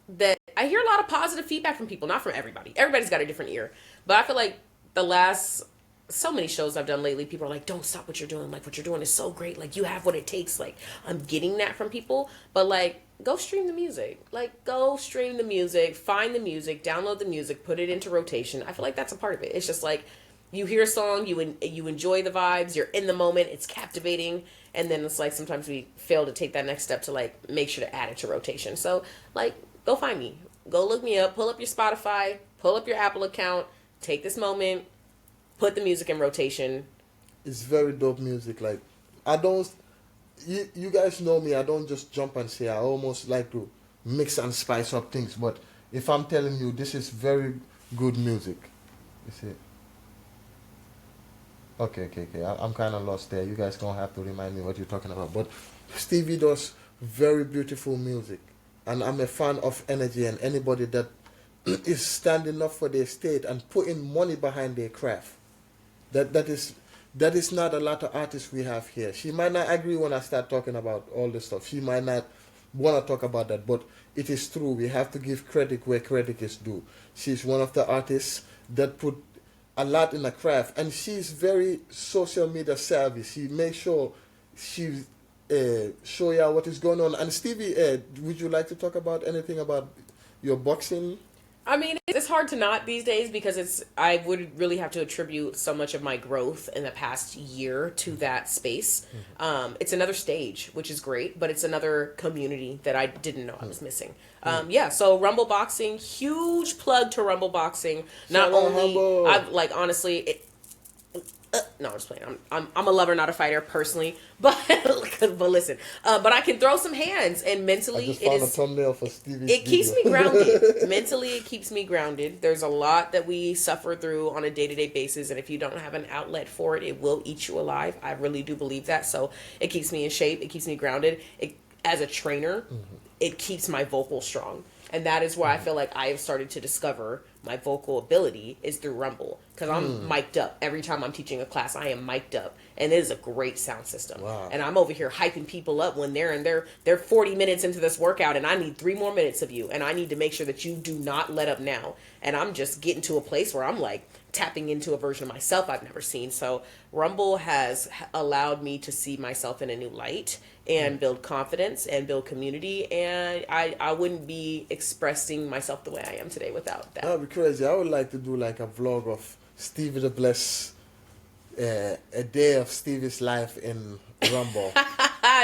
that I hear a lot of positive feedback from people, not from everybody. Everybody's got a different ear. But I feel like the last so many shows I've done lately, people are like, don't stop what you're doing. Like, what you're doing is so great. Like, you have what it takes. Like, I'm getting that from people. But, like, go stream the music. Like, go stream the music, find the music, download the music, put it into rotation. I feel like that's a part of it. It's just like, you hear a song, you enjoy the vibes, you're in the moment, it's captivating. And then it's like, sometimes we fail to take that next step to, like, make sure to add it to rotation. So, like, go find me. Go look me up. Pull up your Spotify. Pull up your Apple account. Take this moment. Put the music in rotation. It's very dope music. Like, I don't, you guys know me, I don't just jump and say, I almost like to mix and spice up things. But if I'm telling you, this is very good music. You see? Okay. I'm kind of lost there. You guys gonna have to remind me what you're talking about. But Stevie does very beautiful music. And I'm a fan of energy, and anybody that is standing up for their state and putting money behind their craft. That is not a lot of artists we have here. She might not agree when I start talking about all this stuff. She might not want to talk about that, but it is true. We have to give credit where credit is due. She's one of the artists that put a lot in the craft, and she's very social media savvy. She makes sure she show you what is going on. And Stevie, would you like to talk about anything about your boxing? I mean, it's hard to not these days because I would really have to attribute so much of my growth in the past year to that space. It's another stage, which is great, but it's another community that I didn't know I was missing. So Rumble Boxing, huge plug to Rumble Boxing. Not only, I've like honestly, no, I'm just playing. I'm a lover, not a fighter, personally. But listen, but I can throw some hands, and mentally, I just found a thumbnail for Stevie's it keeps me grounded. Mentally, it keeps me grounded. There's a lot that we suffer through on a day-to-day basis, and if you don't have an outlet for it, it will eat you alive. I really do believe that. So it keeps me in shape. It keeps me grounded. As a trainer, it keeps my vocal strong. And that is where I feel like I have started to discover my vocal ability is through Rumble. Because I'm mic'd up. Every time I'm teaching a class, I am mic'd up. And it is a great sound system. Wow. And I'm over here hyping people up when they're 40 minutes into this workout and I need 3 more minutes of you. And I need to make sure that you do not let up now. And I'm just getting to a place where I'm like tapping into a version of myself I've never seen. So Rumble has allowed me to see myself in a new light and build confidence and build community. And I wouldn't be expressing myself the way I am today without that. That would be crazy. I would like to do like a vlog of Stevie the Bless, a day of Stevie's life in Rumble.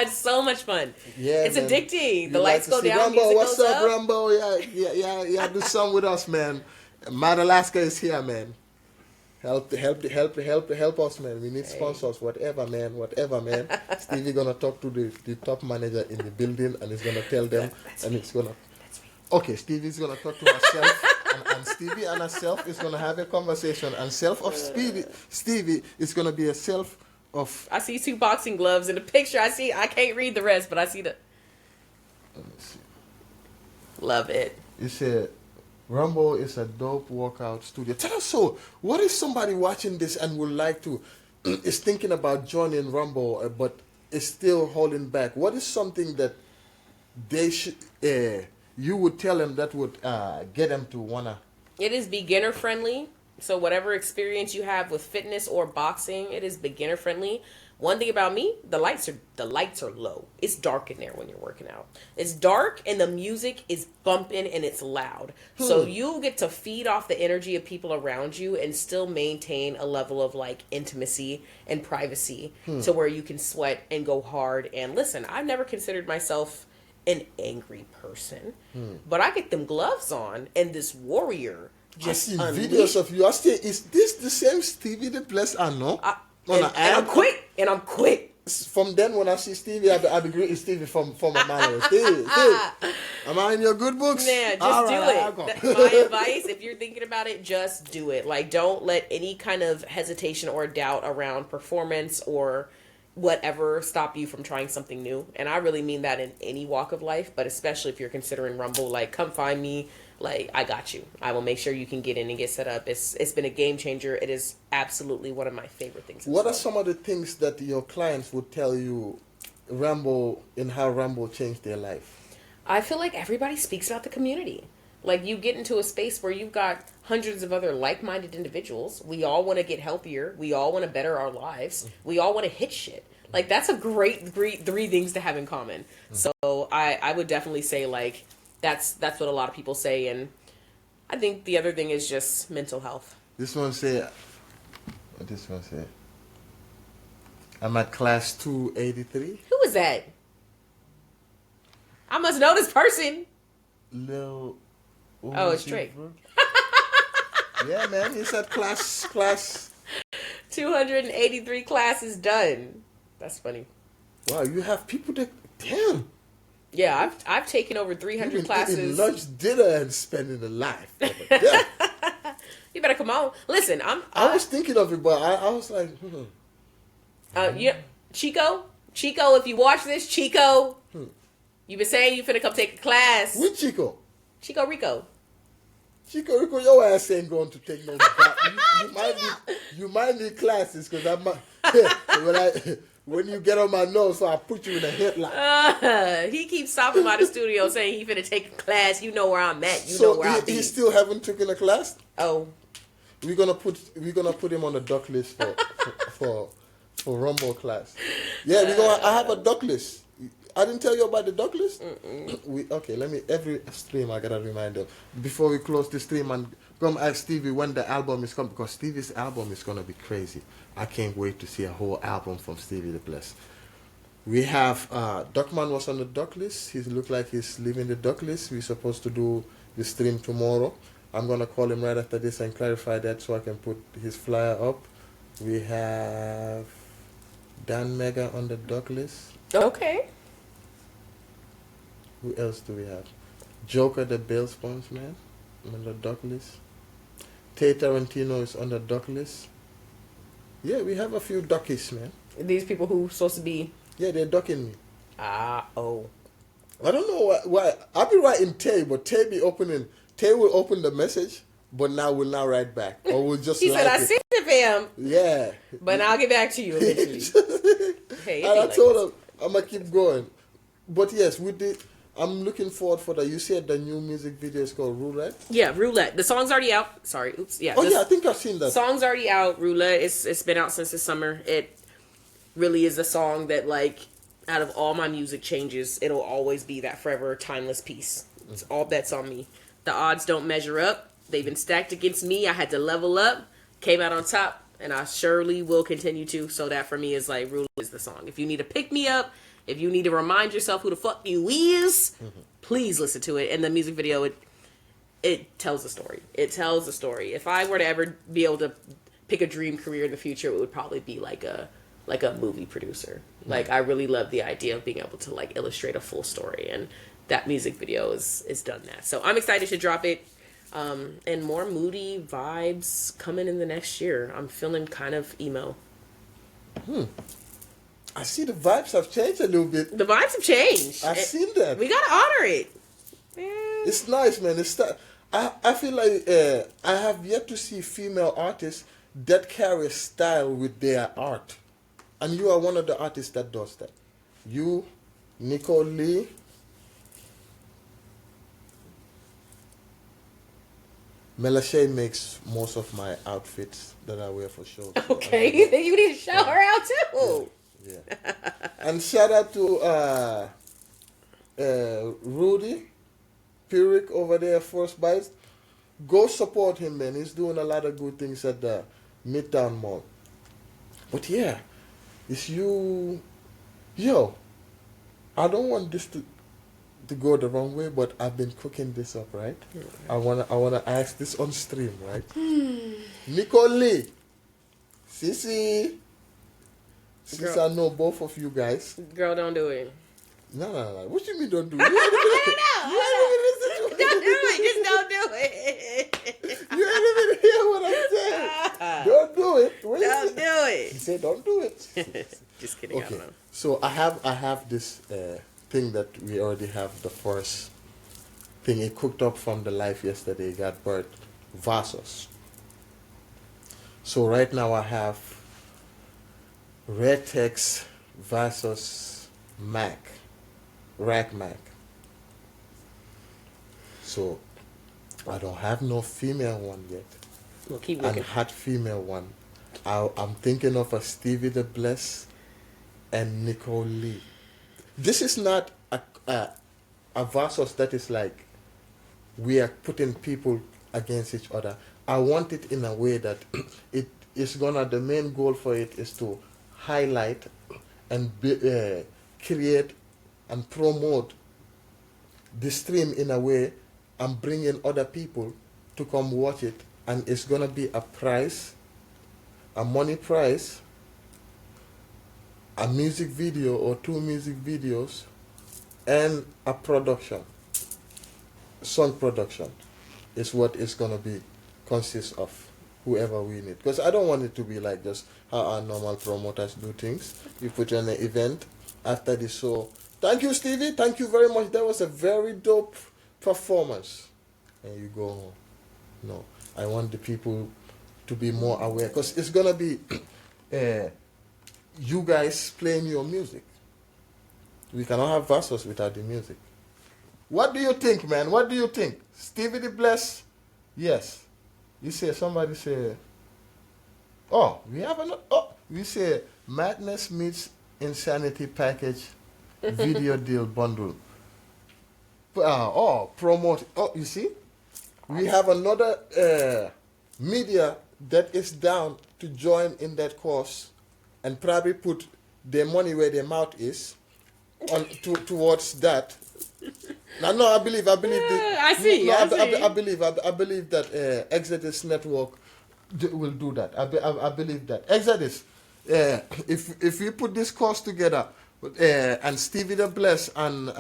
It's so much fun. Yeah, it's man. addicting. The lights go down, Rumble, music what's goes up, up. Rumble? Yeah, do some with us, man. Mad Alaska is here, man. Help us, man. We need sponsors, whatever, man. Stevie gonna talk to the top manager in the building, and he's gonna tell them, and it's gonna. Okay, Stevie's gonna talk to herself, and Stevie and herself is gonna have a conversation, and self of Stevie is gonna be a self of. I see 2 boxing gloves in the picture. I can't read the rest, but I see the. Let me see. Love it. You said Rumble is a dope workout studio. Tell us so. What if somebody watching this and would like to, is thinking about joining Rumble, but is still holding back? What is something that they should, you would tell them that would get them to wanna? It is beginner friendly. So whatever experience you have with fitness or boxing, it is beginner friendly. One thing about me, the lights are low. It's dark in there when you're working out. It's dark and the music is bumping and it's loud. So you get to feed off the energy of people around you and still maintain a level of like intimacy and privacy to where you can sweat and go hard. And listen, I've never considered myself an angry person, but I get them gloves on and this warrior just I see videos of you. I say, is this the same Stevie the Bless I know? And I'm quick. From then, when I see Stevie, I be greeting Stevie from a mile away. Stevie, am I in your good books? Yeah, just do it. My advice, if you're thinking about it, just do it. Like, don't let any kind of hesitation or doubt around performance or whatever stop you from trying something new. And I really mean that in any walk of life, but especially if you're considering Rumble, like, come find me. Like, I got you. I will make sure you can get in and get set up. It's been a game changer. It is absolutely one of my favorite things. What are some of the things that your clients would tell you Rumble and how Rumble changed their life? I feel like everybody speaks about the community. Like, you get into a space where you've got hundreds of other like-minded individuals. We all want to get healthier. We all want to better our lives. We all want to hit shit. Like, that's a great 3 things to have in common. So I would definitely say, like, that's what a lot of people say. And I think the other thing is just mental health. This one say, I'm at class 283. Who is that? I must know this person. Lil. Oh, it's Drake. Yeah, man. He said class. 283 classes done. That's funny. Wow, you have people that, damn. Yeah, I've taken over 300 classes. Eating lunch, dinner, and spending a life. Yeah. You better come on. Listen, I was thinking of it, but I was like, yeah, Chico, if you watch this, Chico, you been saying you finna come take a class. Which Chico? Chico Rico, your ass ain't going to take no class. You might need classes because when you get on my nose, so I put you in a headlock. He keeps stopping by the studio saying he finna take a class. You know where I'm at. You know where I'll be. He still haven't taken a class? Oh. We're gonna put him on the duck list for Rumble class. Yeah, I have a duck list. I didn't tell you about the duck list? Every stream I gotta remind them. Before we close the stream and come ask Stevie when the album is coming, because Stevie's album is gonna be crazy. I can't wait to see a whole album from Stevie the Bless. We have Duckman was on the duck list. He looked like he's leaving the duck list. We're supposed to do the stream tomorrow. I'm gonna call him right after this and clarify that so I can put his flyer up. We have Dan Mega on the duck list. Okay. Who else do we have? Joker the Bail Sponge Man on the duck list. Tay Tarantino is on the duck list. Yeah, we have a few duckies, man. These people who supposed to be... Yeah, they're ducking me. Oh. I don't know why. I'll be writing Tay, but Tay will open the message, but will not write back. Or will just he said, I sent it, fam. Yeah. But I'll get back to you eventually. Hey, and I told him, I'm going to keep going. But yes, I'm looking forward for that. You said the new music video is called Roulette? Yeah, Roulette. The song's already out. Sorry, oops. Yeah. I think I've seen that. Song's already out. Roulette. It's been out since the summer. It really is a song that, like, out of all my music changes, it'll always be that forever timeless piece. It's all bets on me. The odds don't measure up. They've been stacked against me. I had to level up. Came out on top. And I surely will continue to. So that for me is like, Roulette is the song. If you need to pick me up, if you need to remind yourself who the fuck you is, please listen to it. And the music video, it tells a story. It tells a story. If I were to ever be able to pick a dream career in the future, it would probably be like a movie producer. Like I really love the idea of being able to like illustrate a full story, and that music video is done that. So I'm excited to drop it. And more moody vibes coming in the next year. I'm feeling kind of emo. I see the vibes have changed a little bit. The vibes have changed. I've seen that. We gotta honor it. It's nice, man. I feel like I have yet to see female artists that carry style with their art. And you are one of the artists that does that. You, Nicole Lee. Melashe makes most of my outfits that I wear for shows. So Okay, then you need to shout her out too. yeah. And shout out to Rudy Pirik over there, First Bites. Go support him, man. He's doing a lot of good things at the Midtown Mall. But yeah, it's you. Yo, I don't want this to go the wrong way, but I've been cooking this up, right? I wanna ask this on stream, right? Nicole Lee, Sissy, since I know both of you guys. Girl, don't do it. No. What you mean don't do it? I don't know. Don't do it. Just don't do it. You ain't even hear what I'm saying. Don't do it. What Don't is do it? it. He said don't do it. Just kidding. I Okay. don't know. So I have this thing that we already have the first thing it cooked up from the life yesterday got birth vasos. So right now I have Red Tex versus Rack Mac. So I don't have no female one yet. We'll keep And looking. hot female one. I'm thinking of a Stevie the Bless and Nicole Lee. This is not a versus that is like we are putting people against each other. I want it in a way that it is the main goal for it is to highlight and create and promote the stream in a way and bring in other people to come watch it, and it's gonna be a prize, a money prize, a music video or 2 music videos, and a production, song production is what it's gonna be consists of, whoever we need. Because I don't want it to be like just how our normal promoters do things. You put on an event after the show. Thank you, Stevie. Thank you very much. That was a very dope performance. And you go home. No, I want the people to be more aware because it's gonna be you guys playing your music. We cannot have verses without the music. What do you think, man? What do you think? Stevie the Bless? Yes. You say, somebody say, oh, we have another, oh, we say Madness Meets Insanity Package Video Deal Bundle. Promote. Oh, you see? We have another media that is down to join in that course and probably put their money where their mouth is towards that. No, I believe this. I see. No, I believe that Exodus Network will do that. I believe that Exodus. If we put this course together, and Stevie the Bless and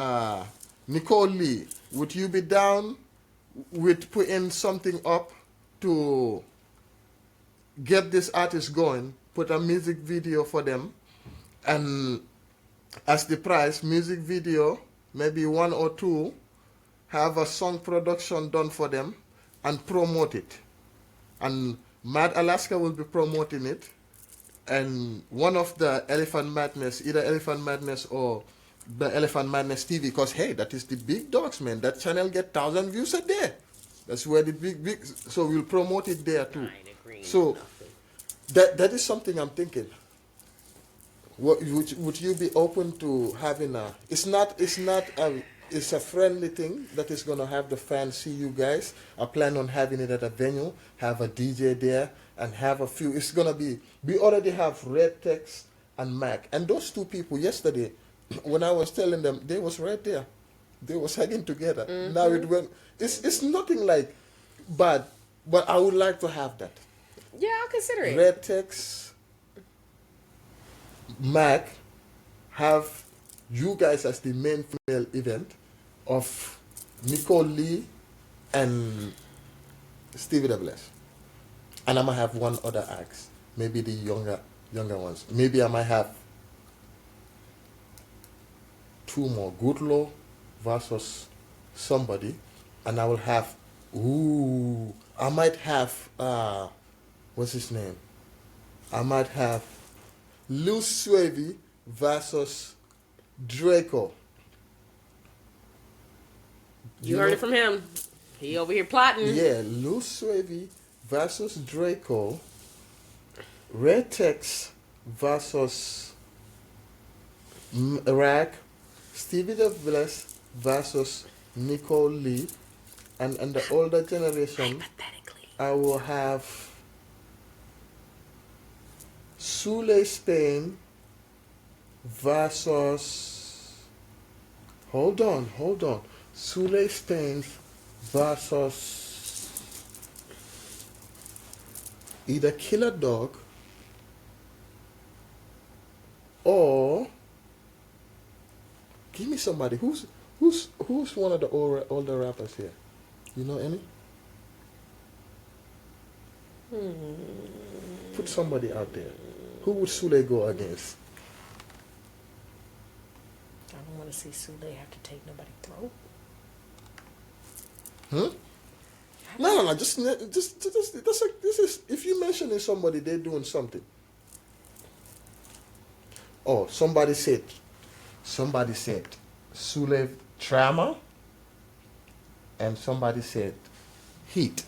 Nicole Lee, would you be down with putting something up to get this artist going? Put a music video for them, and as the price, music video, maybe 1 or 2, have a song production done for them and promote it. And Mad Alaska will be promoting it. And one of the Elephant Madness, either Elephant Madness or the Elephant Madness TV, because hey, that is the big dogs, man. That channel get 1,000 views a day. That's where the big, so we'll promote it there too. So that is something I'm thinking. What would you be open to having a? It's a friendly thing that is gonna have the fans see you guys. I plan on having it at a venue, have a DJ there, and have a few. It's gonna be. We already have Red Tex and Mac, and those 2 people yesterday, when I was telling them, they was right there. They was hanging together. Mm-hmm. Now it went. It's nothing like bad, but I would like to have that. Yeah, I'll consider it. Red Tex, Mac have you guys as the main female event of Nicole Lee and Stevie the Bless. And I might have one other act. Maybe the younger ones. Maybe I might have two more. Goodlaw versus somebody. And I will have I might have what's his name? I might have Lil STEVIE versus Draco. You heard it from him. He over here plotting. Yeah, Lil STEVIE versus Draco. Red Tex versus Iraq. Stevie the Bless versus Nicole Lee. And the older generation, Hypothetically. I will have Sule Spain versus. Hold on. Sule Spain versus either Killer Dog or give me somebody who's one of the older rappers here. You know any? Put somebody out there. Who would Sule go against? I don't want to see Sule have to take nobody's throat. No. Just this is if you mentioning somebody, they're doing something. Oh, somebody said Sule Trauma, and somebody said Heat.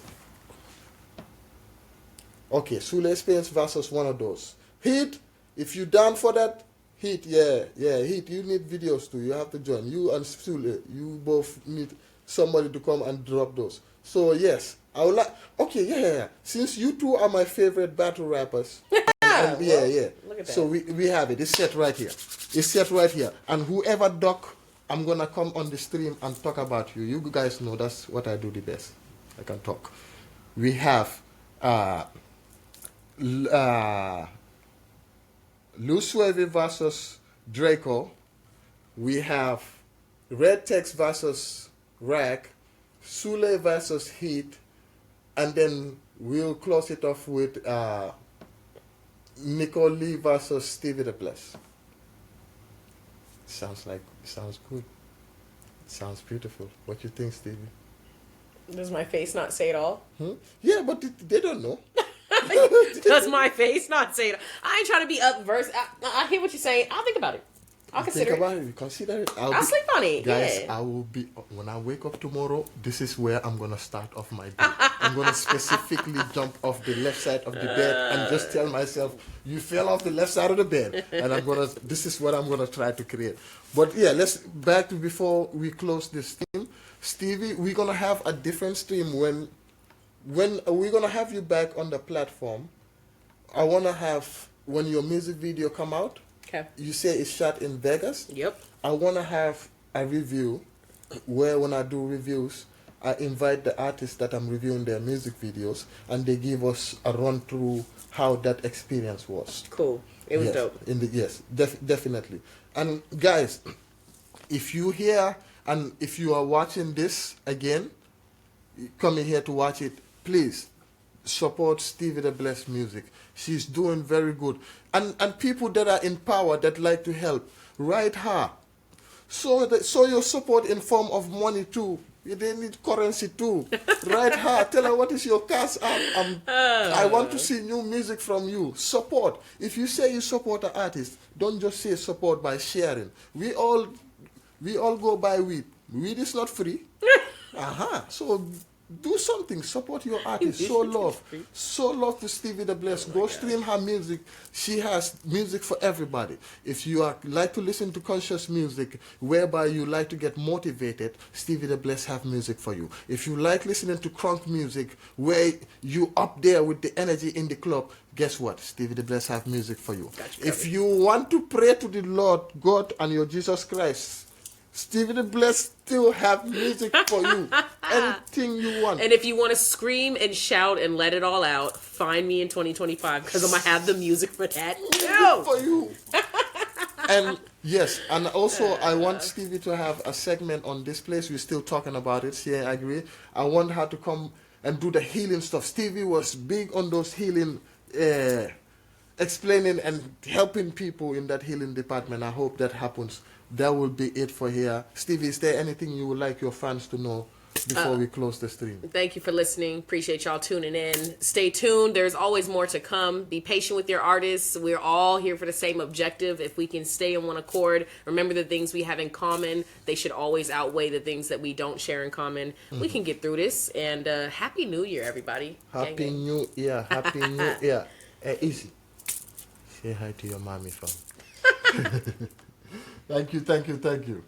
Okay, Sule Spence versus one of those. Heat, if you down for that, Heat, yeah, Heat, you need videos too. You have to join. You and Sule, you both need somebody to come and drop those. So yes, I would like. Okay, yeah. Since you two are my favorite battle rappers, and yeah. Look at that. So we have it. It's set right here. And whoever duck, I'm gonna come on the stream and talk about you. You guys know that's what I do the best. I can talk. We have Lil STEVIE versus Draco. We have Red Tex versus Rack. Sule versus Heat. And then we'll close it off with Nicole Lee versus Stevie the Bless. Sounds good. Sounds beautiful. What you think, Stevie? Does my face not say it all? Yeah, but they don't know. Does my face not say it? I ain't trying to be upverse. I hear what you're saying. I'll think about it. I'll consider Think it. about it. You consider it. I'll sleep on it. Guys, Yeah. I will be, when I wake up tomorrow, this is where I'm going to start off my day. I'm going to specifically jump off the left side of the bed and just tell myself, you fell off the left side of the bed. And this is what I'm going to try to create. But yeah, let's back to before we close this stream. Stevie, we're going to have a different stream when we're going to have you back on the platform. I want to have, when your music video come out, Okay. you say it's shot in Vegas. Yep. I want to have a review where when I do reviews, I invite the artists that I'm reviewing their music videos and they give us a run through how that experience was. Cool. It was Yes, dope. Definitely. And guys, if you hear and if you are watching this again, coming here to watch it, please support Stevie the Blessed music. She's doing very good. And people that are in power that like to help, write her. So your support in form of money too. They need currency too. Write her. Tell her what is your cash app. I want to see new music from you. Support. If you say you support an artist, don't just say support by sharing. We all go buy weed. Weed is not free. So do something. Support your artist. Show love to Stevie the Blessed. Go stream her music. She has music for everybody. If you like to listen to conscious music, whereby you like to get motivated, Stevie the Blessed have music for you. If you like listening to crunk music, where you up there with the energy in the club, guess what? Stevie the Blessed have music for you. Gotcha, if you want to pray to the Lord God and your Jesus Christ, Stevie the Blessed still have music for you. Anything you want. And if you want to scream and shout and let it all out, find me in 2025 because I'm going to have the music for that. No! For you. And yes, and also I want Stevie to have a segment on this place. We're still talking about it. Yeah, I agree. I want her to come and do the healing stuff. Stevie was big on those healing, explaining and helping people in that healing department. I hope that happens. That will be it for here. Stevie, is there anything you would like your fans to know before we close the stream? Thank you for listening. Appreciate y'all tuning in. Stay tuned. There's always more to come. Be patient with your artists. We're all here for the same objective. If we can stay in one accord, remember the things we have in common. They should always outweigh the things that we don't share in common. We can get through this. And Happy New Year, everybody. Happy New Year. Happy New Year. Easy. Say hi to your mommy, fam. Thank you.